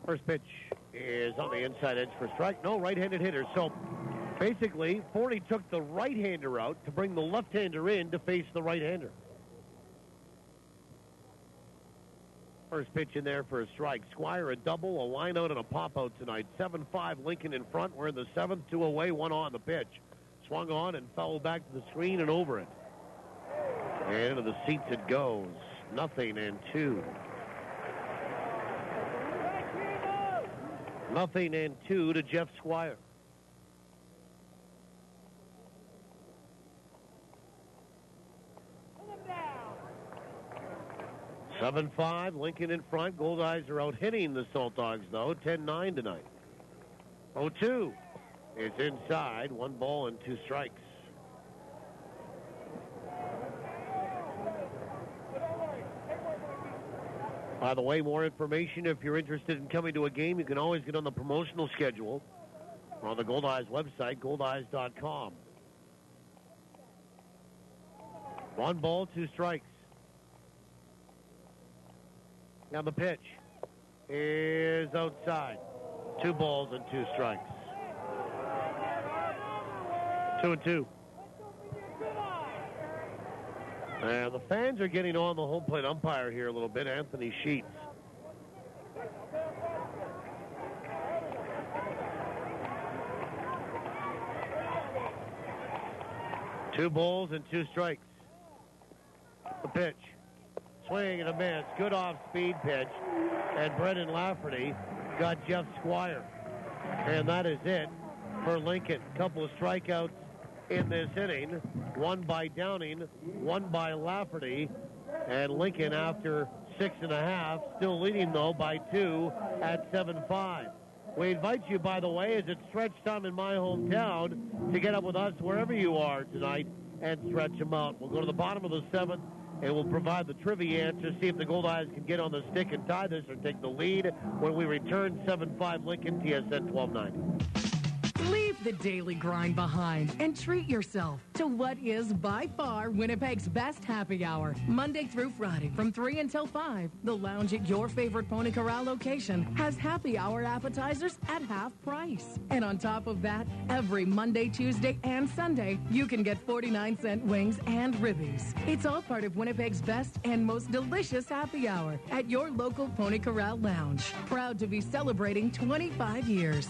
Speaker 4: First pitch is on the inside edge for strike. No, right-handed hitter. So basically, Forney took the right-hander out to bring the left-hander in to face the right-hander. First pitch in there for a strike. Squire a double, a line out, and a pop out tonight. 7-5 Lincoln in front. We're in the 7th, 2 away, 1 on the pitch. Swung on and fouled back to the screen and over it. And into the seats it goes. 0-2. 0-2 to Jeff Squire. Seven 7-5, Lincoln in front. Goldeyes are out hitting the Saltdogs, though. 10-9 tonight. 0-2 is inside. 1 ball and 2 strikes. By the way, more information if you're interested in coming to a game. You can always get on the promotional schedule on the Goldeyes website, goldeyes.com. 1 ball, 2 strikes. Now the pitch is outside. 2 balls and 2 strikes. 2-2. And the fans are getting on the home plate umpire here a little bit, Anthony Sheets. Two balls and 2 strikes. The pitch. Swing and a miss. Good off-speed pitch. And Brendan Lafferty got Jeff Squire. And that is it for Lincoln. Couple of strikeouts in this inning. 1 by Downing, 1 by Lafferty. And Lincoln, after 6.5, still leading, though, by 2 at 7-5. We invite you, by the way, as it's stretch time in my hometown, to get up with us wherever you are tonight and stretch them out. We'll go to the bottom of the 7th, and we'll provide the trivia answer, see if the Goldeyes can get on the stick and tie this or take the lead when we return. 7-5 Lincoln, TSN 1290.
Speaker 11: Leave the daily grind behind and treat yourself to what is by far Winnipeg's best happy hour. Monday through Friday from 3 until 5, the lounge at your favorite Pony Corral location has happy hour appetizers at half price. And on top of that, every Monday, Tuesday, and Sunday, you can get 49-cent wings and ribbies. It's all part of Winnipeg's best and most delicious happy hour at your local Pony Corral lounge. Proud to be celebrating 25 years.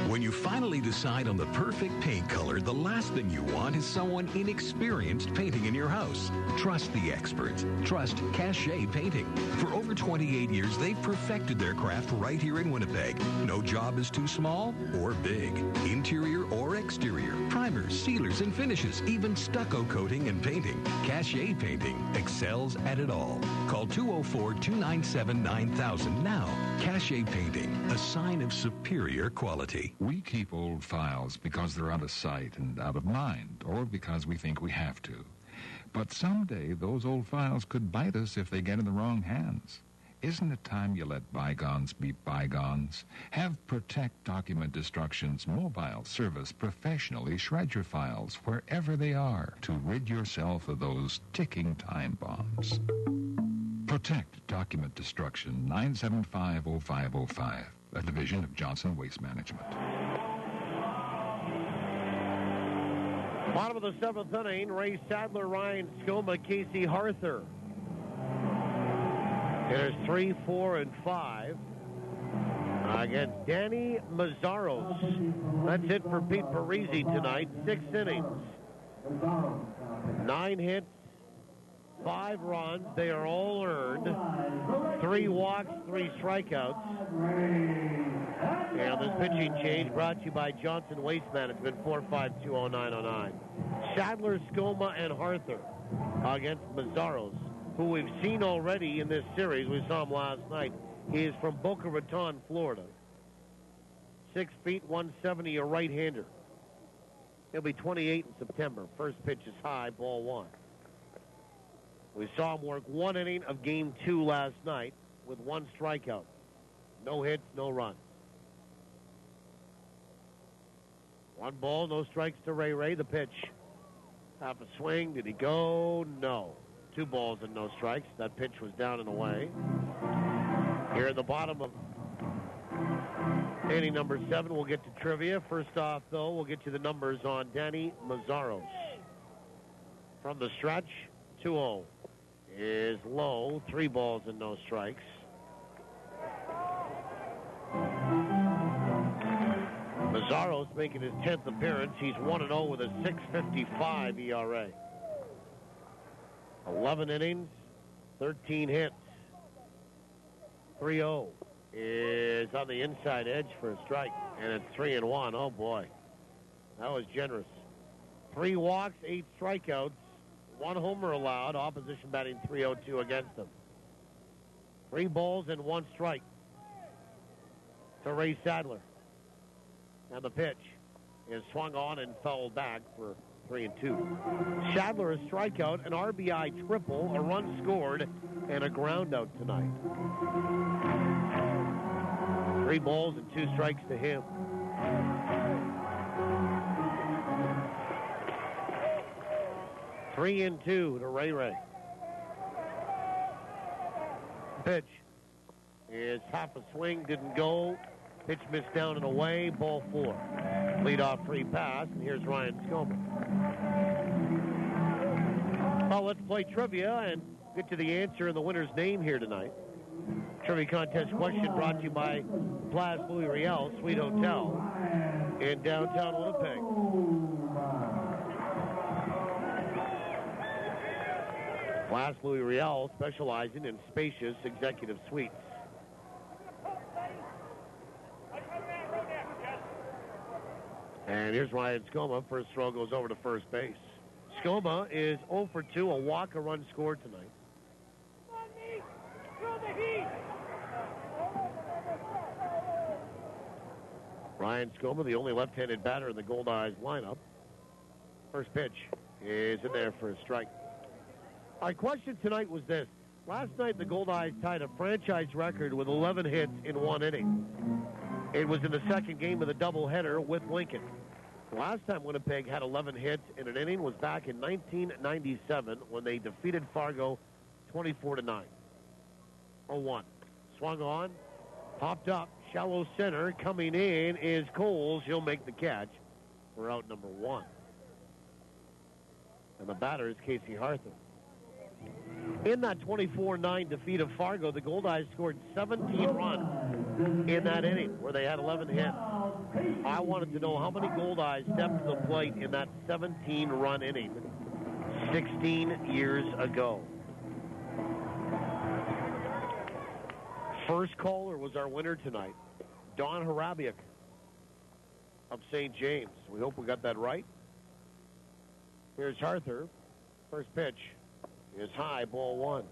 Speaker 3: When you finally decide on the perfect paint color, the last thing you want is someone inexperienced painting in your house. Trust the experts. Trust Cachet Painting. For over 28 years, they've perfected their craft right here in Winnipeg. No job is too small or big. Interior or exterior. Primers, sealers, and finishes. Even stucco coating and painting. Cachet Painting excels at it all. Call 204-297-9000 now. Cachet Painting, a sign of superior quality.
Speaker 13: We keep old files because they're out of sight and out of mind, or because we think we have to. But someday those old files could bite us if they get in the wrong hands. Isn't it time you let bygones be bygones? Have Protect Document Destruction's mobile service professionally shred your files wherever they are to rid yourself of those ticking time bombs. Protect document destruction. 975-0505. A division of Johnson Waste Management.
Speaker 4: Bottom of the seventh inning, Ray Sadler, Ryan Skoma, Casey Harther. Hitters 3, 4, and 5 against Danny Mazzaros. That's it for Pete Parisi tonight. 6 innings, 9 hits, 5 runs. They are all earned. 3 walks, 3 strikeouts. And this pitching change brought to you by Johnson Waste Management, 4520909. Sadler, Skoma, and Harther against Mazzaros, who we've seen already in this series. We saw him last night. He is from Boca Raton, Florida. 6 feet, 170, a right-hander. He'll be 28 in September. First pitch is high, ball 1. We saw him work 1 inning of game 2 last night with 1 strikeout. No hits, no runs. 1 ball, no strikes to Ray Ray. The pitch. Half a swing. Did he go? No. 2 balls and no strikes. That pitch was down and away. Here at the bottom of inning number 7, we'll get to trivia. First off, though, we'll get you the numbers on Danny Mazzaros. From the stretch, 2-0 is low. 3 balls and no strikes. Mazzaros making his 10th appearance. He's 1-0 with a 6.55 ERA. 11 innings, 13 hits. 3-0 is on the inside edge for a strike, and it's 3-1. Oh, boy. That was generous. 3 walks, 8 strikeouts, 1 homer allowed. Opposition batting .302 against them. 3 balls and 1 strike to Ray Sadler. And the pitch is swung on and fouled back for 3-2. Sadler, a strikeout, an RBI triple, a run scored, and a ground out tonight. 3 balls and 2 strikes to him. Three and 2 to Ray Ray. Pitch is half a swing, didn't go. Pitch missed down and away, ball 4. Leadoff free pass, and here's Ryan Skoma. Well, let's play trivia and get to the answer and the winner's name here tonight. Trivia contest question brought to you by Place Louis Riel Suite Hotel in downtown Winnipeg. Place Louis Riel, specializing in spacious executive suites. And here's Ryan Skoma. First throw goes over to first base. Skoma is 0 for 2, a walk, a run scored tonight. Ryan Skoma, the only left-handed batter in the Goldeyes lineup. First pitch is in there for a strike. Our question tonight was this. Last night, the Goldeyes tied a franchise record with 11 hits in 1 inning. It was in the second game of the doubleheader with Lincoln. The last time Winnipeg had 11 hits in an inning was back in 1997 when they defeated Fargo 24-9. 0-1. Swung on, popped up, shallow center. Coming in is Coles. He'll make the catch for out number 1. And the batter is Casey Harther. In that 24-9 defeat of Fargo, the Goldeyes scored 17 runs in that inning where they had 11 hits. I wanted to know how many Goldeyes stepped to the plate in that 17-run inning 16 years ago. First caller was our winner tonight, Don Harabiak of St. James. We hope we got that right. Here's Harther. First pitch is high, ball 1.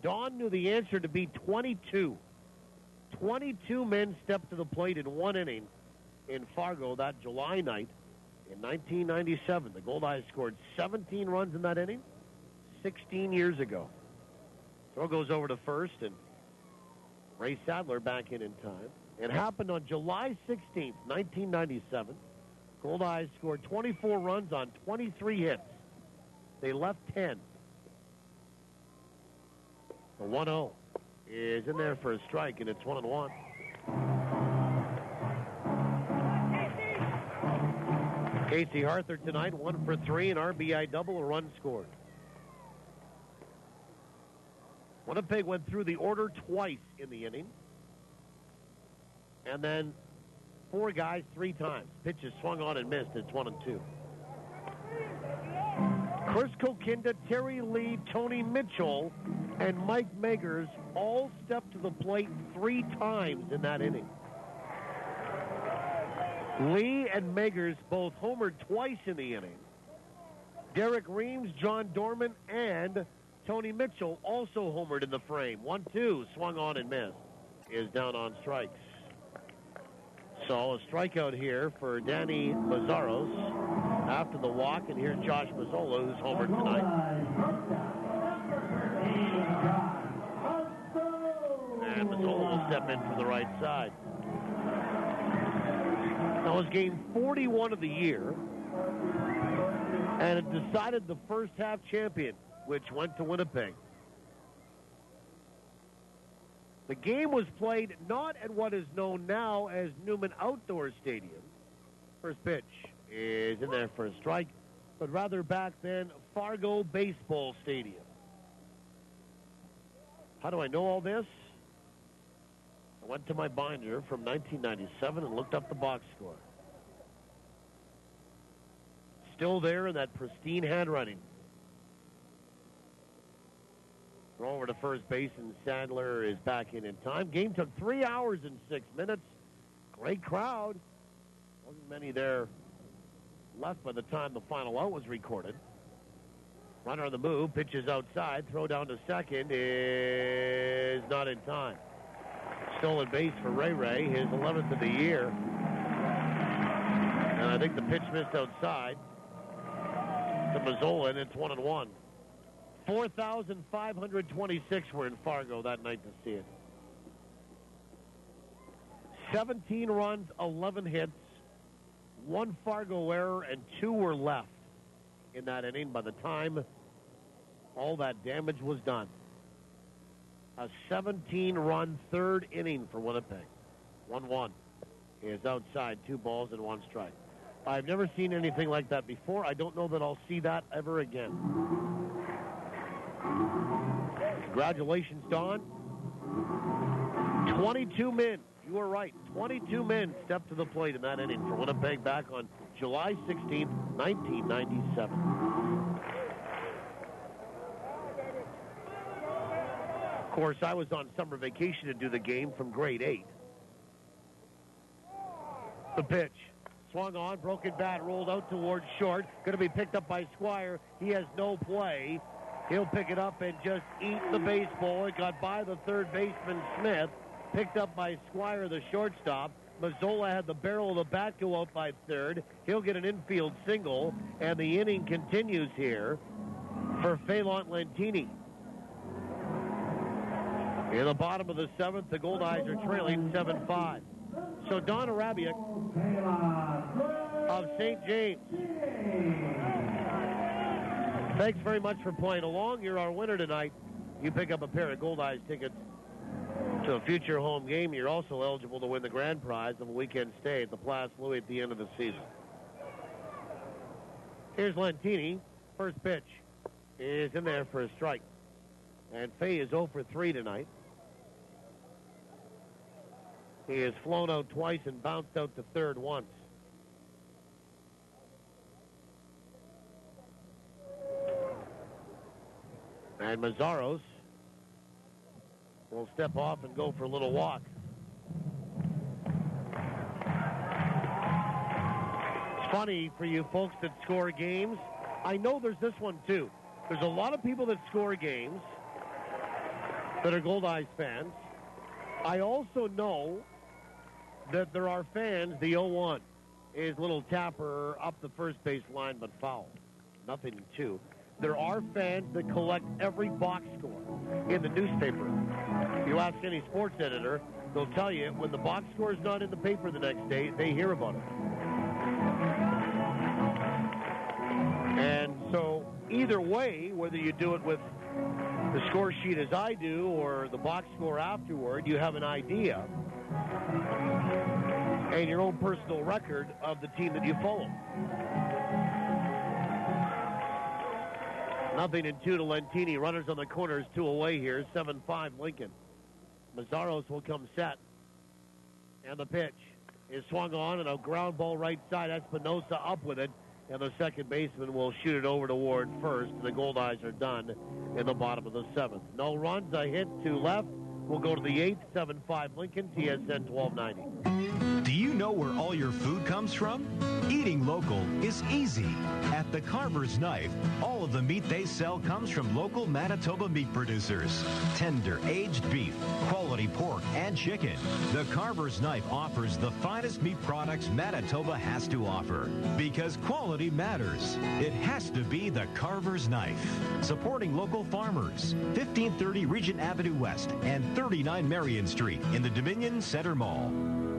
Speaker 4: Don knew the answer to be 22. 22 men stepped to the plate in 1 inning in Fargo that July night in 1997. The Goldeyes scored 17 runs in that inning 16 years ago. Throw goes over to first, and Ray Sadler back in time. It happened on July 16th, 1997. Goldeyes scored 24 runs on 23 hits. They left 10. The 1-0 is in there for a strike, and it's 1-1. Casey Harther tonight, 1 for 3, an RBI double, a run scored. Winnipeg went through the order twice in the inning. And then 4 guys 3 times. Pitches swung on and missed. It's 1-2. Chris Kokinda, Terry Lee, Tony Mitchell, and Mike Magers all stepped to the plate 3 times in that inning. Lee and Magers both homered twice in the inning. Derek Reams, John Dorman, and Tony Mitchell also homered in the frame. 1-2, swung on and missed. Is down on strikes. So a strikeout here for Danny Mazzaros after the walk, and here's Josh Mazzola, who's homered tonight. And Mazzola will step in from the right side. That was game 41 of the year, and it decided the first half champion, which went to Winnipeg. The game was played not at what is known now as Newman Outdoor Stadium. First pitch is in there for a strike, but rather back then Fargo Baseball Stadium. How do I know all this? I went to my binder from 1997 and looked up the box score. Still there in that pristine handwriting. Throw over to first base, and Sadler is back in time. Game took 3 hours and 6 minutes. Great crowd. Wasn't many there left by the time the final out was recorded. Runner on the move, pitches outside. Throw down to second is not in time. Stolen base for Ray, his 11th of the year. And I think the pitch missed outside to Mazzola, and it's 1-1. 4,526 were in Fargo that night to see it. 17 runs, 11 hits, 1 Fargo error, and 2 were left in that inning by the time all that damage was done. A 17-run third inning for Winnipeg. 1-1 is outside, 2 balls and 1 strike. I've never seen anything like that before. I don't know that I'll see that ever again. Congratulations, Don. 22 men. You were right. 22 men stepped to the plate in that inning for Winnipeg back on July 16th, 1997. Of course, I was on summer vacation to do the game from grade 8. The pitch. Swung on, broken bat, rolled out towards short. Going to be picked up by Squire. He has no play. He'll pick it up and just eat the baseball. It got by the third baseman, Smith. Picked up by Squire, the shortstop. Mazzola had the barrel of the bat go out by third. He'll get an infield single, and the inning continues here for Phelan Lentini. In the bottom of the 7th, the Goldeyes are trailing 7-5. So Don Arabiak of St. James, thanks very much for playing along. You're our winner tonight. You pick up a pair of Goldeyes tickets to a future home game. You're also eligible to win the grand prize of a weekend stay at the Place Louis at the end of the season. Here's Lentini. First pitch is in there for a strike. And Fay is 0 for 3 tonight. He has flown out twice and bounced out to third once. And Mazzaros will step off and go for a little walk. It's funny for you folks that score games. I know there's this one too. There's a lot of people that score games that are Goldeyes fans. I also know that there are fans, the 0-1 is little tapper up the first base line but foul. Nothing to. There are fans that collect every box score in the newspaper. If you ask any sports editor, they'll tell you when the box score is not in the paper the next day, they hear about it. And so either way, whether you do it with the score sheet as I do or the box score afterward, you have an idea and your own personal record of the team that you follow. 0-2 to Lentini. Runners on the corners, 2 away here. 7-5 Lincoln. Mazzaros will come set. And the pitch is swung on, and a ground ball right side. Espinosa up with it. And the second baseman will shoot it over toward first. The Goldeyes are done in the bottom of the 7th. No runs, a hit to left. We'll go to the 8th. 7-5 Lincoln, TSN 1290.
Speaker 19: Do you know where all your food comes from? Eating local is easy. At the Carver's Knife, all of the meat they sell comes from local Manitoba meat producers. Tender, aged beef, quality pork, and chicken. The Carver's Knife offers the finest meat products Manitoba has to offer. Because quality matters. It has to be the Carver's Knife. Supporting local farmers. 1530 Regent Avenue West and 39 Marion Street in the Dominion Center Mall.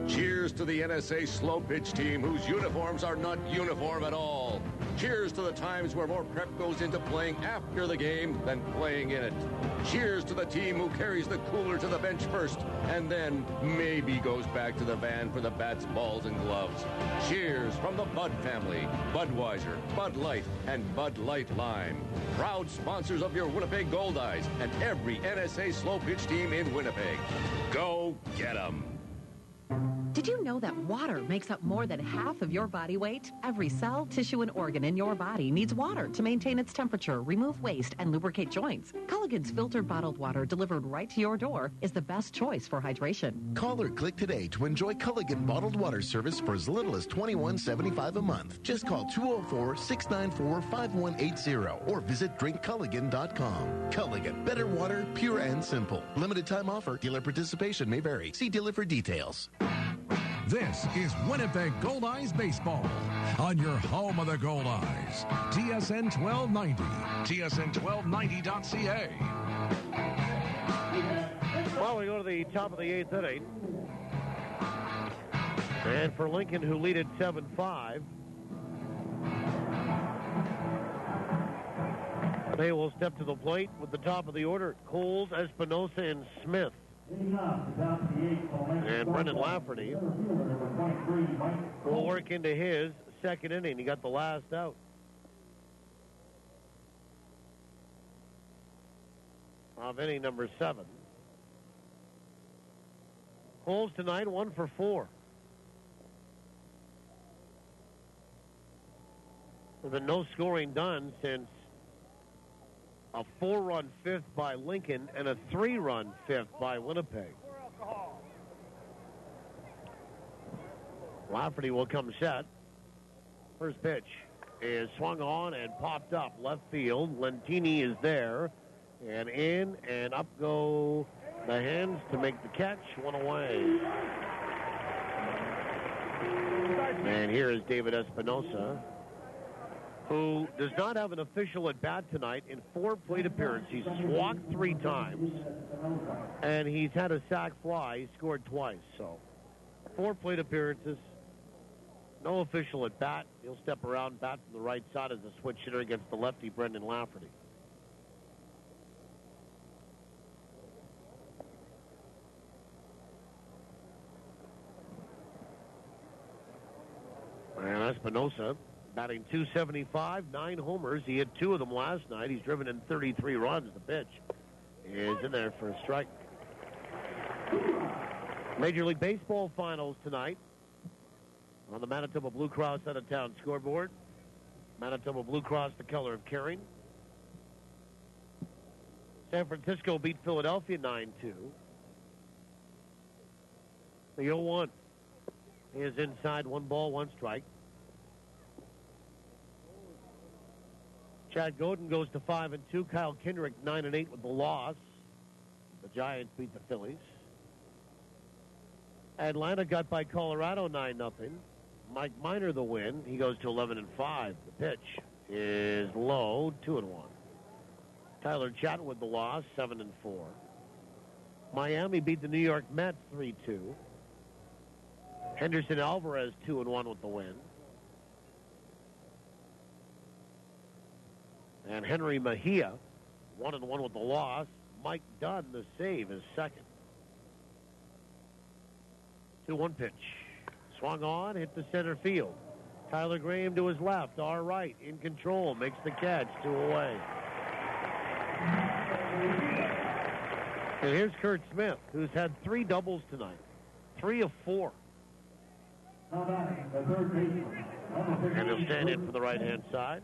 Speaker 14: Cheers to the NSA slow pitch team whose uniforms are not uniform at all. Cheers to the times where more prep goes into playing after the game than playing in it. Cheers to the team who carries the cooler to the bench first and then maybe goes back to the van for the bats, balls, and gloves. Cheers from the Bud family, Budweiser, Bud Light, and Bud Light Lime. Proud sponsors of your Winnipeg Goldeyes and every NSA slow pitch team in Winnipeg. Go get 'em.
Speaker 10: Did you know that water makes up more than half of your body weight? Every cell, tissue, and organ in your body needs water to maintain its temperature, remove waste, and lubricate joints. Culligan's filtered bottled water delivered right to your door is the best choice for hydration.
Speaker 6: Call or click today to enjoy Culligan bottled water service for as little as $21.75 a month. Just call 204-694-5180 or visit drinkculligan.com. Culligan, better water, pure and simple. Limited time offer. Dealer participation may vary. See dealer for details.
Speaker 9: This is Winnipeg Goldeyes Baseball on your home of the Goldeyes. TSN 1290, TSN1290.ca.
Speaker 4: Well, we go to the top of the 8th inning. And for Lincoln, who lead at 7-5, they will step to the plate with the top of the order. Coles, Espinosa, and Smith. And Brendan Lafferty will work into his second inning. He got the last out. Of inning number 7. Coles tonight 1 for 4. There's been no scoring done since a 4-run fifth by Lincoln and a 3-run fifth by Winnipeg. Lafferty will come set. First pitch is swung on and popped up left field. Lentini is there. And in and up go the hands to make the catch. One away. And here is David Espinosa, who does not have an official at bat tonight in 4 plate appearances. He's walked 3 times, and he's had a sac fly. He scored twice, so 4 plate appearances, no official at bat. He'll step around, bat from the right side as a switch hitter against the lefty Brendan Lafferty. And Espinosa batting .275, 9 homers. He hit 2 of them last night. He's driven in 33 runs. The pitch is in there for a strike. Major League Baseball finals tonight on the Manitoba Blue Cross out-of-town scoreboard. Manitoba Blue Cross, the color of caring. San Francisco beat Philadelphia 9-2. The 0-1 is inside, 1 ball, 1 strike. Chad Godin goes to 5-2. Kyle Kendrick 9-8 with the loss. The Giants beat the Phillies. Atlanta got by Colorado 9-0. Mike Minor the win. He goes to 11-5. The pitch is low, 2-1. Tyler Chatwood the loss, 7-4. Miami beat the New York Mets 3-2. Henderson Alvarez 2-1 with the win. And Henry Mejia 1-1 with the loss. Mike Dunn, the save, is second. 2-1 pitch. Swung on, hit the center field. Tyler Graham to his left, our right, in control, makes the catch, 2 away. And here's Kurt Smith, who's had 3 doubles tonight. 3 of 4. And he'll stand in for the right-hand side.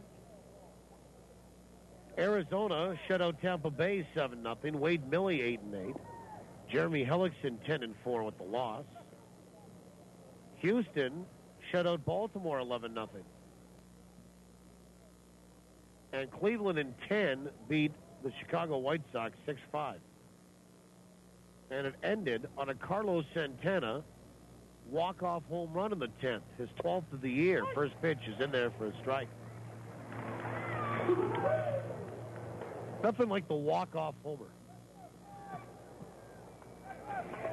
Speaker 4: Arizona shut out Tampa Bay 7-0. Wade Millie 8-8. Jeremy Hellickson 10-4 with the loss. Houston shut out Baltimore 11-0. And Cleveland in 10 beat the Chicago White Sox 6-5. And it ended on a Carlos Santana walk-off home run in the 10th, his 12th of the year. First pitch is in there for a strike. Nothing like the walk-off homer.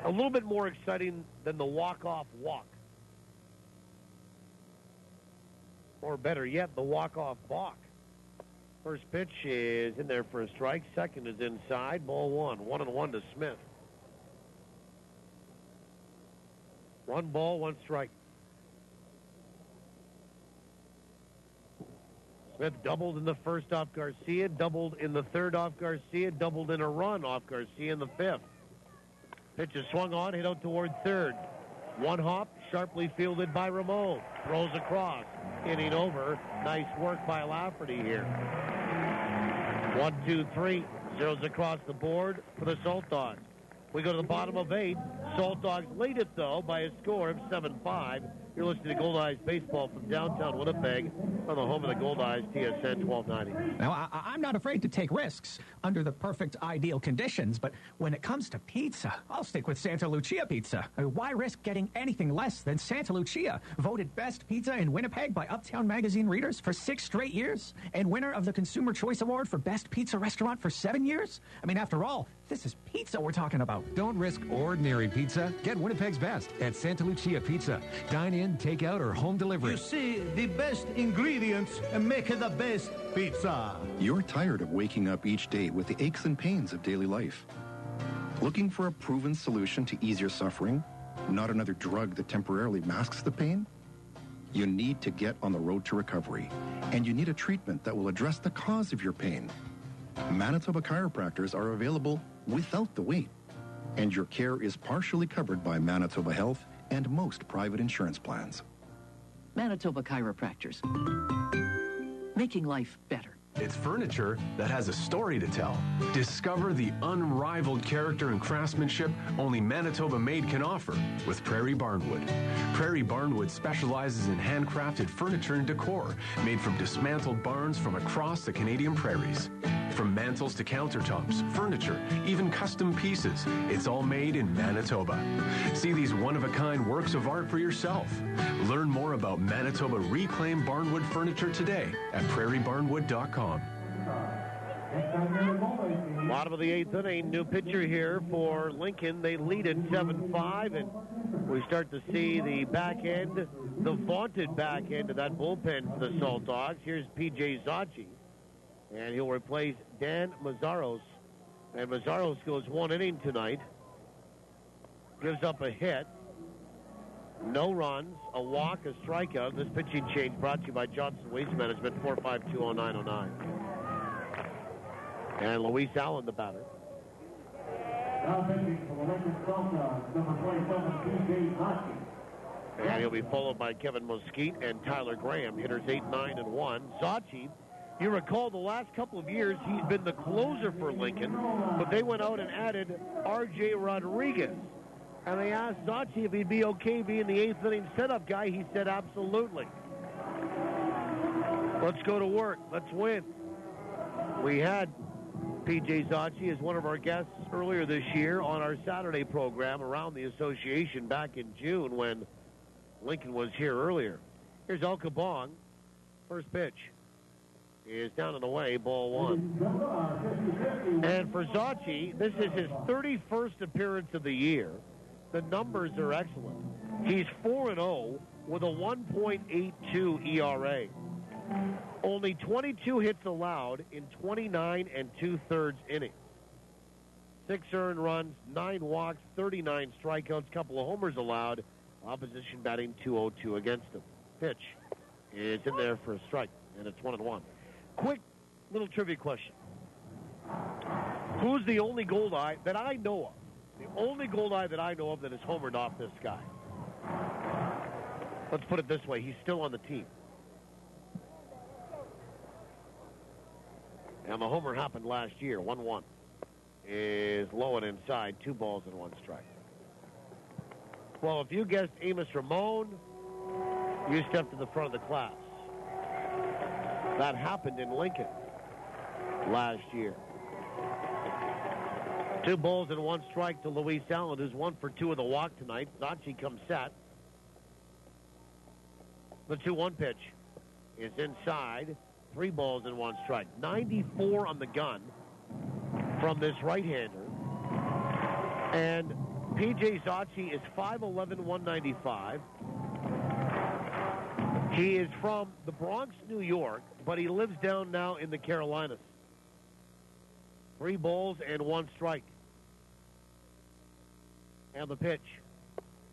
Speaker 4: A little bit more exciting than the walk-off walk. Or better yet, the walk-off balk. First pitch is in there for a strike. Second is inside. Ball 1. 1-1 to Smith. 1 ball, 1 strike. Smith doubled in the first off Garcia, doubled in the third off Garcia, doubled in a run off Garcia in the 5th. Pitch is swung on, hit out toward third. 1 hop, sharply fielded by Ramon. Throws across, inning over. Nice work by Lafferty here. 1, 2, 3. Zeros across the board for the Saltdogs. We go to the bottom of 8. Saltdogs lead it, though, by a score of 7-5. You're listening to Goldeyes Baseball from downtown Winnipeg on the home of the Goldeyes, TSN 1290.
Speaker 15: Now, I'm not afraid to take risks under the perfect ideal conditions, but when it comes to pizza, I'll stick with Santa Lucia Pizza. Why risk getting anything less than Santa Lucia, voted best pizza in Winnipeg by Uptown Magazine readers for 6 straight years, and winner of the Consumer Choice Award for best pizza restaurant for 7 years? I mean, after all, this is pizza we're talking about.
Speaker 17: Don't risk ordinary pizza. Get Winnipeg's best at Santa Lucia Pizza. Dine in, take out, or home delivery.
Speaker 18: You see, the best ingredients make the best pizza.
Speaker 20: You're tired of waking up each day with the aches and pains of daily life. Looking for a proven solution to ease your suffering? Not another drug that temporarily masks the pain? You need to get on the road to recovery, and you need a treatment that will address the cause of your pain. Manitoba chiropractors are available without the wait, and your care is partially covered by Manitoba Health and most private insurance plans.
Speaker 22: Manitoba Chiropractors. Making life better.
Speaker 16: It's furniture that has a story to tell. Discover the unrivaled character and craftsmanship only Manitoba Made can offer with Prairie Barnwood. Prairie Barnwood specializes in handcrafted furniture and decor made from dismantled barns from across the Canadian prairies. From mantels to countertops, furniture, even custom pieces, it's all made in Manitoba. See these one-of-a-kind works of art for yourself. Learn more about Manitoba Reclaimed Barnwood furniture today at prairiebarnwood.com.
Speaker 4: Bottom of the 8th inning, new pitcher here for Lincoln. They lead at 7-5, and we start to see the back end, the vaunted back end of that bullpen for the Saltdogs. Here's P.J. Zacci, and he'll replace Dan Mazzaros. And Mazzaros goes 1 inning tonight, gives up a hit, no runs, a walk, a strikeout. This pitching change brought to you by Johnson Waste Management, 4520909. And Luis Allen, the batter. And he'll be followed by Kevin Mesquite and Tyler Graham, hitters 8, 9, and 1. Zacci, you recall the last couple of years he's been the closer for Lincoln, but they went out and added R.J. Rodriguez. And they asked Zacci if he'd be okay being the 8th inning setup guy. He said absolutely. Let's go to work. Let's win. We had P.J. Zacci as one of our guests earlier this year on our Saturday program around the association back in June when Lincoln was here earlier. Here's El Cabong. First pitch is down and away, ball 1. And for Zacci, this is his 31st appearance of the year. The numbers are excellent. He's 4-0 with a 1.82 ERA. Only 22 hits allowed in 29 2/3 innings. 6 earned runs, 9 walks, 39 strikeouts, couple of homers allowed. Opposition batting .202 against him. Pitch is in there for a strike, and it's 1-1. Quick little trivia question. Who's the only Goldeye that I know of? The only Goldeye that I know of that is homered off this guy. Let's put it this way. He's still on the team. And the homer happened last year. 1-1. Is low and inside. 2 balls and 1 strike. Well, if you guessed Amos Ramon, you stepped to the front of the class. That happened in Lincoln last year. 2 balls and 1 strike to Luis Allen, who's 1 for 2 of the walk tonight. Zachi comes set. The 2-1 pitch is inside. 3 balls and 1 strike. 94 on the gun from this right-hander. And P.J. Zachi is 5'11", 195. He is from the Bronx, New York, but he lives down now in the Carolinas. 3 balls and 1 strike. And the pitch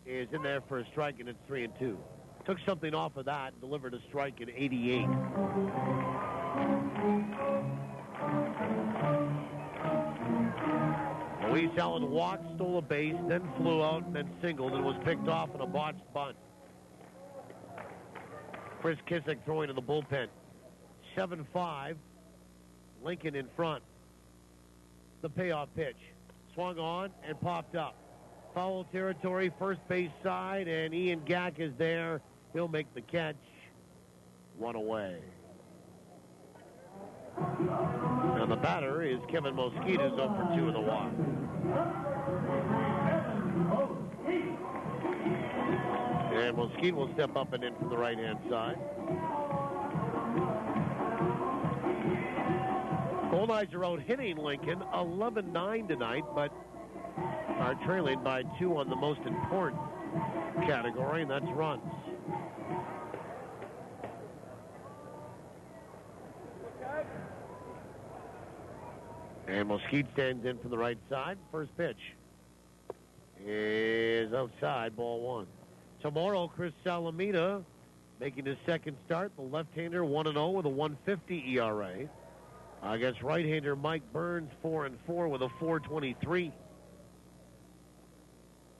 Speaker 4: is in there for a strike, and it's 3-2. Took something off of that and delivered a strike in 88. Luis Allen walked, stole a base, then flew out, and then singled, and was picked off in a botched bunt. Chris Kissick throwing to the bullpen. 7-5. Lincoln in front. The payoff pitch. Swung on and popped up. Foul territory, first base side, and Ian Gack is there. He'll make the catch. 1 away. And the batter is Kevin Mosquito, who's up for 2 in the walk. And Mosquito will step up and in from the right-hand side. Goldeyes are out hitting Lincoln 11-9 tonight, but are trailing by 2 on the most important category, and that's runs. And Mosquito stands in from the right side. First pitch is outside, ball 1. Tomorrow, Chris Salamita making his second start. The left-hander 1-0 with a 1.50 ERA. Against right-hander Mike Burns 4-4 with a 4.23.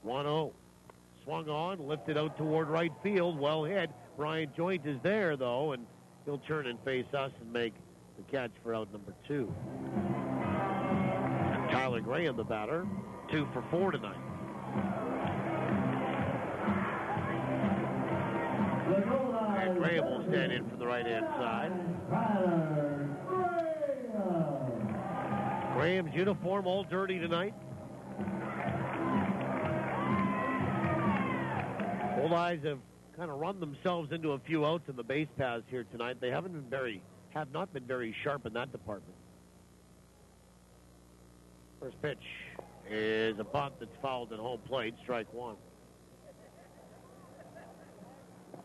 Speaker 4: 1-0. Swung on, lifted out toward right field. Well hit. Brian Joint is there, though, and he'll turn and face us and make the catch for out number 2. Tyler Graham, the batter, 2 for 4 tonight. And Graham will stand in from the right-hand side. Graham's uniform all dirty tonight. Goldeyes have kind of run themselves into a few outs in the base paths here tonight. They have not been very sharp in that department. First pitch is a bunt that's fouled at home plate, strike 1.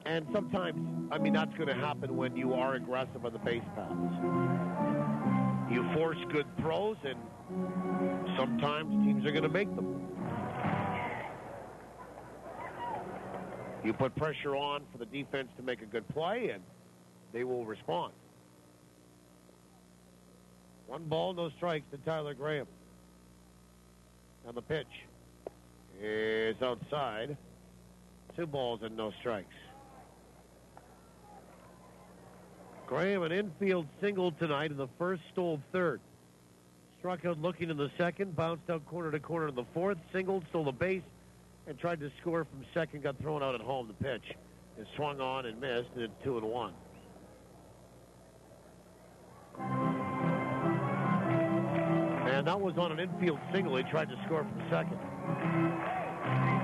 Speaker 4: And sometimes, that's going to happen when you are aggressive on the base paths. You force good throws, and sometimes teams are going to make them. You put pressure on for the defense to make a good play, and they will respond. 1 ball, no strikes to Tyler Graham. And the pitch is outside. 2 balls and no strikes. Graham, an infield single tonight in the first, stole third. Struck out looking in the second, bounced out corner to corner in the fourth, singled, stole the base, and tried to score from second, got thrown out at home. The pitch is swung on and missed, and it's 2-1. And that was on an infield single. He tried to score from second.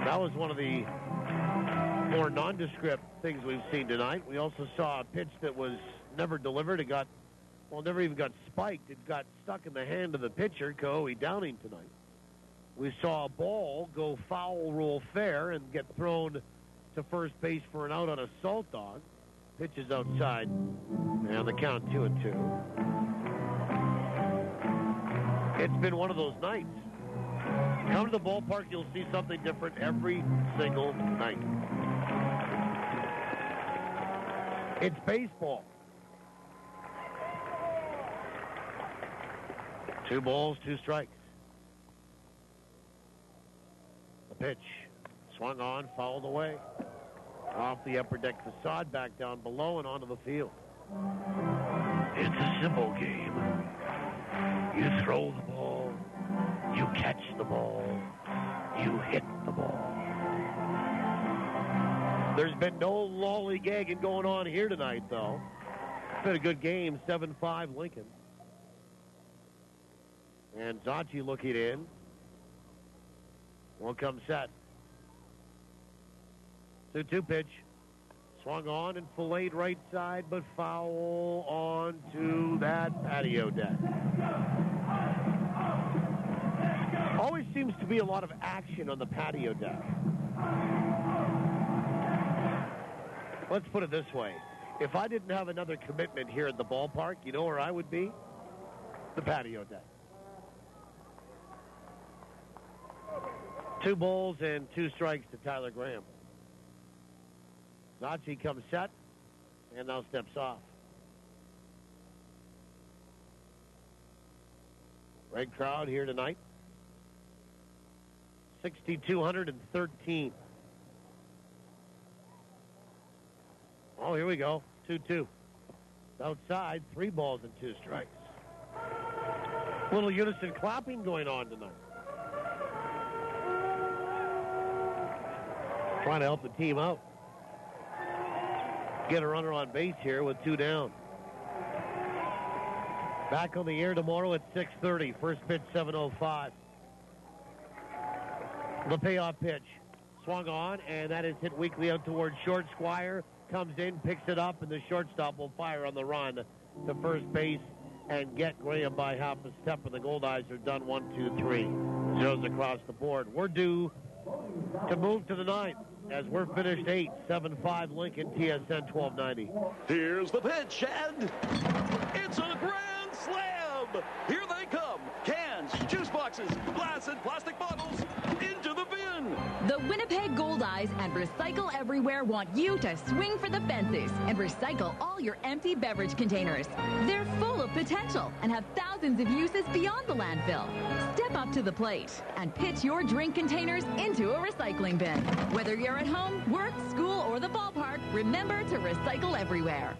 Speaker 4: That was one of the more nondescript things we've seen tonight. We also saw a pitch that was never delivered. It never even got spiked. It got stuck in the hand of the pitcher, Coey Downing, tonight. We saw a ball go foul, roll fair, and get thrown to first base for an out on a Saltdog. Pitch is outside. And the count 2-2. It's been one of those nights. Come to the ballpark, you'll see something different every single night. It's baseball. 2 balls, 2 strikes. The pitch. Swung on, fouled away. Off the upper deck facade, back down below and onto the field. It's a simple game. You throw the ball, you catch the ball, you hit the ball. There's been no lollygagging going on here tonight, though. It's been a good game, 7-5 Lincoln. And Zachi looking in. Will come set. 2-2 pitch. Swung on and filleted right side, but foul onto that patio deck. Always seems to be a lot of action on the patio deck. Let's put it this way. If I didn't have another commitment here at the ballpark, you know where I would be? The patio deck. 2 balls and 2 strikes to Tyler Graham. Zachi comes set and now steps off. Great crowd here tonight. 6,213. Oh, here we go. 2-2. Outside, 3 balls and 2 strikes. Little unison clapping going on tonight. Trying to help the team out. Get a runner on base here with 2 down. Back on the air tomorrow at 6:30. First pitch, 7:05. The payoff pitch. Swung on, and that is hit weakly out towards short. Squire comes in, picks it up, and the shortstop will fire on the run to first base and get Graham by half a step, and the Goldeyes are done 1-2-3. Zeros across the board. We're due to move to the 9th as we're finished 8, 7-5 Lincoln, TSN 1290.
Speaker 2: Here's the pitch, and it's a grand slam. Here they come. Cans, juice boxes, glass and plastic bottles into the bin.
Speaker 7: The Winnipeg Goldeyes and Recycle Everywhere want you to swing for the fences and recycle all your empty beverage containers. They're full of potential and have thousands of uses beyond the landfill. Step up to the plate and pitch your drink containers into a recycling bin. Whether you're at home, work, school, or the ballpark, remember to recycle everywhere.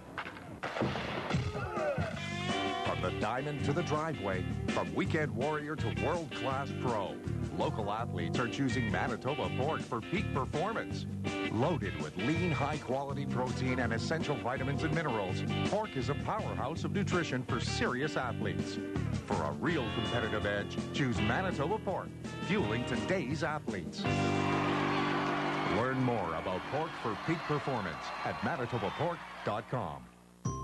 Speaker 8: From the diamond to the driveway, from weekend warrior to world-class pro, local athletes are choosing Manitoba pork for peak performance. Loaded with lean, high-quality protein and essential vitamins and minerals, pork is a powerhouse of nutrition for serious athletes. For a real competitive edge, choose Manitoba pork, fueling today's athletes. Learn more about pork for peak performance at manitobapork.com.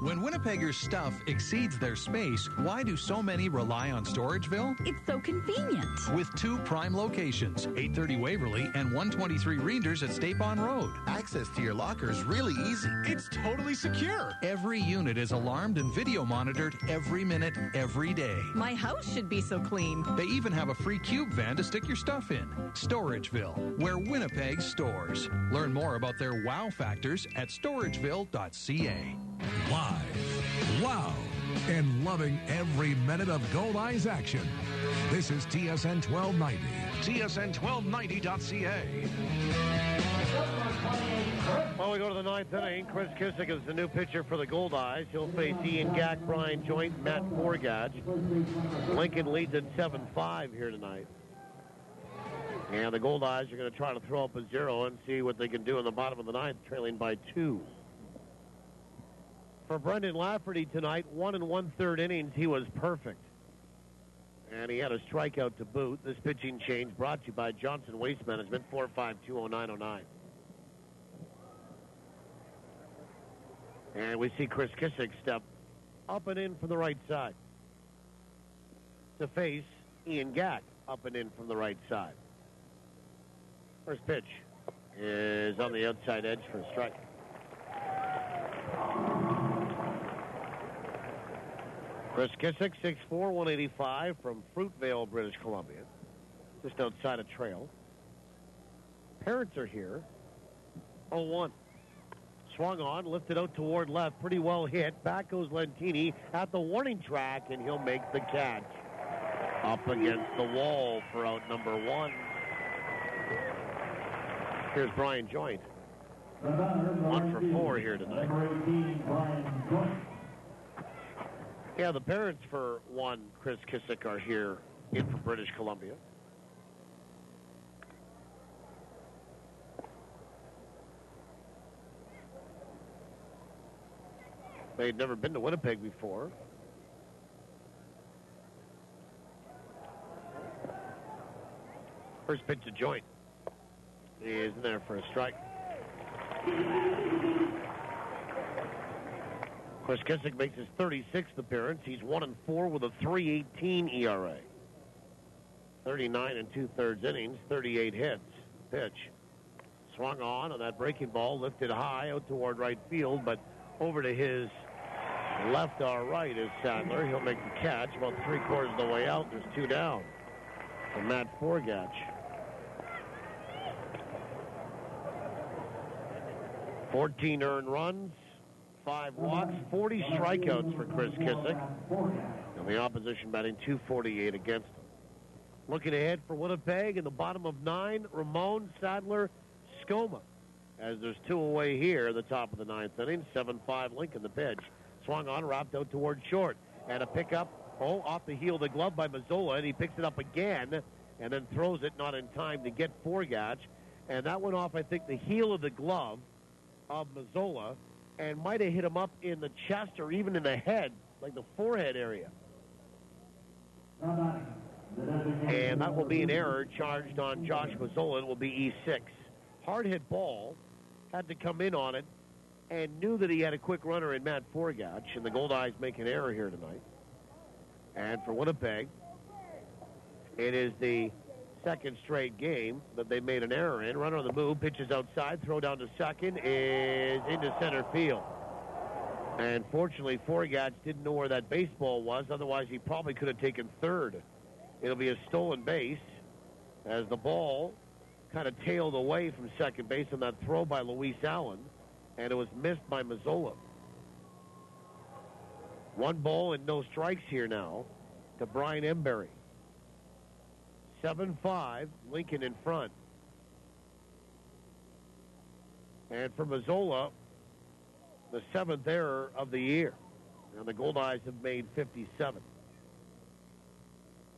Speaker 12: When Winnipeggers' stuff exceeds their space, why do so many rely on Storageville?
Speaker 7: It's so convenient.
Speaker 12: With 2 prime locations, 830 Waverly and 123 Reinders at Stapon Road.
Speaker 6: Access to your locker is really easy.
Speaker 12: It's totally secure. Every unit is alarmed and video monitored every minute, every day.
Speaker 21: My house should be so clean.
Speaker 12: They even have a free cube van to stick your stuff in. Storageville, where Winnipeg stores. Learn more about their wow factors at storageville.ca.
Speaker 9: Live, loud, and loving every minute of Goldeyes action. This is TSN 1290. TSN1290.ca.
Speaker 4: Well, we go to the 9th inning. Chris Kissick is the new pitcher for the Goldeyes. He'll face Ian Gack, Brian Joint, Matt Forgage. Lincoln leads at 7-5 here tonight. And the Goldeyes are going to try to throw up a 0 and see what they can do in the bottom of the 9th, trailing by 2. For Brendan Lafferty tonight, 1 1/3 innings, he was perfect. And he had a strikeout to boot. This pitching change brought to you by Johnson Waste Management, 4520909. And we see Chris Kissick step up and in from the right side to face Ian Gack up and in from the right side. First pitch is on the outside edge for a strike. Chris Kissick, 6'4", 185 from Fruitvale, British Columbia, just outside of Trail. Parents are here. 0-1. Swung on, lifted out toward left, pretty well hit. Back goes Lentini at the warning track, and he'll make the catch. Up against the wall for out number 1. Here's Brian Joint. 1 for 4 here tonight. Yeah, the parents for 1, Chris Kissick, are here in for British Columbia. They'd never been to Winnipeg before. First pitch to Joint is in there for a strike. Chris Kissick makes his 36th appearance. He's 1-4 with a 3.18 ERA. 39 2/3 innings, 38 hits. Pitch. Swung on that breaking ball, lifted high out toward right field, but over to his left or right is Sadler. He'll make the catch about 3/4 of the way out. There's 2 down for Matt Forgatch. 14 earned runs, 5 walks, 40 strikeouts for Chris Kissick. And the opposition batting .248 against him. Looking ahead for Winnipeg in the bottom of 9, Ramon, Sadler, Skoma. As there's 2 away here at the top of the 9th inning. 7-5 Lincoln the pitch. Swung on, wrapped out toward short. And a pickup, off the heel of the glove by Mazzola, and he picks it up again and then throws it not in time to get Forgatch. And that went off, I think, the heel of the glove of Mazzola and might have hit him up in the chest or even in the head, like the forehead area. And that will be an error charged on Josh Mazzola. It will be E6. Hard hit ball, had to come in on it, and knew that he had a quick runner in Matt Forgatch, and the Goldeyes make an error here tonight. And for Winnipeg, it is the second straight game that they made an error in. Runner on the move, pitches outside, throw down to second, is into center field. And fortunately, Forgatch didn't know where that baseball was, otherwise he probably could have taken third. It'll be a stolen base as the ball kind of tailed away from second base on that throw by Luis Allen, and it was missed by Mazzola. 1 ball and no strikes here now to Brian Embury. 7-5, Lincoln in front. And for Mazzola, the 7th error of the year. And the Goldeyes have made 57.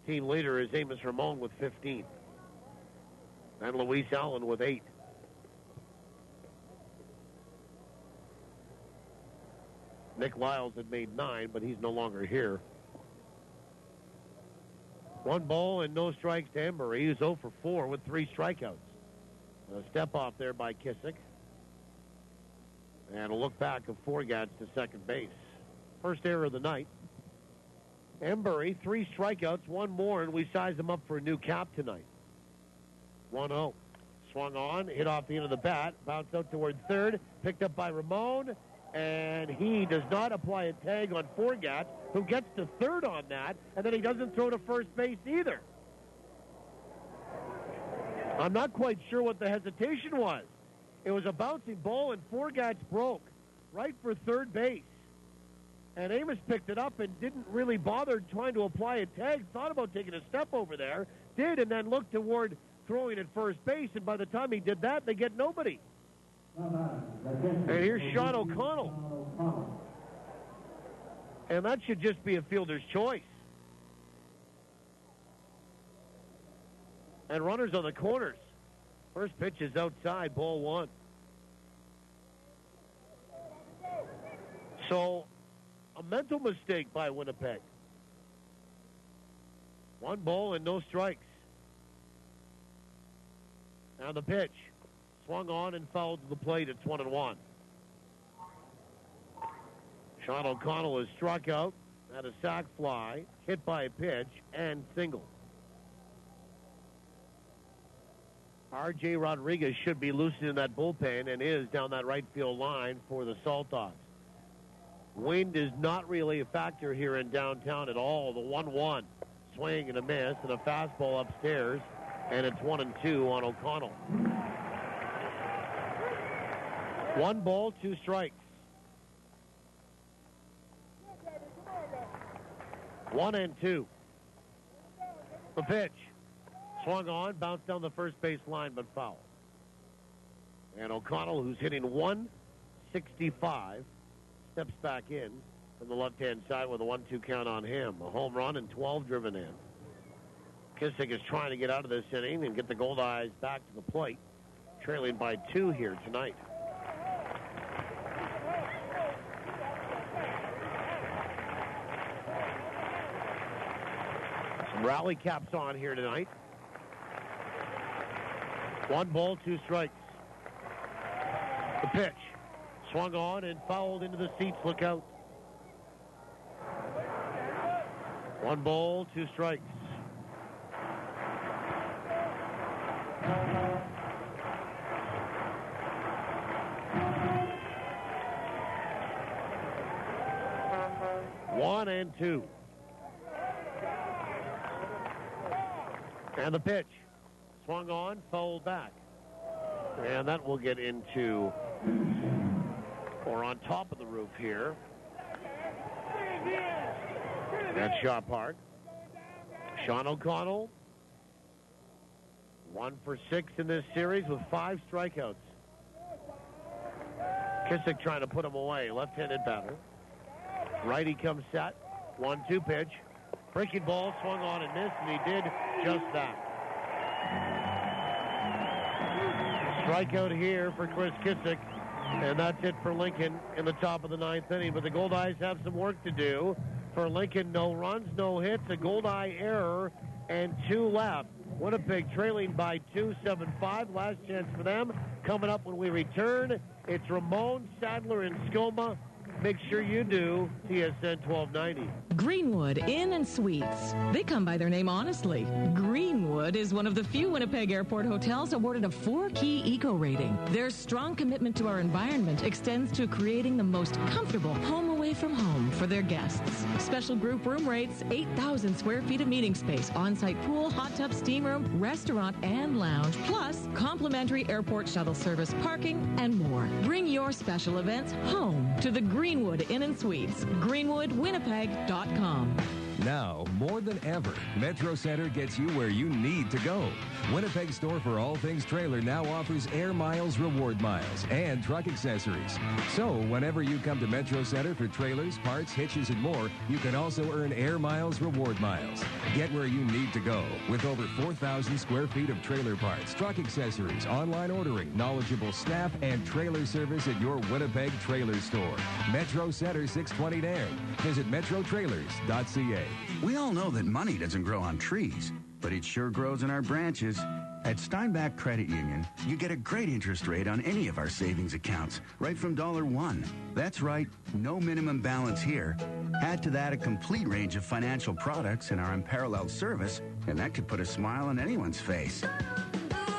Speaker 4: Team leader is Amos Ramon with 15. And Luis Allen with 8. Nick Lyles had made 9, but he's no longer here. 1 ball and no strikes to Embury. He's 0 for 4 with 3 strikeouts. A step off there by Kissick. And a look back of Forgatch to second base. First error of the night. Embury, 3 strikeouts, 1 more, and we sized him up for a new cap tonight. 1-0. Swung on, hit off the end of the bat, bounced out toward third, picked up by Ramon, and he does not apply a tag on Forgatch, who gets to third on that, and then he doesn't throw to first base either. I'm not quite sure what the hesitation was. It was a bouncing ball, and Forgatch broke right for third base. And Amos picked it up and didn't really bother trying to apply a tag, thought about taking a step over there, did, and then looked toward throwing at first base, and by the time he did that, they get nobody. And here's Sean O'Connell. And that should just be a fielder's choice. And runners on the corners. First pitch is outside, ball 1. So, a mental mistake by Winnipeg. 1 ball and no strikes. Now the pitch. Swung on and fouled to the plate. It's 1-1. Sean O'Connell is struck out, had a sac fly, hit by a pitch, and single. R.J. Rodriguez should be loosening that bullpen and is down that right field line for the Saltdogs. Wind is not really a factor here in downtown at all. The 1-1 swing and a miss and a fastball upstairs, and it's 1-2 on O'Connell. 1 ball, 2 strikes. 1-2. The pitch. Swung on, bounced down the first base line, but foul. And O'Connell, who's hitting 165, steps back in from the left-hand side with a 1-2 count on him. A home run and 12 driven in. Kissick is trying to get out of this inning and get the Goldeyes back to the plate, trailing by 2 here tonight. Some rally caps on here tonight. 1 ball, 2 strikes. The pitch. Swung on and fouled into the seats. Look out. 1 ball, 2 strikes. One and 2. And the pitch. Swung on, fouled back. And that will get into, or on top of the roof here. That's Shaw Park. Sean O'Connell, 1 for 6 in this series with 5 strikeouts. Kissick trying to put him away. Left-handed batter. Righty comes set. 1-2 pitch. Breaking ball, swung on and missed, and he did just that. Strikeout here for Chris Kissick, and that's it for Lincoln in the top of the 9th inning. But the Goldeyes have some work to do. For Lincoln, no runs, no hits, a Goldeye error, and 2 left. Winnipeg trailing by 2, 7-5. Last chance for them. Coming up when we return, it's Ramon, Sadler, and Skoma. Make sure you do TSN 1290.
Speaker 1: Greenwood Inn & Suites. They come by their name honestly. Greenwood is one of the few Winnipeg Airport hotels awarded a 4-key eco rating. Their strong commitment to our environment extends to creating the most comfortable home away from home for their guests. Special group room rates, 8,000 square feet of meeting space, on-site pool, hot tub, steam room, restaurant, and lounge, plus complimentary airport shuttle service, parking, and more. Bring your special events home to the Greenwood Inn & Suites. GreenwoodWinnipeg.com.
Speaker 17: Now, more than ever, Metro Center gets you where you need to go. Winnipeg store for all things trailer now offers Air Miles Reward Miles and truck accessories. So, whenever you come to Metro Center for trailers, parts, hitches, and more, you can also earn Air Miles Reward Miles. Get where you need to go with over 4,000 square feet of trailer parts, truck accessories, online ordering, knowledgeable staff, and trailer service at your Winnipeg trailer store. Metro Center, 620 Nairn. Visit metrotrailers.ca.
Speaker 5: We all know that money doesn't grow on trees, but it sure grows in our branches. At Steinbach Credit Union, you get a great interest rate on any of our savings accounts, right from $1. That's right, no minimum balance here. Add to that a complete range of financial products in our unparalleled service, and that could put a smile on anyone's face.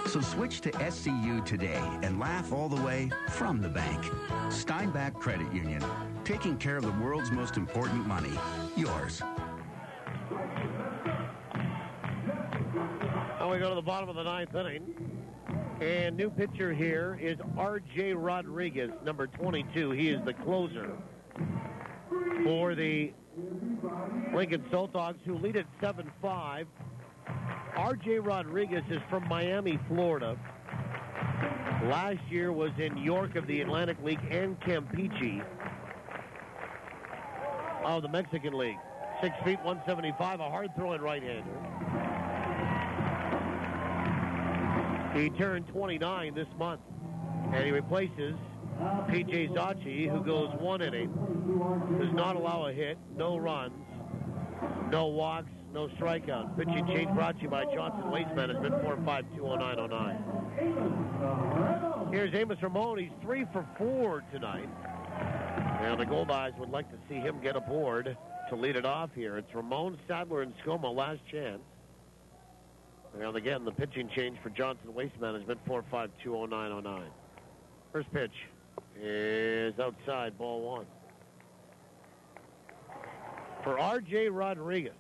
Speaker 5: So switch to SCU today and laugh all the way from the bank. Steinbach Credit Union, taking care of the world's most important money, yours.
Speaker 4: Now we go to the bottom of the 9th inning. And new pitcher here is R.J. Rodriguez, number 22. He is the closer for the Lincoln Saltdogs, who lead at 7-5. R.J. Rodriguez is from Miami, Florida. Last year was in York of the Atlantic League and Campeche of the Mexican League. 6 feet, 175, a hard-throwing right-hander. He turned 29 this month, and he replaces P.J. Zachi, who goes 1 inning, does not allow a hit, no runs, no walks, no strikeouts. Pitching change brought to you by Johnson Waste Management, 4520909. Here's Amos Ramon. He's 3 for 4 tonight. And the Goldeyes would like to see him get aboard to lead it off here. It's Ramon, Sadler, and Skoma, last chance. And again, the pitching change for Johnson Waste Management, 4520909. First pitch is outside, ball 1. For R.J. Rodriguez,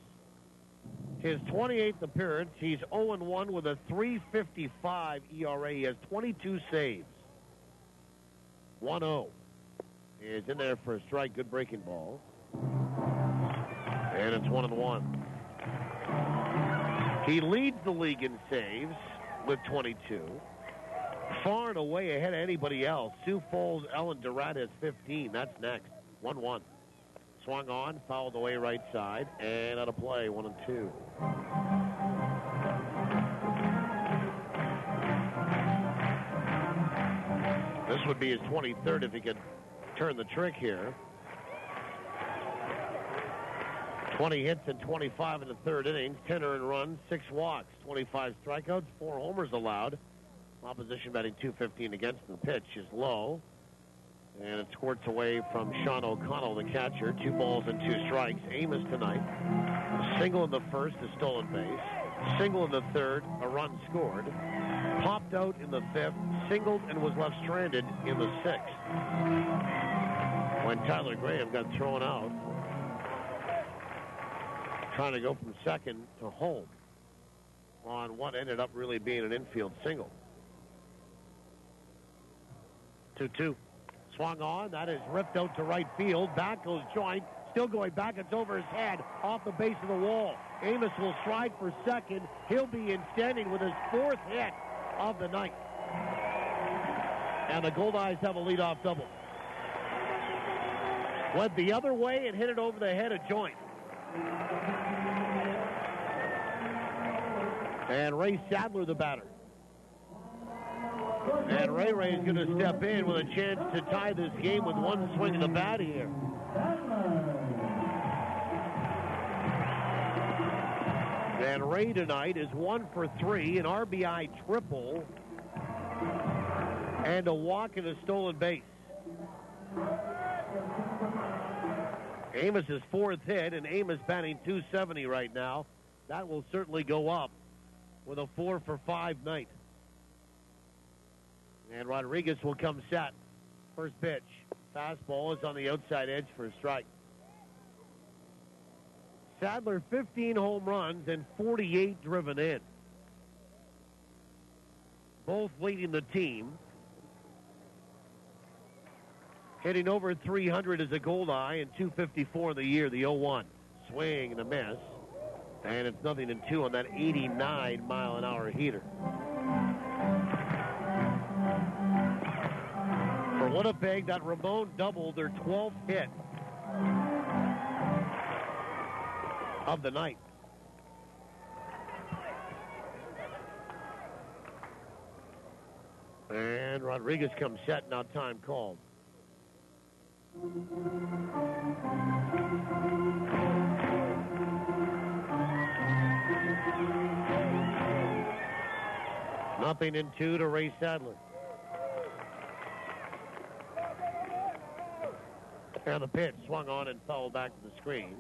Speaker 4: his 28th appearance, he's 0-1 with a 3.55 ERA. He has 22 saves. 1-0 is in there for a strike. Good breaking ball. And it's 1-1. He leads the league in saves with 22. Far and away ahead of anybody else. Sioux Falls, Ellen Durant has 15. That's next. 1-1. Swung on, fouled away right side, and out of play, 1-2. This would be his 23rd if he could turn the trick here. 20 hits and 25 in the third innings, 10 earned runs, 6 walks, 25 strikeouts, 4 homers allowed. Opposition batting .215 against the pitch is low. And it squirts away from Sean O'Connell, the catcher. 2 balls and 2 strikes. Amos tonight. A single in the first, a stolen base. Single in the third, a run scored. Popped out in the fifth, singled and was left stranded in the sixth. When Tyler Graham got thrown out, trying to go from second to home on what ended up really being an infield single. 2-2. Swung on. That is ripped out to right field. Back goes Joint. Still going back. It's over his head. Off the base of the wall. Amos will stride for second. He'll be in standing with his 4th hit of the night. And the Goldeyes have a leadoff double. Went the other way and hit it over the head of Joint. And Ray Sadler, the batter. And Ray is going to step in with a chance to tie this game with one swing of the bat here. And Ray tonight is 1 for 3, an RBI triple, and a walk and a stolen base. Amos' 4th hit, and Amos batting .270 right now. That will certainly go up with a 4 for 5 night. And Rodriguez will come set. First pitch. Fastball is on the outside edge for a strike. Sadler, 15 home runs and 48 driven in. Both leading the team. Hitting over 300 as a Goldeye and 254 in the year, the 0-1. Swing and a miss. And it's 0-2 on that 89-mile-an-hour heater. For Winnipeg, that Ramon doubled their 12th hit of the night. And Rodriguez comes set, now time called. Nothing in 2 to Ray Sadler. And the pitch swung on and fouled back to the screen.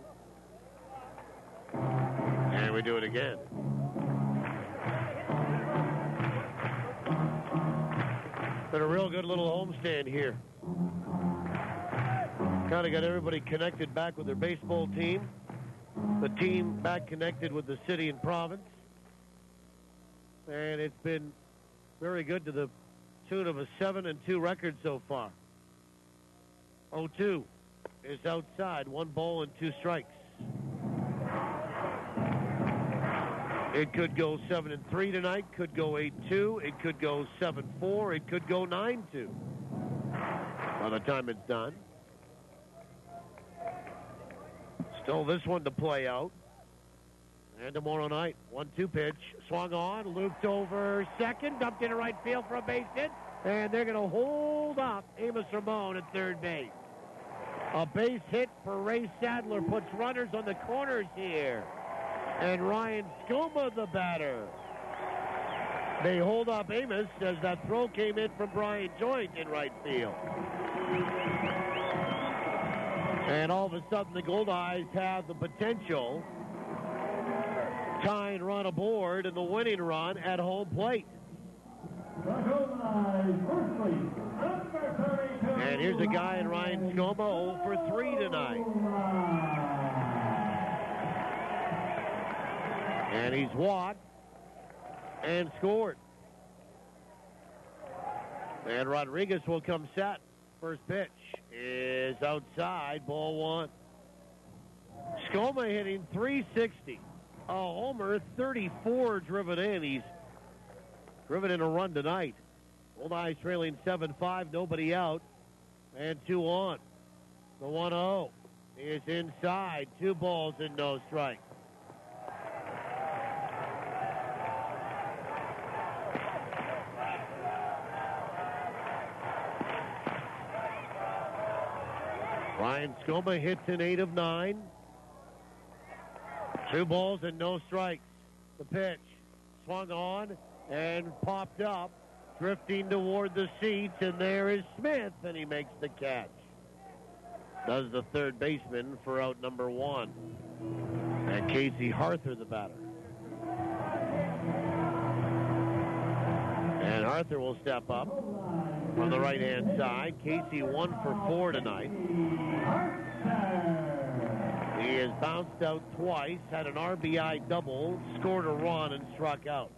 Speaker 4: And we do it again. Been a real good little homestand here. Kind of got everybody connected back with their baseball team. The team back connected with the city and province. And it's been very good to the tune of a 7-2 record so far. 0-2 is outside. 1 ball and 2 strikes. It could go 7-3 tonight. Could go 8-2. It could go 7-4. It could go 9-2 by the time it's done. Still this one to play out. And tomorrow night, 1-2 pitch. Swung on, looped over second, dumped into right field for a base hit. And they're going to hold up Amos Ramon at third base. A base hit for Ray Sadler puts runners on the corners here. And Ryan Skoma, the batter. They hold up Amos as that throw came in from Brian Joint in right field. And all of a sudden, the Goldeyes have the potential tying run aboard and the winning run at home plate. And here's a guy in Ryan Skoma 0 for 3 tonight. And he's walked and scored. And Rodriguez will come set. First pitch is outside, ball one. Skoma hitting .360. A homer, 34 driven in. He's driven in a run tonight. Goldeyes trailing 7-5, nobody out, and 2 on. The 1-0 is inside, 2 balls and no strikes. Ryan Skoma hits in 8 of 9. 2 balls and no strikes. The pitch swung on and popped up, drifting toward the seats, and there is Smith, and he makes the catch. Does the third baseman for out number 1. And Casey Arthur, the batter. And Arthur will step up on the right-hand side. Casey 1 for 4 tonight. He has bounced out twice, had an RBI double, scored a run, and struck out.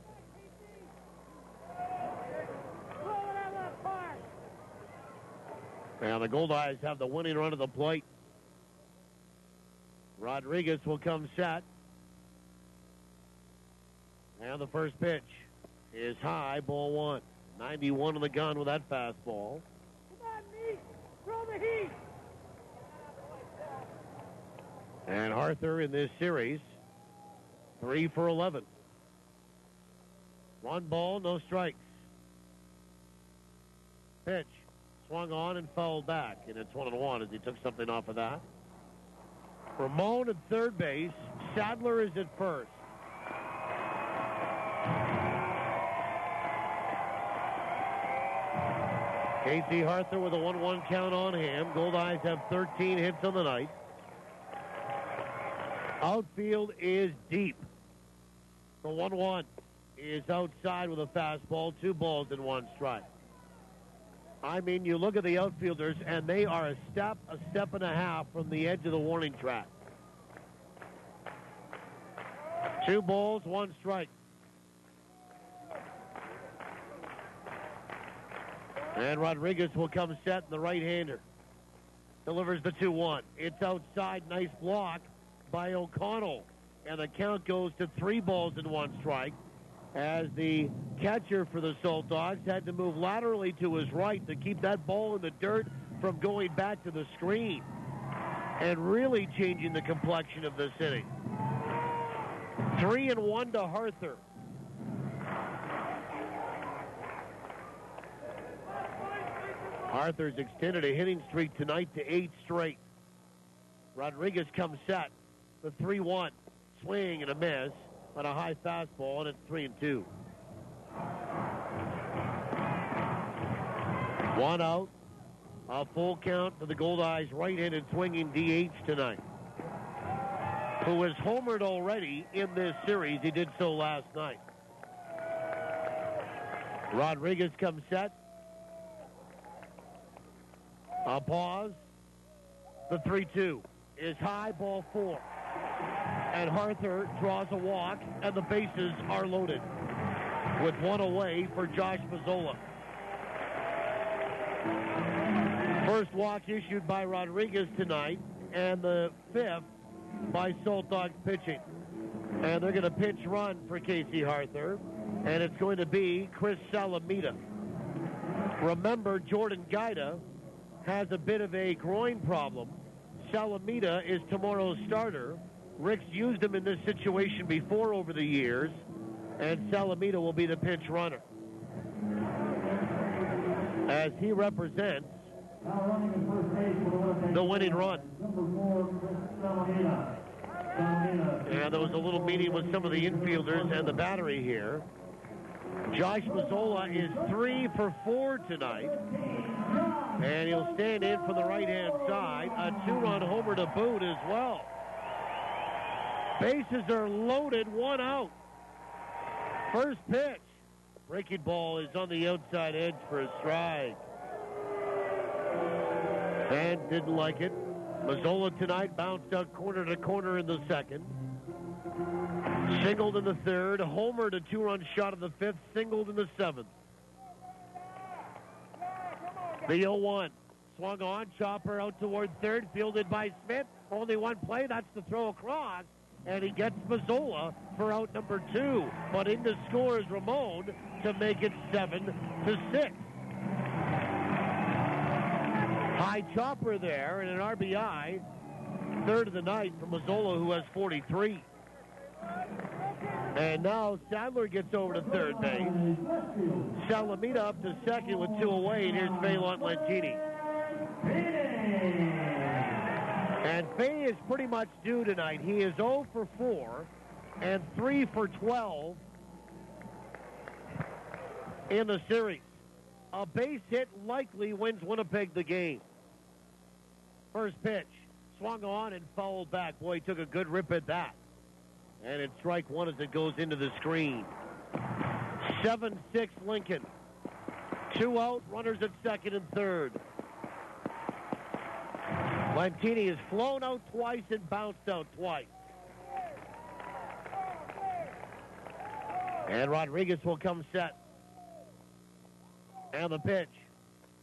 Speaker 4: Now the Goldeyes have the winning run at the plate. Rodriguez will come set. And the first pitch is high, ball 1. 91 on the gun with that fastball.
Speaker 2: Come on, Meek. Throw the heat.
Speaker 4: And Arthur in this series, 3 for 11. 1 ball, no strikes. Pitch swung on and fouled back, and it's 1-1 as he took something off of that. Ramon at third base. Sadler is at first. Casey Arthur with a 1-1 count on him. Goldeyes have 13 hits on the night. Outfield is deep. The 1-1 is outside with a fastball, 2 balls and 1 strike. I mean, you look at the outfielders, and they are a step and a half from the edge of the warning track. 2 balls, 1 strike. And Rodriguez will come set in the right-hander. Delivers the 2-1. It's outside, nice block by O'Connell. And the count goes to 3 balls and 1 strike as the catcher for the Saltdogs had to move laterally to his right to keep that ball in the dirt from going back to the screen and really changing the complexion of this inning. 3-1 to Arthur. Arthur's extended a hitting streak tonight to 8 straight. Rodriguez comes set. The 3-1. Swing and a miss on a high fastball, and it's 3-2. 1 out. A full count for the Goldeyes right-handed swinging DH tonight, who has homered already in this series. He did so last night. Rodriguez comes set. A pause. The 3-2 is high, ball 4. And Arthur draws a walk, and the bases are loaded with 1 away for Josh Mazzola. First walk issued by Rodriguez tonight, and the 5th by Saltdogs pitching. And they're going to pinch run for Casey Arthur, and it's going to be Chris Salamita. Remember, Jordan Gaida has a bit of a groin problem. Salamita is tomorrow's starter. Rick's used him in this situation before over the years, and Salamita will be the pinch runner, as he represents the winning run. And there was a little meeting with some of the infielders and the battery here. Josh Mazzola is 3 for 4 tonight, and he'll stand in for the right-hand side. A 2-run homer to boot as well. Bases are loaded, 1 out. First pitch. Breaking ball is on the outside edge for a strike. And didn't like it. Mazzola tonight bounced out corner to corner in the second. Singled in the third, homered a 2-run shot in the fifth, singled in the seventh. The 0-1. Swung on, chopper out toward third, fielded by Smith. Only one play, that's the throw across. And he gets Mazzola for out number 2. But in to score is Ramon to make it 7-6. High chopper there and an RBI. Third of the night for Mazzola, who has 43. And now Sadler gets over to third base. Salamita up to second with 2 away, and here's Phelan Lentini. And Fay is pretty much due tonight. He is 0 for 4 and 3 for 12 in the series. A base hit likely wins Winnipeg the game. First pitch, swung on and fouled back. Boy, he took a good rip at that. And it's strike one as it goes into the screen. 7-6 Lincoln. 2 out, runners at second and third. Lentini has flown out twice and bounced out twice. And Rodriguez will come set. And the pitch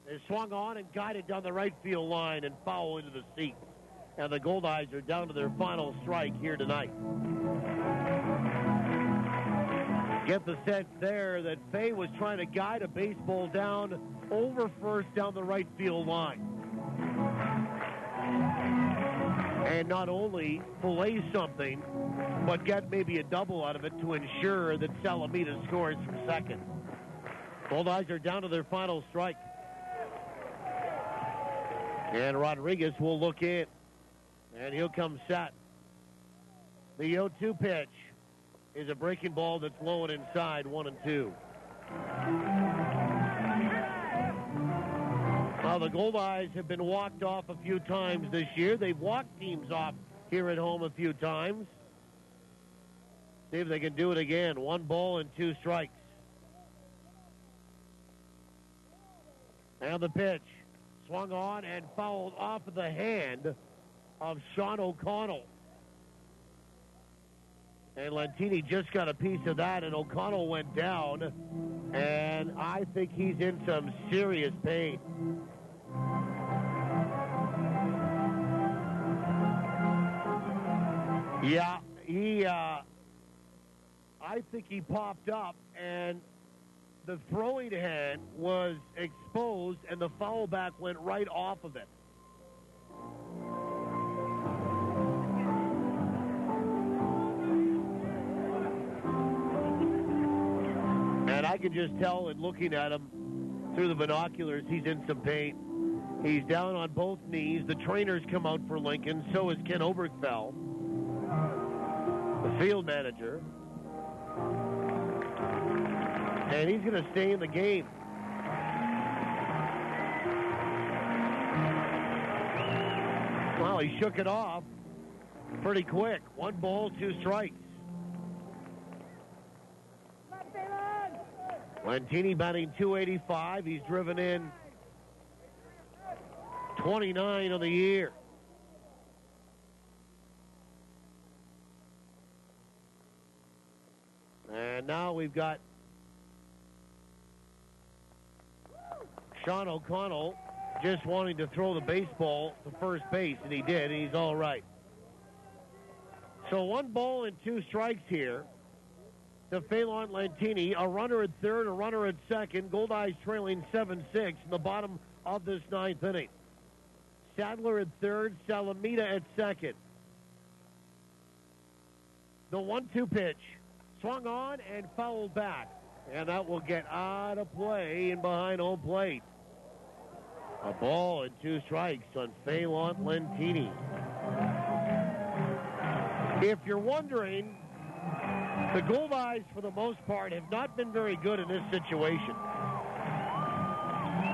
Speaker 4: is swung on and guided down the right field line and foul into the seats. And the Goldeyes are down to their final strike here tonight. Get the sense there that Fay was trying to guide a baseball down over first down the right field line. And not only fillet something, but get maybe a double out of it to ensure that Salamita scores from second. Goldeyes are down to their final strike. And Rodriguez will look in. And he'll come set. The 0-2 pitch is a breaking ball that's low and inside, 1-2. Now, the Goldeyes have been walked off a few times this year. They've walked teams off here at home a few times. See if they can do it again. 1 ball and 2 strikes. And the pitch. Swung on and fouled off of the hand of Sean O'Connell. And Lentini just got a piece of that, and O'Connell went down. And I think he's in some serious pain. Yeah, I think he popped up, and the throwing hand was exposed, and the foul back went right off of it. And I can just tell in looking at him through the binoculars, he's in some pain. He's down on both knees. The trainers come out for Lincoln. So is Ken Obergfell, the field manager. And he's going to stay in the game. Well, he shook it off pretty quick. 1 ball, 2 strikes. Lentini batting .285. He's driven in 29 on the year. And now we've got Sean O'Connell just wanting to throw the baseball to first base, and he did, and he's all right. So 1 ball and 2 strikes here to Phelan Lentini. A runner at third, a runner at second. Goldeyes trailing 7-6 in the bottom of this 9th inning. Sadler at third, Salamita at second. The 1-2 pitch. Swung on and fouled back. And that will get out of play and behind home plate. A ball and 2 strikes on Phelan Lentini. If you're wondering, the Goldeyes, for the most part, have not been very good in this situation.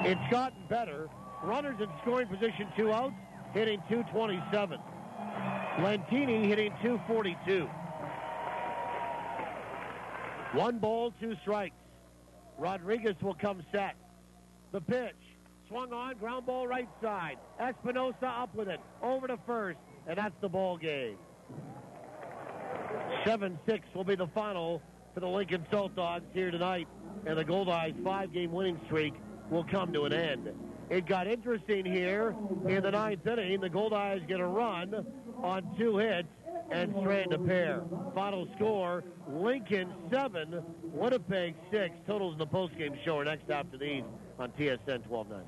Speaker 4: It's gotten better. Runners in scoring position, 2 outs, hitting .227. Lentini hitting .242. 1 ball, 2 strikes. Rodriguez will come set. The pitch. Swung on, ground ball right side. Espinosa up with it. Over to first, and that's the ball game. 7-6 will be the final for the Lincoln Saltdogs here tonight, and the Goldeyes' 5-game winning streak will come to an end. It got interesting here in the 9th inning. The Goldeyes get a run on 2 hits and strand a pair. Final score, Lincoln 7, Winnipeg 6. Totals in the postgame show are next after these on TSN 1290.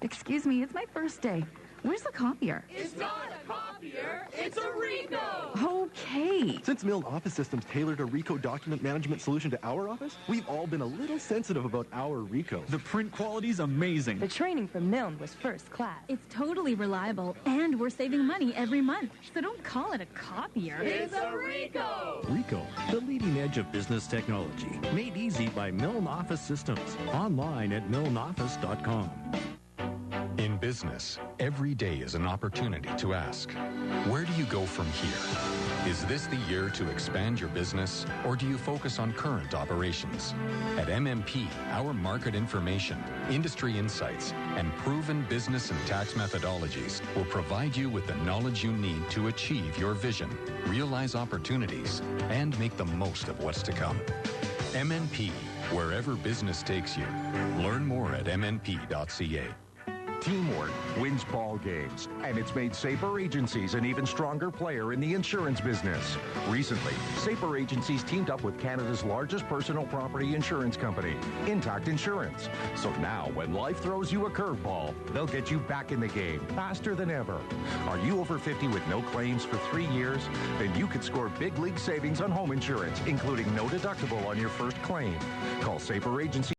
Speaker 3: Excuse me, it's my first day. Where's the copier?
Speaker 11: It's not a copier, it's a Rico!
Speaker 3: Okay.
Speaker 23: Since Milne Office Systems tailored a Rico document management solution to our office, we've all been a little sensitive about our Rico.
Speaker 24: The print quality's amazing.
Speaker 25: The training from Milne was first class.
Speaker 26: It's totally reliable, and we're saving money every month. So don't call it a copier.
Speaker 11: It's a Rico!
Speaker 27: Rico, the leading edge of business technology. Made easy by Milne Office Systems. Online at milneoffice.com.
Speaker 28: In business, every day is an opportunity to ask, where do you go from here? Is this the year to expand your business, or do you focus on current operations? At MMP, our market information, industry insights, and proven business and tax methodologies will provide you with the knowledge you need to achieve your vision, realize opportunities, and make the most of what's to come. MMP, wherever business takes you. Learn more at mmp.ca.
Speaker 8: Teamwork wins ball games, and it's made Sabre Agencies an even stronger player in the insurance business. Recently, Sabre Agencies teamed up with Canada's largest personal property insurance company, Intact Insurance. So now, when life throws you a curveball, they'll get you back in the game faster than ever. Are you over 50 with no claims for 3 years? Then you could score big league savings on home insurance, including no deductible on your first claim. Call Sabre Agencies